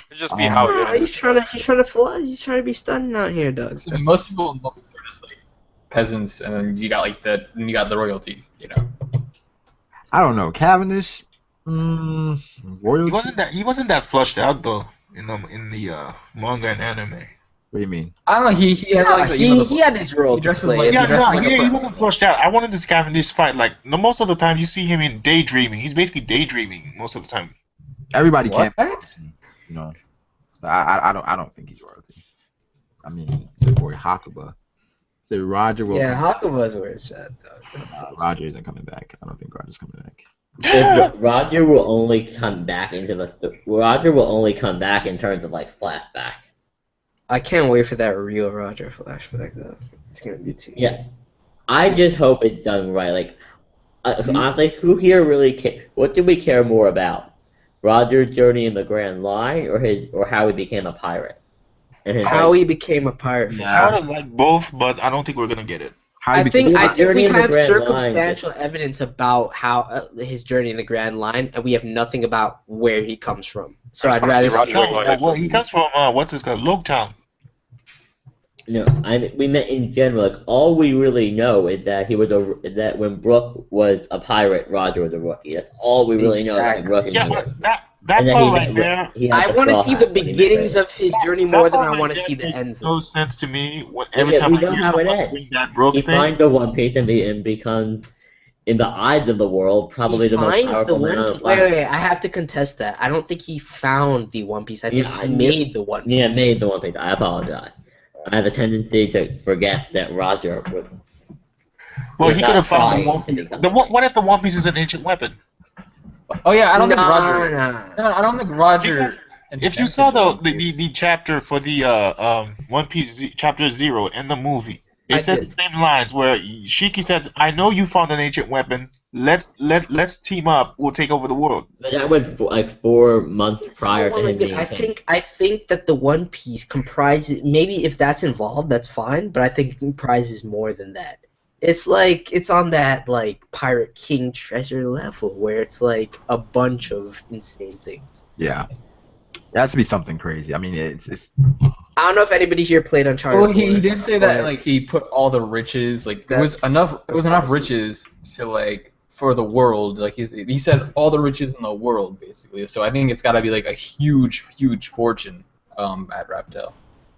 It'd just be how No, he he's trying to fly. He's trying to be stunning out here, Doug. I mean, most people in movies are just like peasants, and then you got like the royalty, you know. I don't know. Cavendish. He Royalty. wasn't that flushed out though in the manga and anime. What do you mean? I don't know. He had like He had his role he to dresses play. like- Yeah, dresses no, like a he prince. wasn't flushed out. I wanted this Cavendish fight. Like, most of the time you see him in daydreaming. He's basically daydreaming most of the time. Everybody What? can't. You know. I don't think he's royalty. I mean, the boy Hakuba. So Roger will. Yeah, come Hakuba's where it's at, Doug. Roger isn't coming back. I don't think Roger's coming back. Roger will only come back Roger will only come back in terms of like flashback. I can't wait for that real Roger flashback, though. It's gonna be too. Yeah, I just hope it's done right. Like, honestly, who here really what do we care more about? Roger's journey in the Grand Line, or how he became a pirate? And How he became a pirate. I would have liked both, but I don't think we're gonna get it. I think Journey we in the have Grand Line, circumstantial evidence about how his journey in the Grand Line, and we have nothing about where he comes from. So I'd rather see. Well, he comes from what's his called, Logetown. No, we meant in general. Like, all we really know is that that when Brooke was a pirate, Roger was a rookie. That's all we really know. That rookie. Yeah, but that And then part he right had- there. he had I the want to straw see hat the when he met beginnings her. of his journey more than I part want right to see there the makes ends. no sense to me. Every Yeah, time we I know hear how it someone ends. bring that Brooke He thing, finds the One Piece and becomes, in the eyes of the world, probably He the most finds the powerful man One on Piece. the planet. Wait, I have to contest that. I don't think he found the One Piece. I think Yeah, he made the One Piece. Yeah, made the One Piece. I apologize. I have a tendency to forget that Roger would. well, was he not could have found trying the One to Piece. become What if the One Piece is an ancient weapon? Oh yeah, I don't think Nah, Roger. nah. No, I don't think Roger. Because if you invented saw One the Piece. chapter for the One Piece chapter 0 in the movie, they I said did. the same lines where Shiki says, "I know you found an ancient weapon. Let's team up. We'll take over the world." But that was like 4 months prior to Well, him being I king. think that the One Piece comprises, maybe if that's involved, that's fine, but I think it comprises more than that. It's like it's on that like Pirate King treasure level where it's like a bunch of insane things. Yeah. It has to be something crazy. I mean, it's I don't know if anybody here played Uncharted. Well, he 4, did say that but like he put all the riches, like it was enough. It was that's enough obviously- riches to like for the world. Like he said all the riches in the world basically. So I think it's got to be like a huge fortune at Raptel.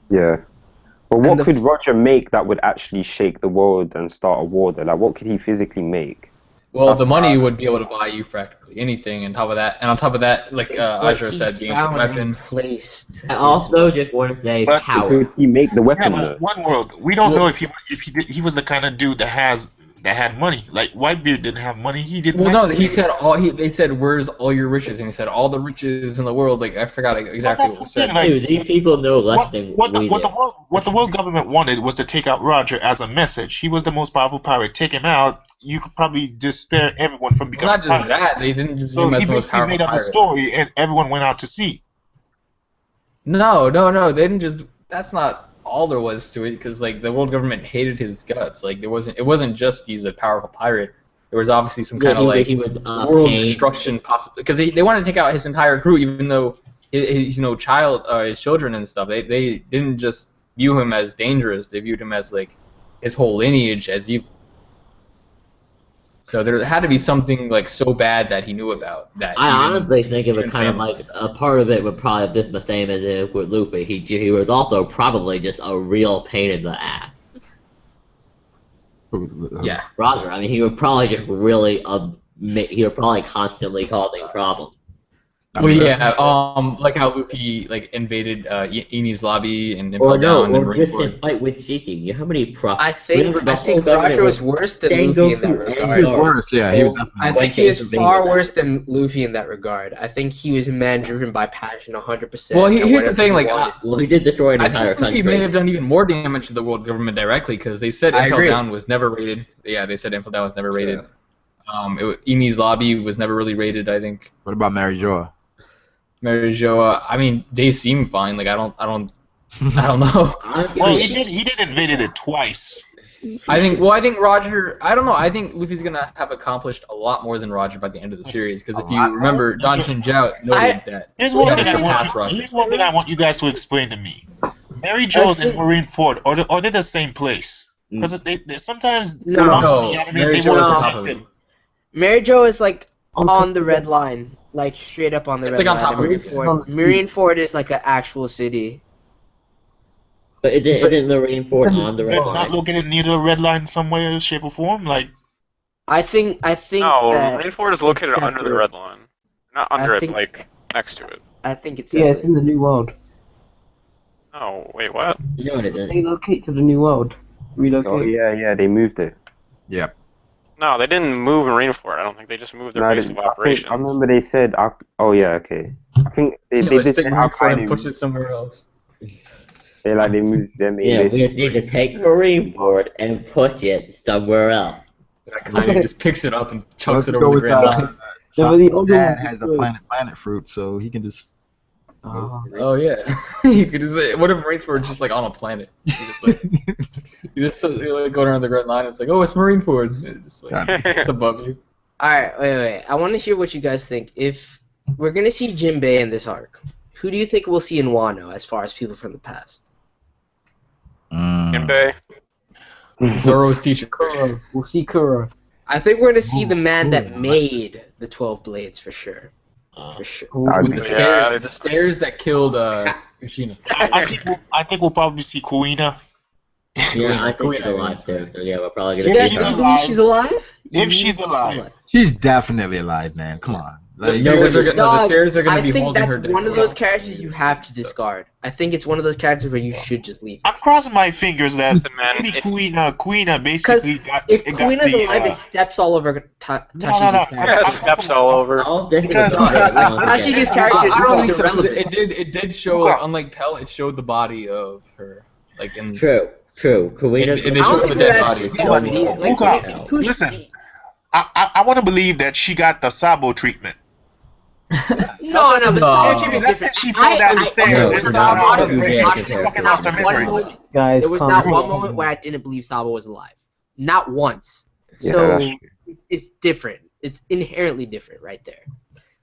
Yeah. But what And the could f- Roger make that would actually shake the world and start a war there? Like, what could he physically make? Well, the money would be able to buy you practically anything. And on top of that, like It's what Azure he said, the ancient found and weapon. placed. I also just want to say But- power. Could he make the Yeah, weapon but though? one world. We don't know if he was the kind of dude that had money. Like Whitebeard didn't have money. He didn't. Well, have no, he said they said, "Where's all your riches?" And he said, "All the riches in the world." Like I forgot exactly that's what he the said. thing, like, Dude, these people know less than what we do. the world government wanted was to take out Roger as a message. He was the most powerful pirate. Take him out, you could probably just spare everyone from Well, becoming not just pirates. that, they didn't just So use him he as the most basically powerful made up a pirate. story, and everyone went out to sea. No, they didn't just. That's not all there was to it, because like the world government hated his guts. Like it wasn't just he's a powerful pirate. There was obviously some kind of like he was world pain. destruction possible, because they wanted to take out his entire crew, even though his his children and stuff. They didn't just view him as dangerous. They viewed him as like his whole lineage as evil. So there had to be something like so bad that he knew about that. I even- honestly think of it even kind of family. like a part of it would probably have been the same as if with Luffy. He was also probably just a real pain in the ass. Yeah. Roger, I mean, he was probably just really he was probably constantly causing problems. I Well, mean, yeah, like how Luffy like invaded Eni's lobby and then Or fell down no, and or just Marineford. in fight with Shiki. How many I think Roger was worse than Luffy in that regard. he was worse. Yeah, he was definitely. I think he was far worse than Luffy in that regard. I think he was a man driven by passion 100%. Well, here's the thing, like, well, he did destroy an I entire think Luffy country. may have done even more damage to the world government directly because they said I Impel agree. Down was never raided. Yeah, they said Impel Down was never raided. Eni's lobby was never really raided, I think. What about Mary Joa? Mary Joa, I mean, they seem fine. Like, I don't know. Well, he did invaded it twice. I think Roger. I don't know. I think Luffy's gonna have accomplished a lot more than Roger by the end of the series. Because if you remember, Don Chinjiao noted that. Here's one thing I Roger. want you guys to explain to me. Mary Jo's and Marineford, are they the same place? Because they sometimes No, Mary Jo is on top of it. Mary Jo is like on the red line, like straight up on the It's red like on line. top of it. Marineford is like an actual city. But isn't Marineford on the So red it's not line? located near the red line some way, shape, or form? Like, I think No, that Marineford is located it's under the separate. red line. Not under I it, think- like, next to it. I think it's Yeah, separate. it's in the New World. Oh, wait, what? You know what it is. Relocate to the New World. Relocate. Oh yeah, they moved it. Yep. No, they didn't move Marineford. I don't think they just moved their No, base they- of I operations. remember they said. Oh yeah, okay. I think they Let's did take say Marineford and Al-Qaeda. push it somewhere else. They moved their main Yeah, base. we need to take Marineford and push it somewhere else. Kind just picks it up and chunks it Let's go over the with, Grand Line. No, but the other Dad one- has the planet fruit, so he can just. Oh yeah, you could just say, what if Marineford just like on a planet? You just like going around the Grand Line. It's like, oh, it's Marineford. It's like it's above you. All right, wait. I want to hear what you guys think. If we're gonna see Jinbei in this arc, who do you think we'll see in Wano as far as people from the past? Jinbei. Zoro's teacher. Kuro. We'll see Kuro. I think we're gonna see the man that made the 12 Blades for sure. For sure. With the Yeah, stairs, the stairs that killed Kushina. I think we'll probably see Kuina. Yeah, I think she's Kuina, alive too. So yeah, we're probably You gonna guys see she's do her. you believe she's alive? If she's alive. She's definitely alive, man. Come on. The stairs are gonna, no, the stairs are gonna I be think holding that's her down. one of those characters you have to discard. I think it's one of those characters where you should just leave. I'm crossing my fingers that Listen, man, maybe it- Kuina basically got. If it got Kuina's the, alive, it steps all over Tashi's no. character. Yeah, steps all over. I'll definitely Because- Tashi's character I don't is think so. irrelevant. It did show, like, unlike Pell, it showed the body of her, like in. True. Kuina. It I don't showed think the dead that's body. still needed. Like, Luca, Kush- listen. I want to believe that she got the Sabo treatment. No, but No. Sabo treatment is That's different. it, she fell down the stairs No, and no, saw no, her no, brain. no, She no, fucking no, lost her no, One memory. moment, Guys, there was calm not down. one moment where I didn't believe Sabo was alive. Not once. Yeah, So that's it's different. It's inherently different right there.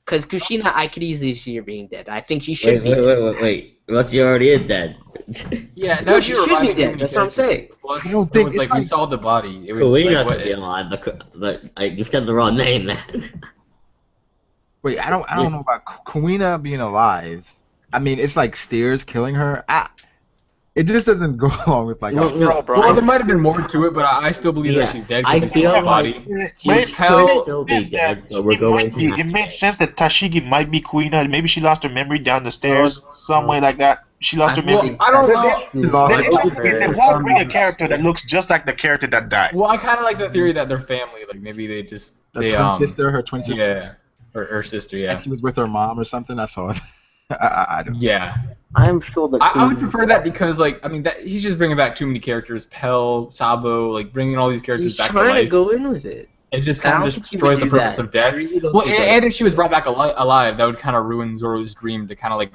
Because Kushina, I could easily see her being dead. I think she should be. Wait. Well, she already is dead. Yeah, No, now she you're should be reviving dead, too many that's what I'm saying. characters. Plus, I don't it think was it's like we like- saw the body. It was Kuina like, could be alive, but you said the wrong name, man. Wait, I don't know about Kuina being alive. I mean, it's like stairs killing her. It just doesn't go along with like. No, Well, there might have been more to it, but I still believe that she's dead. I because we feel saw the like body. she Wait, could Pell- still be dead, but we're It going might be. to. It makes sense that Tashigi might be Kuina. Maybe she lost her memory down the stairs, some way like that. She lost her Well, memory. I don't know. Why bring a character that looks just like the character that died? Well, I kind of like the theory that they're family. Like maybe they just Her twin sister. Yeah, her sister. Yeah. And she was with her mom or something. I saw it. I don't. Yeah. I'm sure that. I would prefer that because, like, I mean, he's just bringing back too many characters. Pell, Sabo, like, bringing all these characters He's back to trying to life. go in with it. It just I kind don't of think he destroys would the do purpose that. of death. I really don't Well, think and if she was brought back alive, that would kind of ruin Zoro's dream to kind of, like,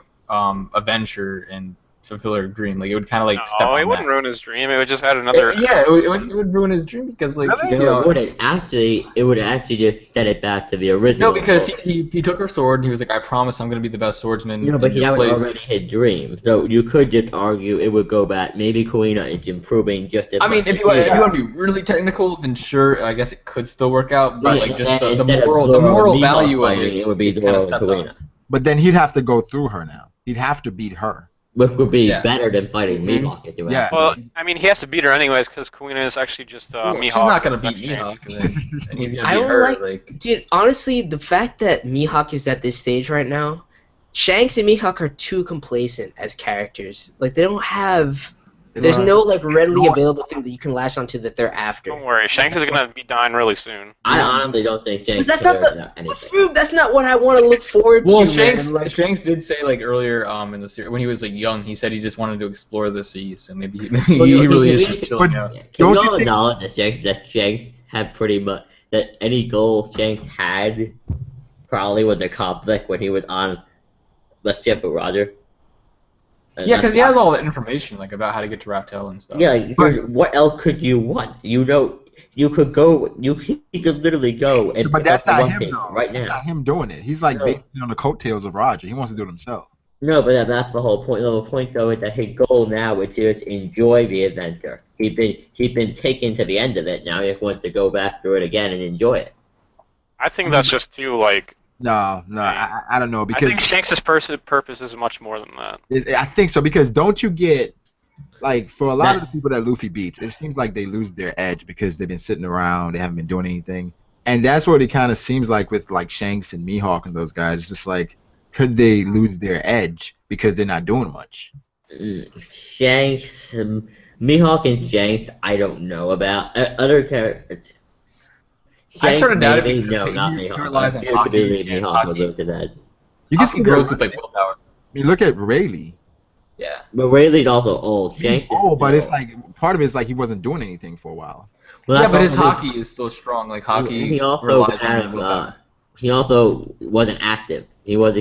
avenge her and fulfill her dream. Like, it would kind of, like, step Oh, on it wouldn't that. ruin his dream. It would just add another. Yeah, it would ruin his dream because, like, you know, It would actually just set it back to the original. no, because he took her sword and he was like, I promise I'm going to be the best swordsman No, but in he your was place. already his dream. So you could just argue it would go back. Maybe Kuina is improving just as I mean, much if you as he want is. to be really technical, then sure, I guess it could still work out. But Yeah, like just and the instead of moral Zoro and Mihawk value of fighting, it, it would be it's kind Zoro of and stepped Kuina. up. But then he'd have to go through her now. He'd have to beat her. which would be Yeah. better than fighting Mhm. Mihawk if you Yeah. ask Well, me. I mean, he has to beat her anyways because Kuina is actually just Well, Mihawk. she's not gonna in beat this game. Mihawk, and he's gonna I beat don't her. like, dude. Honestly, the fact that Mihawk is at this stage right now, Shanks and Mihawk are too complacent as characters. Like they don't have. There's no like readily available thing that you can latch onto that they're after. Don't worry, Shanks is gonna be dying really soon. I honestly don't think Shanks But that's not cares the. about anything. Fruit, that's not what I want to look forward Well, to. Shanks, man. Like, Shanks did say like earlier in the series when he was like young, he said he just wanted to explore the sea, so maybe he really is just chilling out. Yeah. Can Don't we you all think- acknowledge that Shanks had pretty much that any goal Shanks had probably was accomplished when he was on the ship with Roger? And Yeah, because he that's- has all the information like about how to get to Raftel and stuff. Yeah, like, what else could you want? You know, you could go. He could literally go and But pick that's up the not One him Piece though. right That's now. not him doing it. He's like No. basically on the coattails of Roger. He wants to do it himself. No, but that's the whole point. The whole point though is that his goal now is to just enjoy the adventure. He's been taken to the end of it. Now he wants to go back through it again and enjoy it. I think that's just too like. No, I don't know I because think Shanks' purpose is much more than that. I think so because don't you get like for a lot of the people that Luffy beats, it seems like they lose their edge because they've been sitting around, they haven't been doing anything, and that's what it kind of seems like with like Shanks and Mihawk and those guys. It's just like could they lose their edge because they're not doing much? Shanks, Mihawk and Shanks, I don't know about. Other characters. I started doubting maybe, because no, he- not he Mihawk. relies I on feel to hockey believe and Mihawk would hockey. lose to that. You can Hockey see grows that- with like willpower. I mean, look at Rayleigh. Yeah. But Rayleigh's also old. He's Shanks is old, but it's still- like part of it is like he wasn't doing anything for a while. Well, Yeah, that's but his also- hockey is still strong. Like hockey He also relies on has, willpower. he also wasn't active. He was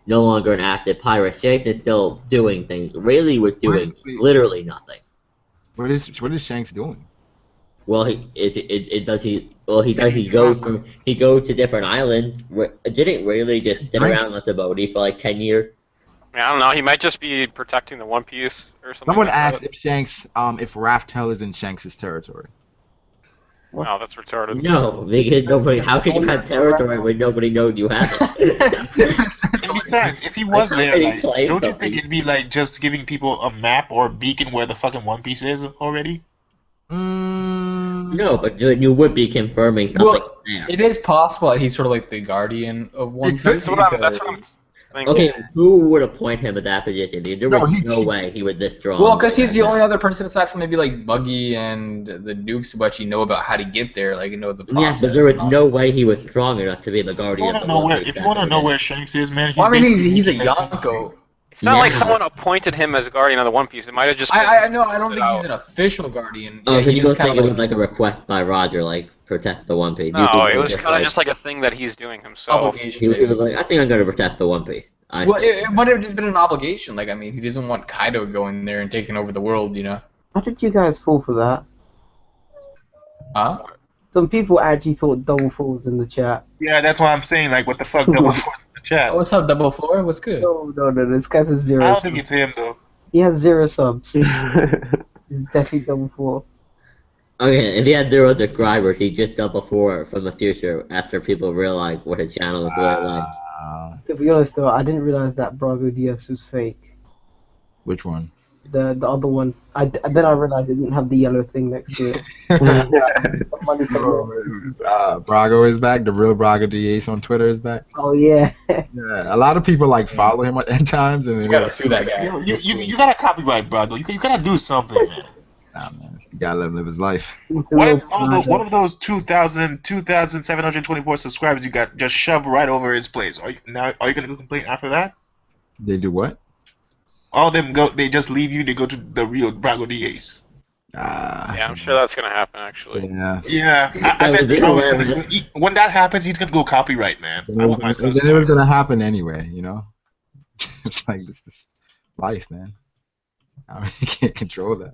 no longer an active pirate. Shanks is still doing things. Rayleigh was doing Wait. literally nothing. What is Shanks doing? Well, he goes to different islands. Didn't Rayleigh just sit Drink. around on Djibouti for like 10 years? I mean, I don't know. He might just be protecting the One Piece or something. Someone like asked that. if Shanks, if Raftel is in Shanks' territory. No, that's retarded. No, because nobody. How can you have territory when nobody knows you have it? And besides, if he was I there, already like, played don't you something. think it'd be like just giving people a map or a beacon where the fucking One Piece is already? No, but you would be confirming something Well, there. it is possible that he's sort of like the guardian of One It could- Piece. That's what I'm thinking. Okay, who would appoint him at that position? There No, was he- no way he was this strong. Well, because he's the only other person aside from maybe like Buggy and the Dukes who actually know about how to get there, like know the Yeah, process. but there was and all no that. way he was strong enough to be the If you guardian want of to the know One where, Piece if you back want to in the know day. where Shanks is, man, he's Well, I mean, basically he's a making the same Yonko. It's not like Yeah. someone appointed him as guardian of the One Piece. It might have just. Been I know. I don't think out. he's an official guardian. Oh, Yeah, so he you just don't think kind it of was like a request by Roger, like protect the One Piece? You No, think it was kind of like, just like a thing that he's doing himself. obligation. he was maybe. like, I think I'm gonna protect the One Piece. Well, it might have just been an obligation. Like, I mean, he doesn't want Kaido going there and taking over the world, you know? How did you guys fall for that? Huh? Some people actually thought double falls in the chat. Yeah, that's why I'm saying, like, what the fuck, double force in the chat. Oh, what's up, Double Four? What's good? No, this guy says I zero. don't think it's him though. He has 0 subs. He's definitely double fall. Okay, if he had 0 subscribers, he'd just double 4 from the future after people realize what his channel was really like. To be honest though, I didn't realize that Brago DS was fake. Which one? The other one. Then I realized it didn't have the yellow thing next to it. The money from- Brago is back. The real Brago DAs on Twitter is back. Oh yeah. Yeah, a lot of people like follow him at times, and You then gotta sue that guy. You gotta copyright, bro. You gotta do something, man. nah, man, you gotta let him live his life. One of those 2,724 subscribers you got just shoved right over his place. Are you gonna go complain after that? They do what? All of them go. They just leave you. They go to the real Brago DAs. Yeah, I'm sure that's gonna happen actually. Yeah. Yeah, I bet when that happens, he's gonna go copyright, man. I want my And subs then it was back. gonna happen anyway, you know. It's like this is life, man. I mean, you can't control that.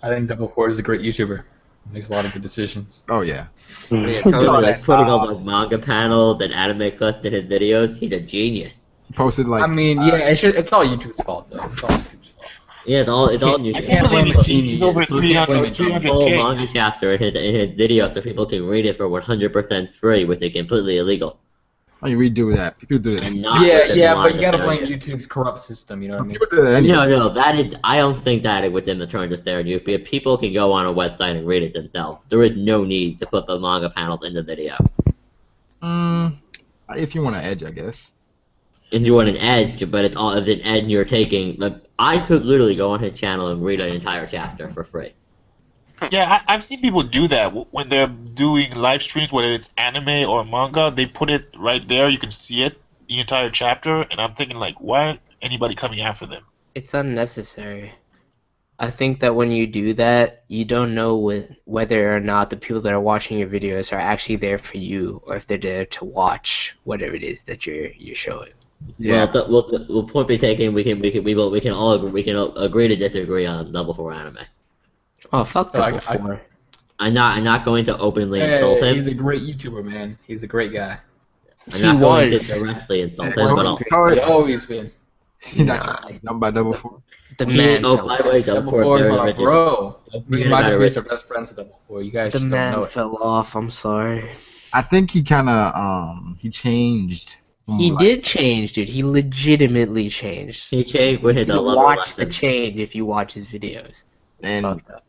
I think Double Four is a great YouTuber. Makes a lot of good decisions. Oh yeah. Yeah, totally, like putting all those manga panels and anime clips in his videos. He's a genius. He posted like. I mean, yeah, it's all YouTube's fault, though. It's all YouTube's fault. Yeah, it's all new. I can't blame believe a genius. he's over You can't blame a 300 Full 300K. manga chapter in his video so people can read it for 100% free, which is completely illegal. How you redo that? People do And it. not Yeah, within yeah, the but you gotta lines blame of YouTube's corrupt system. You know what I mean? People do that anyway. No, that is. I don't think that is within the terms of fair use. Because people can go on a website and read it themselves. There is no need to put the manga panels in the video. If you want to edge, I guess. If you want an edge, but it's all as an edge you're taking. Like, I could literally go on his channel and read an entire chapter for free. Yeah, I've seen people do that when they're doing live streams, whether it's anime or manga. They put it right there. You can see it, the entire chapter, and I'm thinking like, why aren't anybody coming after them? It's unnecessary. I think that when you do that, you don't know whether or not the people that are watching your videos are actually there for you, or if they're there to watch whatever it is that you're showing. Yeah. Well, point be taken. We can all agree to disagree on Level 4 anime. Oh, fuck So Double 4. I'm not going to openly insult him. He's a great YouTuber, man. He's a great guy. I'm not going to was. directly insult him, Yeah, but I'll. He's always been. He's not done by Double 4. The man Oh, fell by the way, off. Double Double 4 is very my original. bro. Me Very and my original. space are best friends with Double 4. You guys The just don't know man it. fell off. I'm sorry. I think he kind of he changed. He Like, did change, dude. He legitimately changed. He changed with his You level watch the lesson. change if you watch his videos. It's And fucked up.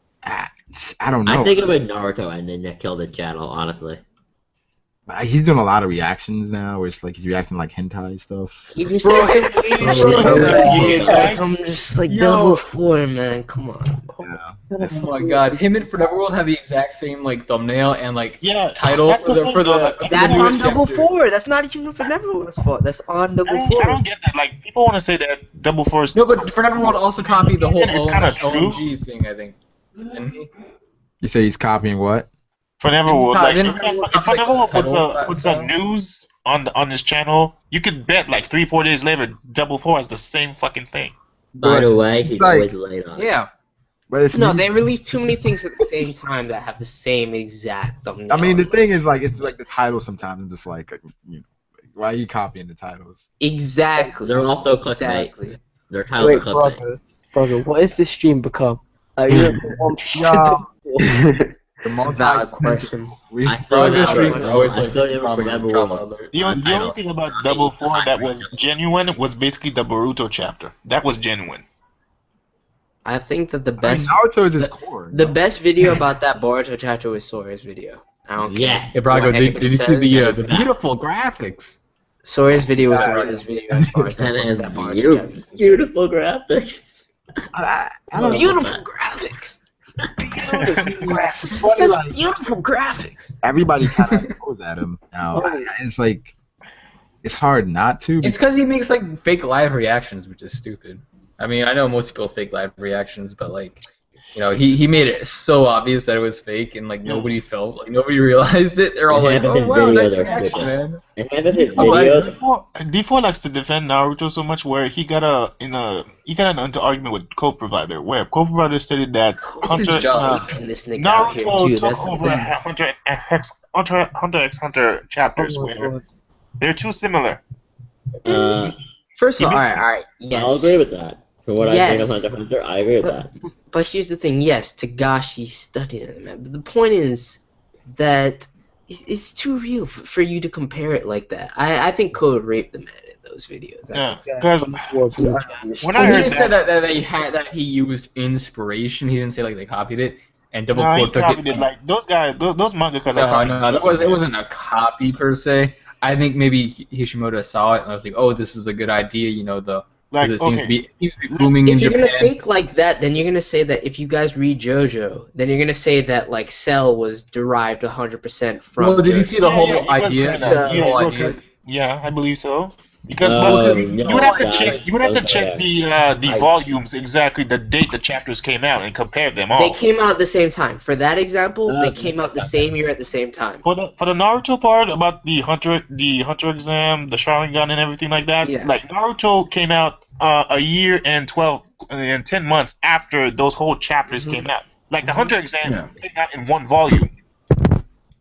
I don't know. I think it was Naruto and then that killed the channel, honestly. He's doing a lot of reactions now, where it's like he's reacting like hentai stuff. He just does some weird Bro, shit. yeah, Like, I'm just like Yo. Double 4, man. Come on. Yeah. Oh my god, him and Forever World have the exact same like thumbnail and like Yeah, title that's the thing, for though, the. like, That's people- on Double 4. That's not even for Neverworld's fault. That's on Double 4. I don't get that. Like, people want to say that Double 4 is. No, but Forever World also copied the whole It's kinda true. OMG thing, I think. Didn't he? You say he's copying what? For Neverworld, like Didn't if Neverworld Neverworld title puts a news on his channel, you could bet like 3-4 days later, Double 4 has the same fucking thing. By the way, he's like- always late on it. Yeah. But it's No, they release too many things at the same time that have the same exact thumbnail. I mean, the thing is, like, it's like the title sometimes. I'm just like, you know, why are you copying the titles? Exactly. They're also clickbait. Exactly. Their titles Wait, are clickbait. brother, what has this stream become? Like, you know, The It's a valid question. We, I still Progress never, streams are always I like still never trauma forget alert. The only know. thing about Double 4 that was genuine was basically the Boruto chapter. That was genuine. I think that the I mean, best Naruto is his core. the best video about that Boruto chapter was Sora's video. I don't care. Yeah. Hey, Brago, what did anybody you see says. the beautiful graphics? Sora's video was the realest video as far as And that Boruto beautiful, chapter is concerned. beautiful graphics. I don't know. Beautiful graphics. Beautiful graphics. Such beautiful graphics. Everybody kind of goes at him now. It's like it's hard not to. It's because he makes like fake live reactions, which is stupid. I mean, I know most people fake live reactions, but like, you know, he made it so obvious that it was fake, and like nobody felt, like nobody realized it. They're all Yeah, like, but "Oh his wow, videos nice are reaction, stupid. man." And then his Oh, I- videos, D4 likes to defend Naruto so much where he got into argument with co-provider where co-provider stated that What's his job? Keeping this nigga out here Naruto too. That's took the over thing. Hunter x Hunter chapters where they're too similar. First of all, all right, yes. I'll agree with that. For what I've seen of Yes. Hunter x Hunter, I agree with that. But here's the thing, yes, Tagashi studied it, man. But the point is that it's too real for you to compare it like that. I think Code raped the man in those videos. Yeah, because when Well, I he heard just said that, that he used inspiration. He didn't say like they copied it. And Double no, he Four took copied it. it. Like those guys, those mangakas are No, copying. it wasn't a copy per se. I think maybe Hishimoto saw it and was like, "Oh, this is a good idea." You know, because Like, it seems to okay. be booming in If you're Japan. gonna think like that, then you're gonna say that if you guys read JoJo, then you're gonna say that like Cell was derived 100% from. Well, did you JoJo. see the whole it was idea? kinda- The whole idea. Yeah, I believe so. Because No, you no, would have to God, check. You would have to don't check say the volumes exactly the date the chapters came out and compare them all. They came out at the same time. For that example, they Uh, came out the same year at the same time. For the Naruto part about the Hunter exam, the Sharingan, and everything like that. Yeah. Like Naruto came out a year and 10 months after those whole chapters came out. Like the Hunter exam came out in one volume.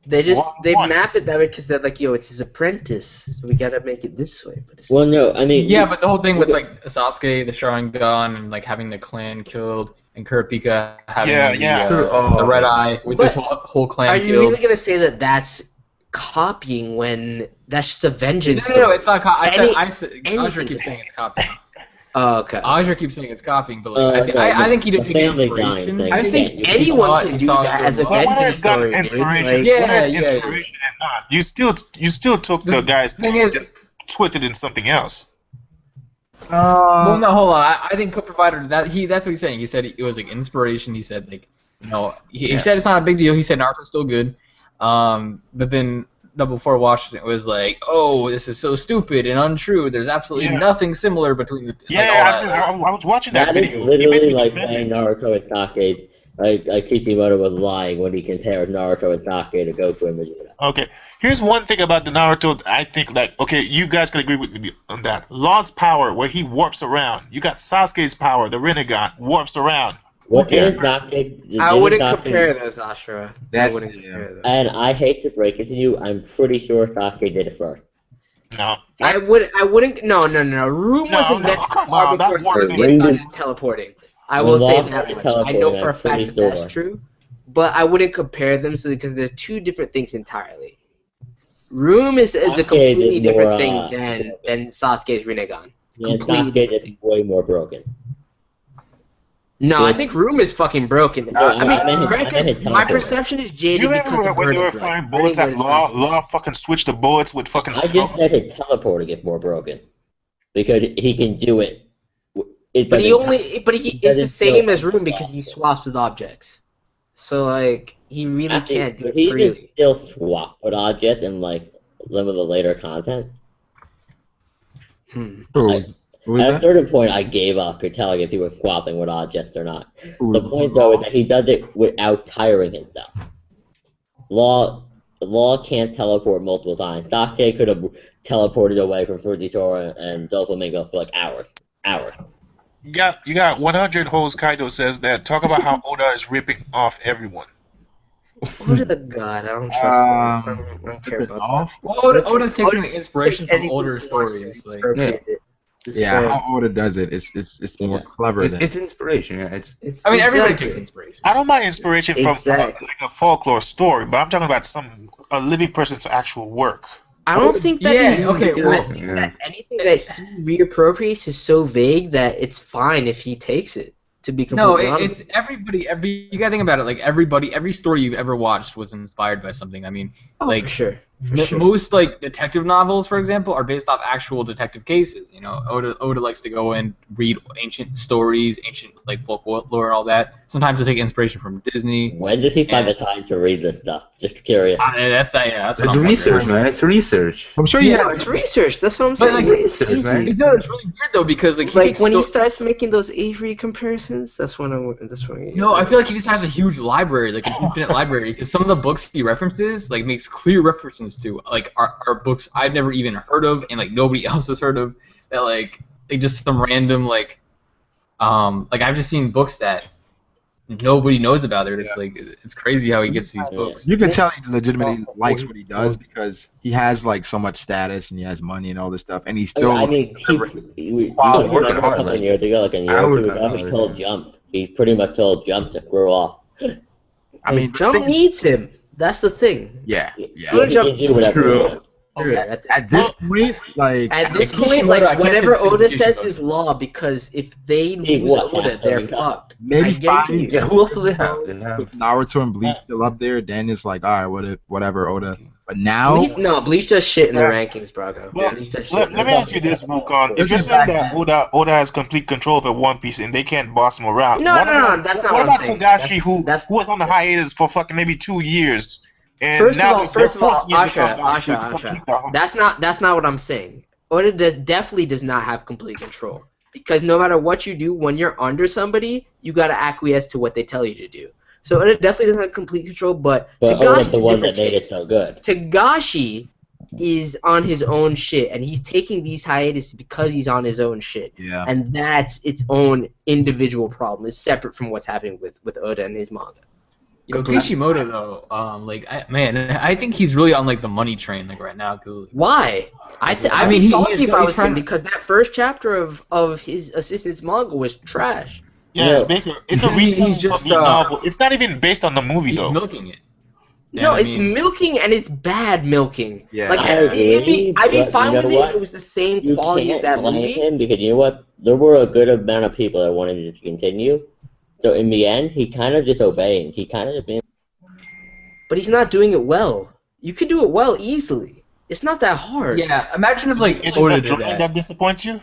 They just they One. map it that way because they're like, yo, it's his apprentice, so we gotta make it this way. But it's, Well, no, I mean, Yeah, but the whole thing with like Sasuke, the Sharingan, and like having the clan killed, and Kurapika having Yeah. the Red Eye with But this whole clan are you killed. really gonna say that that's copying when that's just a vengeance No, story. it's not. Anything Audra keeps can saying it's copying. Oh, okay. Audra keeps saying it's copying, but like, I think he did the take Family Guy inspiration. thing. I think Yeah, anyone he can do saw that it as a so But whether vengeance it's got story, dude. inspiration, Like, whether it's Yeah. inspiration or not, you still took the guy's thing thing and is- just twisted in something else. Well, no, hold on. I think co-provider that's what he's saying. He said it was like inspiration. He said like, he said it's not a big deal. He said Naruto's still good. But then Double Four watched it. It was like, oh, this is so stupid and untrue. There's absolutely nothing similar between the. I was watching that That is video. He literally basically like defended saying Naruto and Sasuke, like Kishimoto was lying when he compared Naruto and Sasuke to Goku and Vegeta. Okay, here's one thing about the Naruto. I think you guys can agree with me on that. Lord's power, where he warps around. You got Sasuke's power, the Rinnegan, warps around. What did Sasuke? I wouldn't Sasuke- compare those, Ashura. I wouldn't compare those. And I hate to break it to you, I'm pretty sure Sasuke did it first. No. I wouldn't. No. Room was invented come on, that before wasn't Sasuke started teleporting. I will say that much. I know for a fact that that's true, but I wouldn't compare them because they're two different things entirely. Room is a completely different thing than Sasuke's Rinnegan. Yeah, Sasuke is way more broken. No, I think Room is fucking broken. Granted, my teleport. perception is jaded You because remember of when they were vertebrae. firing bullets at Law fucking switched the bullets with fucking I smoke? just said his teleporting is more broken because he can do it. It's the same as Room because he swaps with objects. So like he really can't do it He freely. can still swap with objects in like some of the later content. At a certain point, I gave up for telling if he was swapping with objects or not. The point, though, is that he does it without tiring himself. Law can't teleport multiple times. Sasuke could have teleported away from Fujitora and Doflamingo for like hours. You got 100 holes. Kaido says that. Talk about how Oda is ripping off everyone. Oda the god, I don't trust him. I don't care about that. Well, Oda's taking inspiration from older stories. Like, how Oda does it, it's more clever than. It's inspiration. Yeah, I mean, everybody takes inspiration. I don't mind inspiration from like a folklore story, but I'm talking about a living person's actual work. I don't think that anything that he reappropriates is so vague that it's fine if he takes it. To be completely honest. It's everybody. You gotta think about it. Like every story you've ever watched was inspired by something. I mean, for sure. Most like detective novels, for example, are based off actual detective cases. You know, Oda likes to go and read ancient stories, ancient like folklore and all that. Sometimes to take inspiration from Disney. When does he find the time to read this stuff? Just curious. That's it's research, man. It's research. I'm sure it's research. That's what I'm saying. Like, research, man. No, it's really weird though because like when he starts making those Avery comparisons, that's when I feel like he just has a huge library, like an infinite library, because some of the books he references, like, makes clear references to, like, are books I've never even heard of, and, like, nobody else has heard of, that, like just some random, like, I've just seen books that nobody knows about. They're just, like, it's crazy how he gets these books. You can tell he legitimately likes what he does because he has, like, so much status and he has money and all this stuff, and he's still... I mean, he a couple of years ago, like a year or two ago, he told Jump. He pretty much told Jump to screw off. I mean, Jump needs him. That's the thing. Yeah. True. At this point, like whatever Oda says is law, because if they lose Oda, they're fucked. Maybe fine. Yeah, who else do they have? With Naruto and Bleach still up there, then it's like, all right, whatever, Oda. But now, Bleach does shit in the rankings, Brago. Well, let me ask you this, Wukong. If you're saying that Oda has complete control over One Piece and they can't boss him around, no, that's not what I'm saying. What about Togashi, who was on the hiatus for fucking maybe 2 years? And first of all, Asha, that's not what I'm saying. Oda definitely does not have complete control, because no matter what you do, when you're under somebody, you gotta acquiesce to what they tell you to do. So Oda definitely doesn't have complete control, but Oda's the one that made it so good. Togashi is on his own shit, and he's taking these hiatus because he's on his own shit. Yeah. And that's its own individual problem. It's separate from what's happening with Oda and his manga. Kishimoto though, I think he's really on like the money train like right now. Cause why? I'd be salty if I was him, because that first chapter of his assistant's manga was trash. Yeah, it's a retelling of the novel. It's not even based on the movie though. He's milking it. No, I it's mean, milking and it's bad milking. Yeah. Like I I'd be agree, fine but with you know it if what? it was the same You quality as can't that blame movie. him because you know what? There were a good amount of people that wanted this to continue. So in the end, he kind of just obeying. He kind of just being. But he's not doing it well. You could do it well easily. It's not that hard. yeah. Imagine if like Is it Oda the did drawing that. that disappoints you?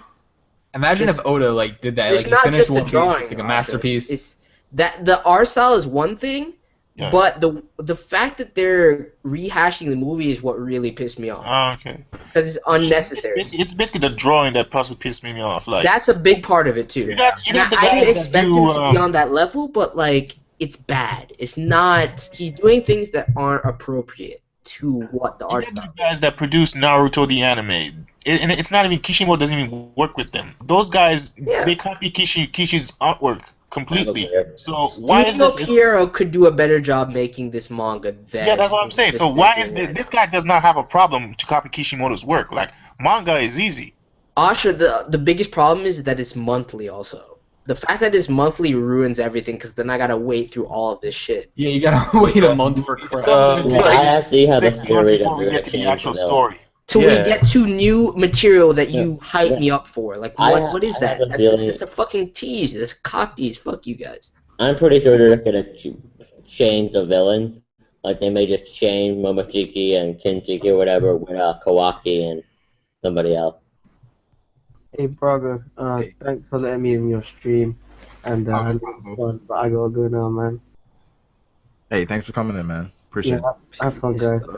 Imagine It's- if Oda like did that. It's Like he not finished just the One Piece. drawing. It's like a Asha. masterpiece. It's that the art style is one thing, Yeah. but the fact that they're rehashing the movie is what really pissed me off Oh, okay. because it's unnecessary. It's basically the drawing that possibly pissed me off. Like That's a big part of it too. you got Now, the I guys didn't that expect do, him to be on that level, but like it's bad. It's not. He's doing things that aren't appropriate to what the art you got style. the guys that produce Naruto the anime. And it's not even Kishimoto doesn't even work with them. Those guys Yeah. they copy Kishi's artwork completely. I don't care. So why is Studio this? Piero could do a better job making this manga than. Yeah, that's what I'm saying. So why is this guy does not have a problem to copy Kishimoto's work? Like manga is easy. Asha, the biggest problem is that it's monthly also. The fact that it's monthly ruins everything because then I gotta wait through all of this shit. Yeah, you gotta wait a month for crap. Yeah, I actually have a 6 months theory before that we they're get to the changing actual the story. Till Yeah. we get to new material that you hype Yeah. me up for. Like I what is have that? a feeling- That's a fucking tease. That's a cock tease. Fuck you guys. I'm pretty sure they're gonna change the villain. Like they may just change Momoshiki and Kinshiki or whatever with Kawaki and somebody else. Hey, brother, thanks for letting me in your stream. And Oh, I had no problem. fun, but I gotta go now, man. Hey, thanks for coming in, man. Appreciate Yeah, have fun, guys. it.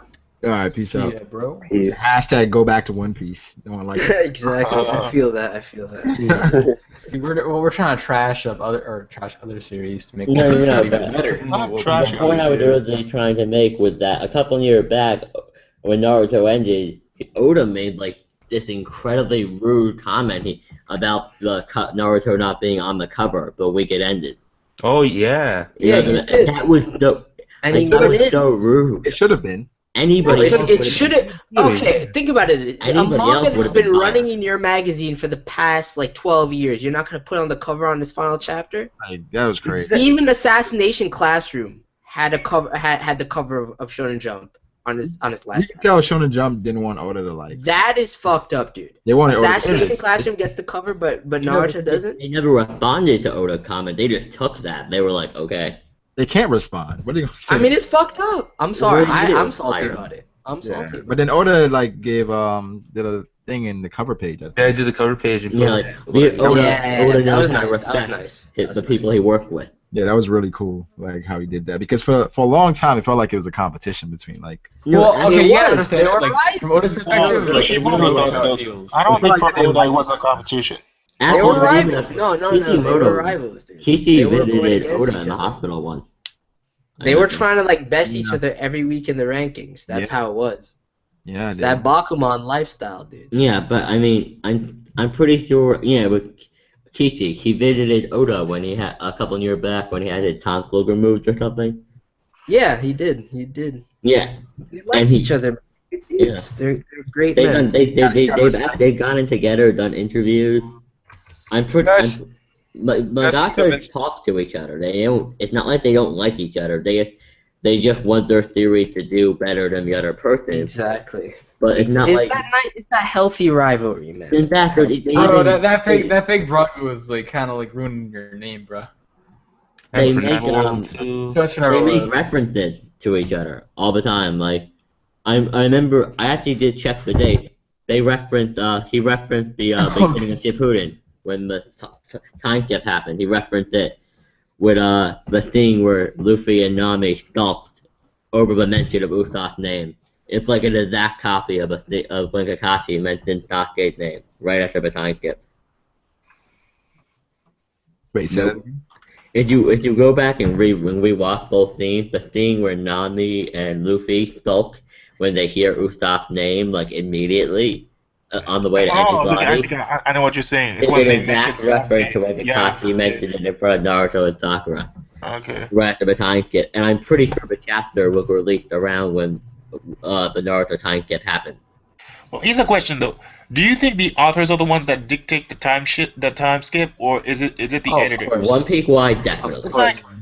All right, peace out. Yeah, bro. Peace. Hashtag go back to One Piece. No one likes it. Exactly. I feel that. See, we're trying to trash other series to make No, One Piece no, even but- better. Not What we trash do. The point I was originally trying to make was that a couple years back, when Naruto ended, Oda made like this incredibly rude comment about the Naruto not being on the cover the week it ended. Oh yeah. Yeah, You know, he's pissed. that was so, And like, he that went was in. so rude. It should have been. Anybody else It would've should been- have. Okay, think about it. A Anybody else manga that's would've been been running fired. in your magazine for the past like 12 years. You're not gonna put on the cover on this final chapter. Like, that was crazy. Even Assassination Classroom had a cover had the cover of Shonen Jump on his You last. can tell Shonen Jump didn't want Oda to like. That is fucked up, dude. They wanted Oda to Assassination Classroom gets the cover, but Naruto doesn't. They never responded to Oda comment. They just took that. They were like, okay. They can't respond. What are they gonna say? I mean, it's fucked up. I'm sorry. Really I'm is salty fire. about it. I'm yeah. salty. But then Oda like gave did a thing in the cover page. I think. Yeah, I do the cover page and Yeah, put like, it. Oda, Yeah, Oda that knows was how to nice. That was respect nice. his- That the was people nice. he worked with. Yeah, that was really cool. Like how he did that because for a long time it felt like it was a competition between like. Well, and okay, it yeah, I was. understand They that. were Like right. from Oda's perspective, No, like, Kishimoto it really thought was how that it was- feels. I don't think like for they didn't Oda like it was a competition. They After were the rivals. game, No. They Kishimoto- were rivals, dude. Kishi They were going visited against Oda each in the other. hospital once. They were trying to like best each Yeah. other every week in the rankings. That's Yeah. how it was. Yeah, It's dude. that Bakuman lifestyle, dude. Yeah, but I mean, I'm pretty sure. Yeah, but Kishi, he visited Oda when he had a couple years back when he had his tonsil removed or something. Yeah, he did. He did. Yeah, They like And he- each other. It's, they're great they've men. they've gotten together, done interviews. I'm pretty. Guys- Mangaka talk to each other. They don't. It's not like they don't like each other. They just want their theory to do better than the other person. Exactly. But it's not It's like. that nice. It's that healthy rivalry, man. Exactly. They Bro, even- that fake Brock was like kind of like ruining your name, bro. They And for make, now, too. So much for They never make was. references to each other all the time. Like, I remember I actually did check the date. He referenced the beginning of Shippuden when the time skip happened. He referenced it with the scene where Luffy and Nami stalked over the mention of Usopp's name. It's like an exact copy of when Kakashi mentioned Sasuke's name right after the time skip. Wait, say that Nope. again? If you go back and when we watch both scenes, the scene where Nami and Luffy sulk when they hear Usopp's name like immediately on the way to Oh, look, Antibody, I know what you're saying. It's it's when an they exact mentioned reference to when Sasuke. Kakashi mentioned it in front of Naruto and Sakura Okay. right after the time skip. And I'm pretty sure the chapter was released around when the Naruto time skip happened. Well, here's a question though. Do you think the authors are the ones that dictate the time skip, or is it the Oh, of editor? course. One Peak wide, definitely.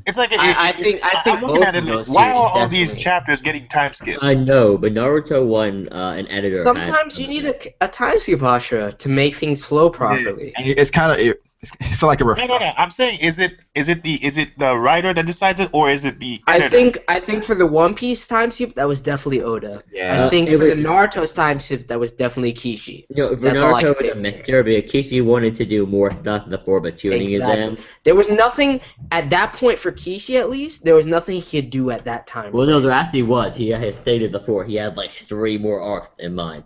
It's like I think I'm looking both at it of like, those why series are all these definitely. chapters getting time skips? I know, but Naruto one an editor. Sometimes you need a time skip, Ashura, to make things flow properly. And it's kind of it's like a No. I'm saying, is it the writer that decides it, or is it the editor? I think for the One Piece time skip, that was definitely Oda. Yeah. I think it for the was- Naruto's time skip, that was definitely Kishi. You know, for That's all I Naruto can was a say. mixture, but Kishi wanted to do more stuff before the tuning exam. There was nothing at that point for Kishi, at least. There was nothing he could do at that time. Well, no, frame. there actually was. He had stated before he had like 3 more arcs in mind.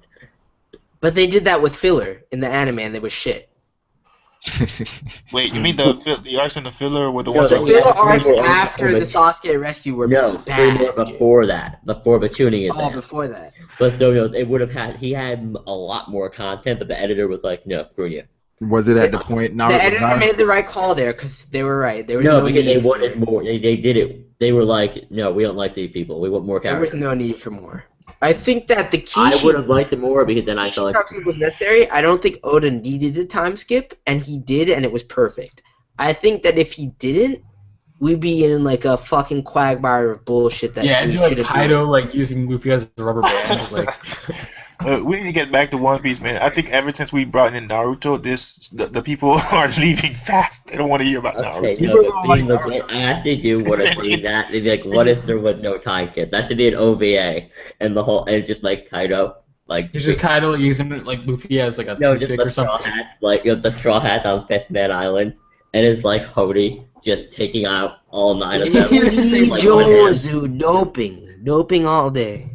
But they did that with filler in the anime, and they was shit. Wait, you mean the arcs in the filler were the No, ones the that Filler filler arcs arcs after before the Sasuke rescue were No, 3 bad. more before that, before the tuning exam. Oh, before that. But so, you know, it would have had. He had a lot more content, but the editor was like, "No, screw you." Was it at the point now? The editor made the right call there, because they were right. There was No, no because need they wanted more. They did it. They were like, "No, we don't like these people. We want more There was characters." no need for more. I think that the I Kishi would have liked it more because then I felt like time skip was necessary. I don't think Oda needed a time skip, and he did, and it was perfect. I think that if he didn't, we'd be in like a fucking quagmire of bullshit that Yeah, it'd we be like should've Kaido like using Luffy as a rubber band. Like, we need to get back to One Piece, man. I think ever since we brought in Naruto, the people are leaving fast. They don't want to hear about okay, Naruto. no, but being legit, I actually do want to see that. They'd be like, what if there was no time skip? That should be an OVA, and and it's just like Kaido, like it's just Kaido using like Luffy as like a no, just toothpick the or straw something. hat, like the straw hats on Fifth Man Island, and it's like Hody just taking out all 9 of them. These like, Joes do doping all day.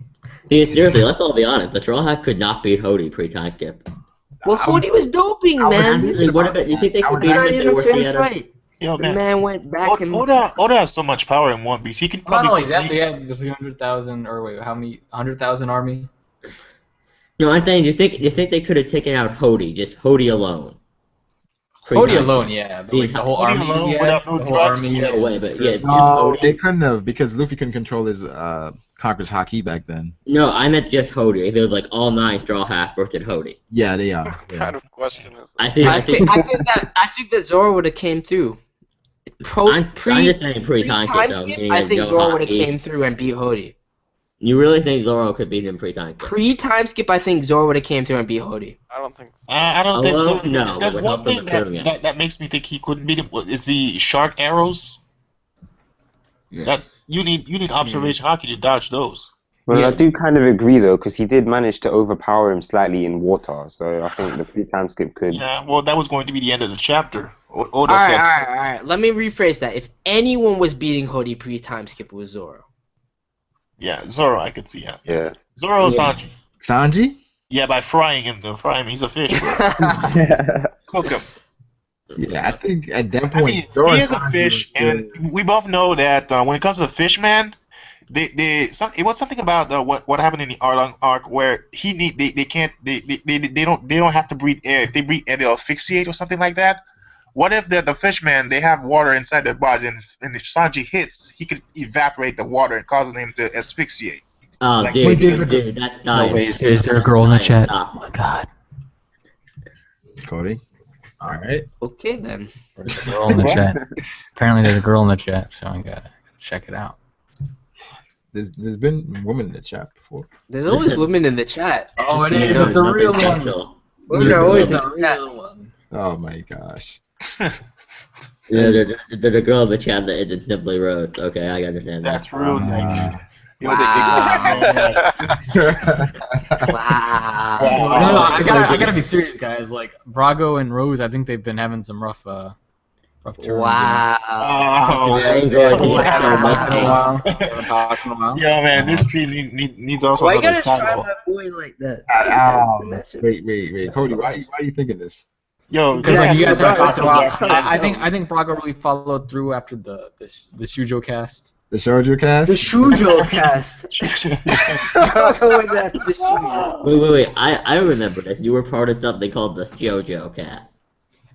See, seriously, let's all be honest. The straw hat could not beat Hody pre-time skip. Well, Hody was doping, man. Actually, what about you think they could It's beat him not if they even a were fair together? fight. Yo, The man. man went back and Oda has so much power in One Piece. He can Not probably only that, they had the 300,000 or wait, how many 100,000 army? No, I'm saying you think they could have taken out Hody, just Hody alone. Hody alone, yeah, but like the whole Hody army alone he had, without no the whole drugs? army. No way, but yeah, just No, Hody. they couldn't have because Luffy couldn't control his Conqueror's Haki back then. No, I meant just Hody. If it was like all 9 straw hats versus Hody. Yeah, they are. What Yeah. kind of question is I that? think I think that Zoro would have came through. I'm just saying pre-time skip Time though. skip, meaning I like think no Zoro would have Haki. came through and beat Hody. You really think Zoro could beat him pre-time skip? Pre-time skip, I think Zoro would have came through and beat Hody. I don't think. I don't think so. Alone? No, There's but one without thing them approving it. that makes me think he couldn't beat him is the shark arrows. Yeah. That's you need observation hockey to dodge those. Well, Yeah. I do kind of agree though, because he did manage to overpower him slightly in water. So I think the pre-time skip could. Yeah, well, that was going to be the end of the chapter. Oda Alright, said. alright. Let me rephrase that. If anyone was beating Hody pre-time skip, it was Zoro. Yeah, Zoro, I could see. Yeah. Zoro Yeah. Sanji. Sanji? Yeah, by frying him though. Frying him, he's a fish. Cook him. Yeah, I think at that I point, mean, Zoro he and is a Sanji fish, was and we both know that when it comes to the fish man, it was something about what happened in the Arlong arc where they don't have to breathe air. If they breathe air, they'll asphyxiate or something like that. What if the fishman, they have water inside their bodies, and if Sanji hits, he could evaporate the water and cause them to asphyxiate? Oh, Like, dude, wait, dude, that's No, dying. wait, is there a girl in the chat? Stop. Oh my god. Cody. All right. Okay then. There's a girl in the chat. Apparently there's a girl in the chat, so I gotta check it out. There's been women in the chat before. There's always women in the chat. Oh, Just it so you is. know. It's a Nothing real one. special. Women are always in It's a the chat. real one. Oh my gosh. Yeah, there's a girl in the chat that isn't simply Rose. Okay, I understand that. That's real. Wow. Wow. No, I gotta be serious, guys. Like Brago and Rose, I think they've been having some rough turns. Wow. Oh, I ain't going to They haven't much talked in a while. They haven't talked in a while. Yo, man, this stream needs also Why you another gotta try title. my boy like that? Wait, Cody, why are you thinking this? Yo, Because like you guys haven't talked in a while. Jackson. I think Brago really followed through after the Shujo cast. The Shoujo cast? The Shujo cast. I'll go with that. The Shujo. Wait. I remember this. You were part of something called the JoJo Cat.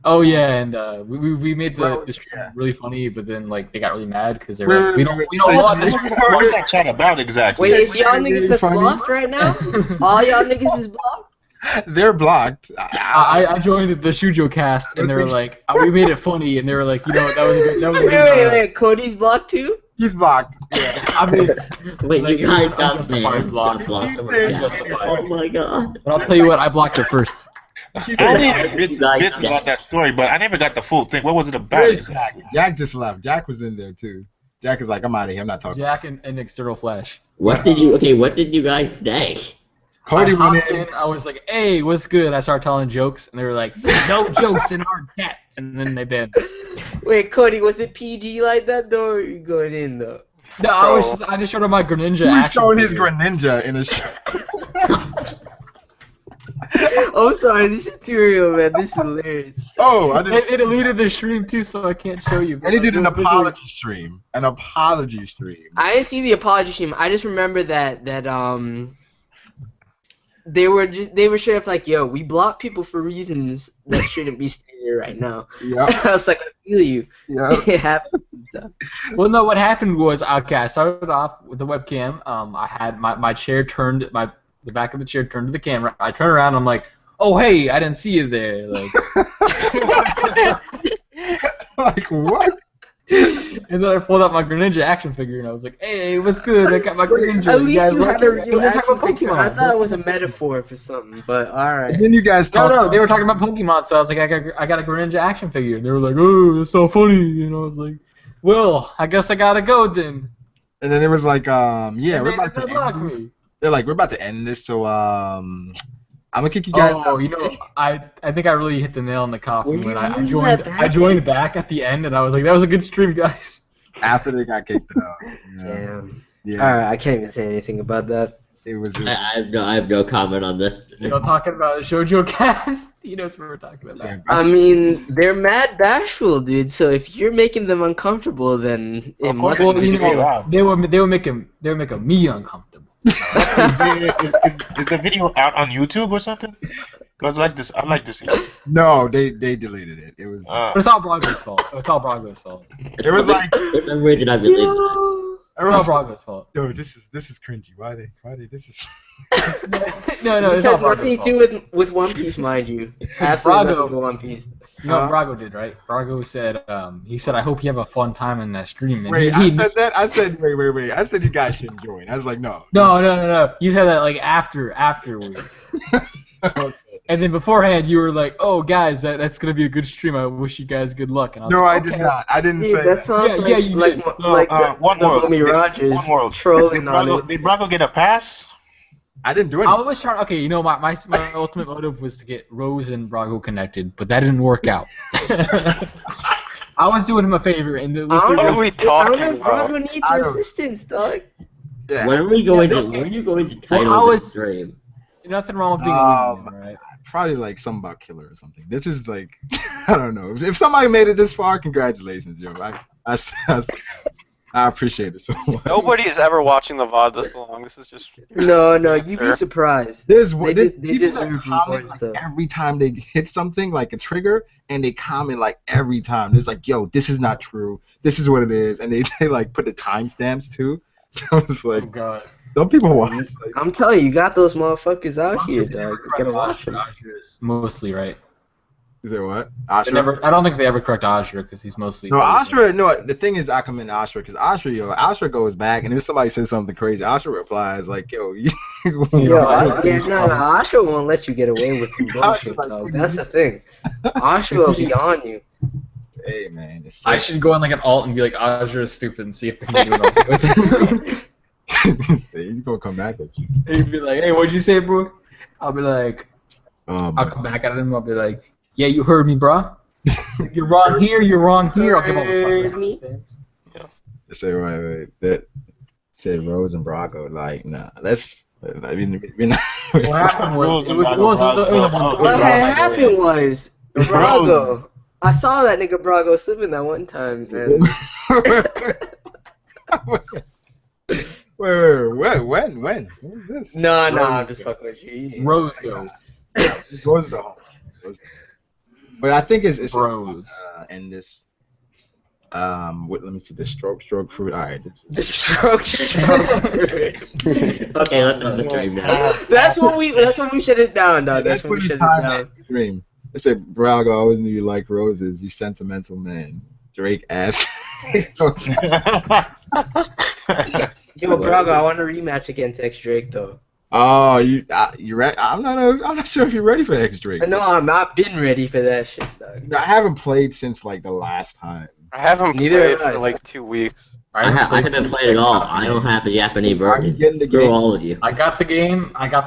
Oh yeah, and we made the stream really funny, but then like they got really mad because they were like, we don't want this. What's that chat about exactly? Wait, is y'all niggas just blocked right now? All y'all niggas is blocked? They're blocked. I joined the Shujo cast, and they were like, we made it funny, and they were like, that was a good. That was a Wait, good. wait. Cody's blocked too? He's blocked. Yeah. I mean, Wait, like, you guys I'm got justified banned. blocked. Got blocked. You I'm justified. Oh my god. But I'll tell you what, I blocked it first. I only heard bits about that story, but I never got the full thing. What was it about exactly? Jack just left. Jack was in there too. Jack is like, I'm out of here. I'm not talking. Jack and External Flash. What did you guys say? Cody I went hopped in. in. I was like, "Hey, what's good?" I started telling jokes, and they were like, "No jokes in our chat." And then they banned. Wait, Cody, was it PG like that though, or are you going in though? No, I just showed him my Greninja. He was action showing his figure. Greninja in a shirt. I'm sorry, this is too real, man. This is hilarious. Oh, I didn't. It deleted the stream too, so I can't show you. And he did an apology stream. An apology stream. I didn't see the apology stream. I just remember that they were straight up like, yo, we block people for reasons that shouldn't be stated right now. Yeah. I was like, I feel you. Yeah. It happened. Well, no, what happened was, okay, I started off with the webcam. I had my chair turned, the back of the chair turned to the camera. I turn around, I'm like, oh, hey, I didn't see you there. Like, Like what? and then I pulled out my Greninja action figure, and I was like, hey, what's good? I got my Greninja. At least you like had a it? real And they're talking action about figure. Pokemon. I thought it was a metaphor for something, but alright. And then you guys talked. No, they were talking about Pokemon, so I was like, I got a Greninja action figure. And they were like, oh, that's so funny. And I was like, well, I guess I gotta go then. And then it was like, yeah, And we're they about to blocked end. me. They're like, we're about to end this, so I'm gonna kick you guys Oh, out. you know, I think I really hit the nail on the coffin Were when you I really joined. that I bad? joined back at the end, and I was like, that was a good stream, guys. After they got kicked out. Yeah. Damn. Yeah. Alright, I can't even say anything about that. It was. I have no comment on this. You know, talking about the Shoujo cast. You know what we're talking about. Yeah, I mean, they're mad bashful, dude. So if you're making them uncomfortable, then it Of course must. Well, be you very know, loud. they were making me uncomfortable. Is the video out on YouTube or something? Because I'd like to see it. No, they deleted it. It was. But it's all Brago's fault. It's all Brago's fault. It was like. For some reason, I believe that. It It's all was, Brago's fault. yo, this is cringy. Why they? This is. No, This it's all has nothing Brago's to fault. do with One Piece, mind you. Absolutely Brago. nothing with One Piece. You know what Brago did, right? Brago said, he said, I hope you have a fun time in that stream. And Wait, he I said that. I said wait. I said you guys shouldn't join. I was like, no. No. You said that like afterwards. And then beforehand, you were like, "Oh, guys, that's gonna be a good stream. I wish you guys good luck." And I was No, like, I okay. did not. I didn't Dude, say that that. sounds Yeah, like, yeah, you did. So, like One the World. homie Rogers One World. trolling on it. Did Brago get a pass? I didn't do I anything. was trying. Okay, you know, my ultimate motive was to get Rose and Brago connected, but that didn't work out. I was doing him a favor, and I don't What know are we if- I don't know talking if about? Brago needs I your don't- assistance, dog. Yeah. When are you going to title I the was- stream? nothing wrong with being a wingman, right? Probably like something about Killer or something. This is like, I don't know. If somebody made it this far, congratulations, yo. I appreciate it so much. Nobody is ever watching the VOD this long. This is just. No, you'd be surprised. There's They people deserve that comment more like stuff. every time they hit something like a trigger, and they comment like every time. It's like, yo, this is not true. This is what it is, and they like put the timestamps too. So it's Oh like, God. some people watch. Like, I'm telling you, you got those motherfuckers out here, dog. You gotta watch them. Mostly, right? is it what? They Ashra? never, I don't think they ever correct Ashra because he's mostly. No, Ashra. No, the thing is, I commend Ashra because Ashra goes back, and if somebody says something crazy, Ashra replies like, "Yo, Yo, Asha won't let you get away with some bullshit, dog. That's the thing. Asha will be on you. hey man, it's I should go on like an alt and be like Ashra is stupid and see if they can do it all with him. he's gonna come back at you. He'd be like, "Hey, what'd you say, bro?" I'll be like, I'll But come back at him. I'll be like, "Yeah, you heard me, bro. You're wrong here. You're wrong here." I'll give all the stuff. say wait, that said Rose and Braco. Like, nah, let's. I mean, we're not. What happened was, What happened was, Brago. I saw that nigga Brago slipping that one time, man. Wait, when? What was this? No, I'm just fucking with you. Rose goes. Rose the home. But I think it's Rose. and this. Let me see the stroke fruit. All right. The stroke fruit. Okay, let's not mystery now. That's when we shut it down, dog. That's when we shut it down. Dream. It said, Braga, I always knew you liked roses. You sentimental man. Drake asked. Yo, Braga, I want a rematch against X Drake though. Oh, you ready? I'm not sure if you're ready for X Drake. No, I'm not been ready for that shit, dog. I haven't played since like the last time. I haven't Neither played have I. for like 2 weeks. I haven't played at all. I don't have the Japanese version. Screw all of you. I got the game. I got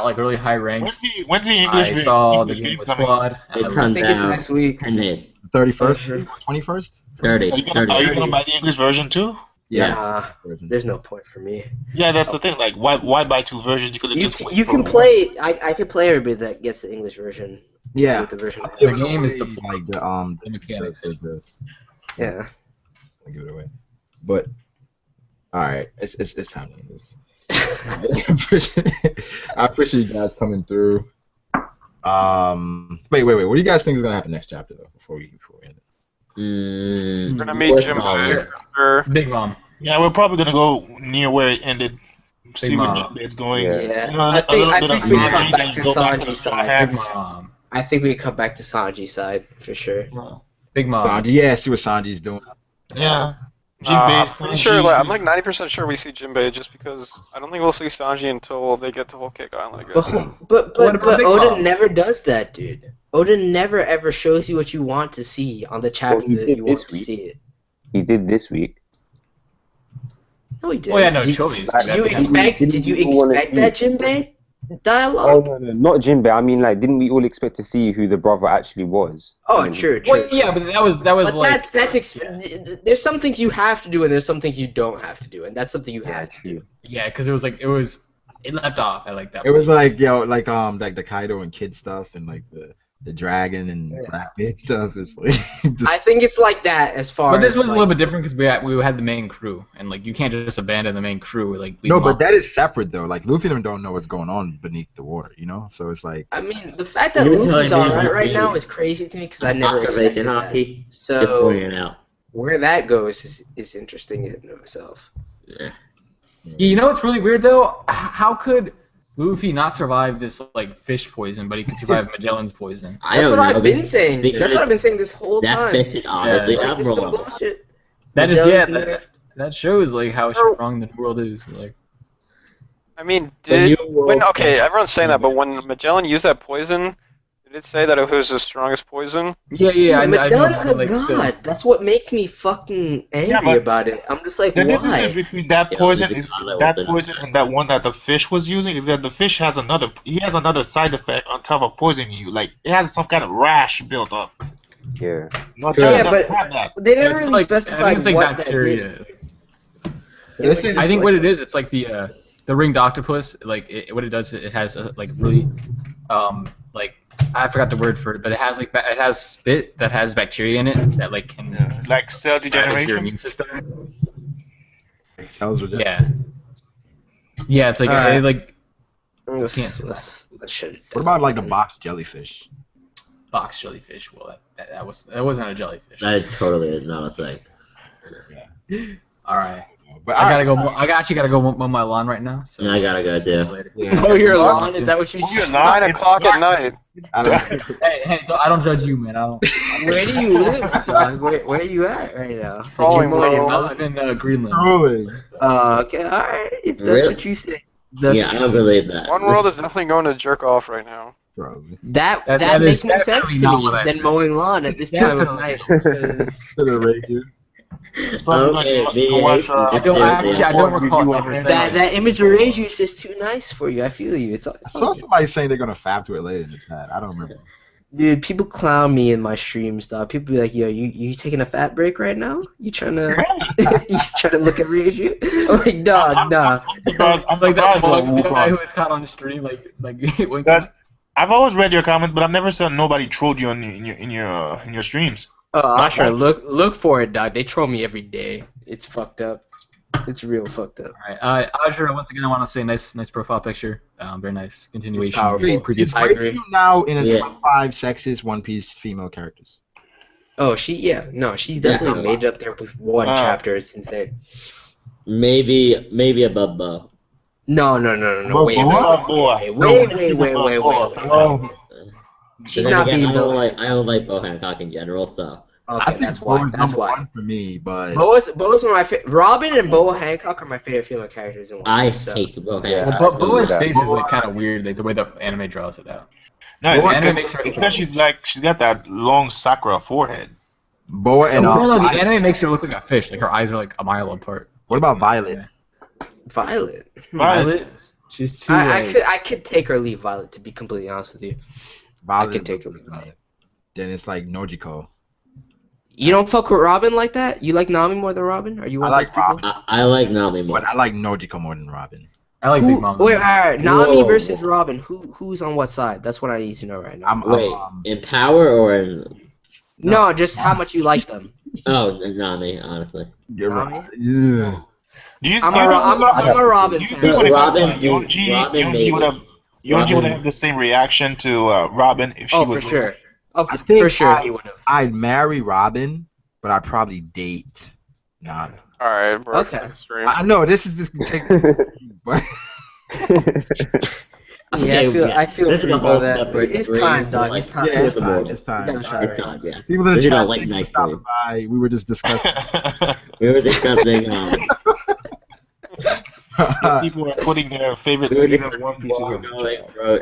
like really high rank. When's the English? I saw the English game with coming? squad. It I comes think it's out next week. 10 days. 31st, 21st. 30. Are you gonna buy the English version too? Yeah. There's no point for me. Yeah, that's the thing. Like, why buy 2 versions? You could have just. You can play. I can play everybody that gets the English version. Yeah. With the version. The game is like the mechanics. Yeah. I'll give it away. But all right, it's time to end this. I appreciate you guys coming through. Wait. What do you guys think is gonna happen next chapter though? Before we end it. We're gonna meet Jimbo. Big Mom. Yeah, we're probably gonna go near where it ended. See where Mom. Jinbei's going. Yeah. You know, I think we come Sanji, back to then go back to the Sanji's Straw side. Hats. Mom. I think we come back to Sanji's side for sure. Big Mom. Sanji, yeah, see what Sanji's doing. Yeah. I'm Jinbei, pretty sure. Sanji. I'm like 90% sure we see Jinbei, just because I don't think we'll see Sanji until they get to Whole Cake Island. I guess. But What about Big Oda Mom? never does that, dude. Oda never ever shows you what you want to see on the chapter he that did you want this to week. see it. He did this week. No, he didn't. Well, yeah, no, did, show me. did you expect? Didn't Did you we all wanna expect see that Jinbei Oh dialogue? no, not Jinbei. I mean, like, didn't we all expect to see who the brother actually was? Oh, I mean, true. Well, yeah, but that was But like. there's some things you have to do and there's some things you don't have to do, and that's something you Yeah, have to true. do. Yeah, because it left off. I like that. It was like like the Kaido and Kid stuff and like the dragon and Blackbeard stuff. It's like just, I think it's like that as far. But this as, was a like, little bit different because we had the main crew, and like you can't just abandon the main crew. Like leave no, them but off. that is separate though. Like Luffy and them don't know what's going on beneath the water, you know. So it's like I mean, the fact that You're Luffy's telling me alright right Luffy now is crazy to me because I never expected Observation that. hockey. Just So pointing it out. where that goes is interesting in and of itself. Yeah. You know what's really weird though? How could Luffy not survive this like fish poison, but he could survive Magellan's poison? I That's don't what know. I've been saying. because That's what I've been saying this whole That time. fish is obviously Yeah. Like, this is some admirable. bullshit. That is Magellan's yeah. nerfed. That shows like how strong the world is. Like I mean, The did new world- okay, everyone's saying that, but when Magellan used that poison, did it say that it was the strongest poison? yeah. I Magellan's know, a like, god. That's what makes me fucking angry but about it. I'm just like, The difference why? between that Yeah, poison we is just gotta that open it. poison and that one that the fish was using is that the fish has another side effect on top of poisoning you. Like it has some kind of rash built up. Yeah. Magellan Yeah, doesn't but- have that. They never it's really like, specified I think it's like what bacteria. that This did. is- I think what it is, it's like the ringed octopus. Like what it does, it has like really, like I forgot the word for it, but it has like it has spit that has bacteria in it that like can Like cell damage your degeneration. immune system. cells reject- Yeah. Yeah, it's like Alright. like Let's shut it What down. about like the box jellyfish? box jellyfish. Well, that wasn't a jellyfish. That totally is not a thing. All right. But I gotta go. I actually gotta go mow my lawn right now. So And I gotta go too. later. Oh, your lawn? Is that what you Oh, your said? lawn? 9 o'clock at night. I don't, Hey, I don't judge you, man. I don't. Where do you live, dog? Where are you at right now? Crawling, Like, you're bro. I live in Greenland. Really? Okay, alright. If that's Really? what you say. That's Yeah, what I you don't say. believe that. One World is definitely going to jerk off right now. Probably. That That makes is more sense to definitely not me what I than said. mowing lawn at this time of night. Because Okay, to watch, I don't recall ever saying that image of Reiju is just too nice for you. I feel you. It's I saw somebody saying they're gonna fab to it later in the chat. I don't remember. dude. People clown me in my streams, dog. People be like, "Yo, you taking a fat break right now? You trying to you trying to look at Reiju?" I'm like, "Dog, nah." I'm Like that surprised that one guy who Wukong. was caught on the stream, like when Guys, I've always read your comments, but I've never said nobody trolled you in your streams. Oh, Not Ashra, once. look for it, dog. They troll me every day. It's fucked up. It's real fucked up. Alright, Ajra, once again, I want to say nice profile picture. Very nice continuation. powerful. of previous Is I agree. Reiju now in a Yeah. top 5 sexist One Piece female characters? Oh, she's definitely made it up there with one chapter. It's insane. Maybe above Bo. No. Wait. She's Then not again, being I don't Bo. like Bo Hancock in general, so. I Okay, think that's why. Bo's That's number why. one for me, but Bo's one of my favorite. Robin and Bo Hancock are my favorite female characters in One I Piece. So. hate Bo Yeah, Hancock. Well, I agree Boa's with that. face is like kind of weird, like the way the anime draws it out. No, Well, it's anime makes her because she's got that long Sakura forehead. Boa and No, the Violet. anime makes her look like a fish. Like her eyes are like a mile apart. What about Violet? Violet. Violet. She's too. I could take or leave Violet, to be completely honest with you. Violet I could take or leave Violet. Then it's like Nojiko. You don't fuck with Robin like that? You like Nami more than Robin? Are you one I of those like people? Robin, I like Nami more. but I like Nojiko more than Robin. I like Big Mom. Wait, alright, Nami Whoa. versus Robin. Who's on what side? That's what I need to know right now. Wait, in power or in? No, just how much you like them. Oh, Nami, honestly. You're Nami? right. Yeah. Do you I'm think a Robin do you fan. think when it comes to Robin Yonji would have Robin- have the same reaction to Robin if she Oh, was for sure. Oh, I think for sure he would have. I'd marry Robin, but I'd probably date Nami. All right, bro. Okay. I know this take. But Yeah, I feel this is free a whole about that. separate It's stream time, for, dog. like, It's time. yeah, it's the time. world. It's time. You gotta It's time, yeah. People in the This is chat not like thank you for nice stopping food. by. We were just discussing. We were discussing. people are putting their favorite we were One discussing Pieces on the Borgo, chat. bro,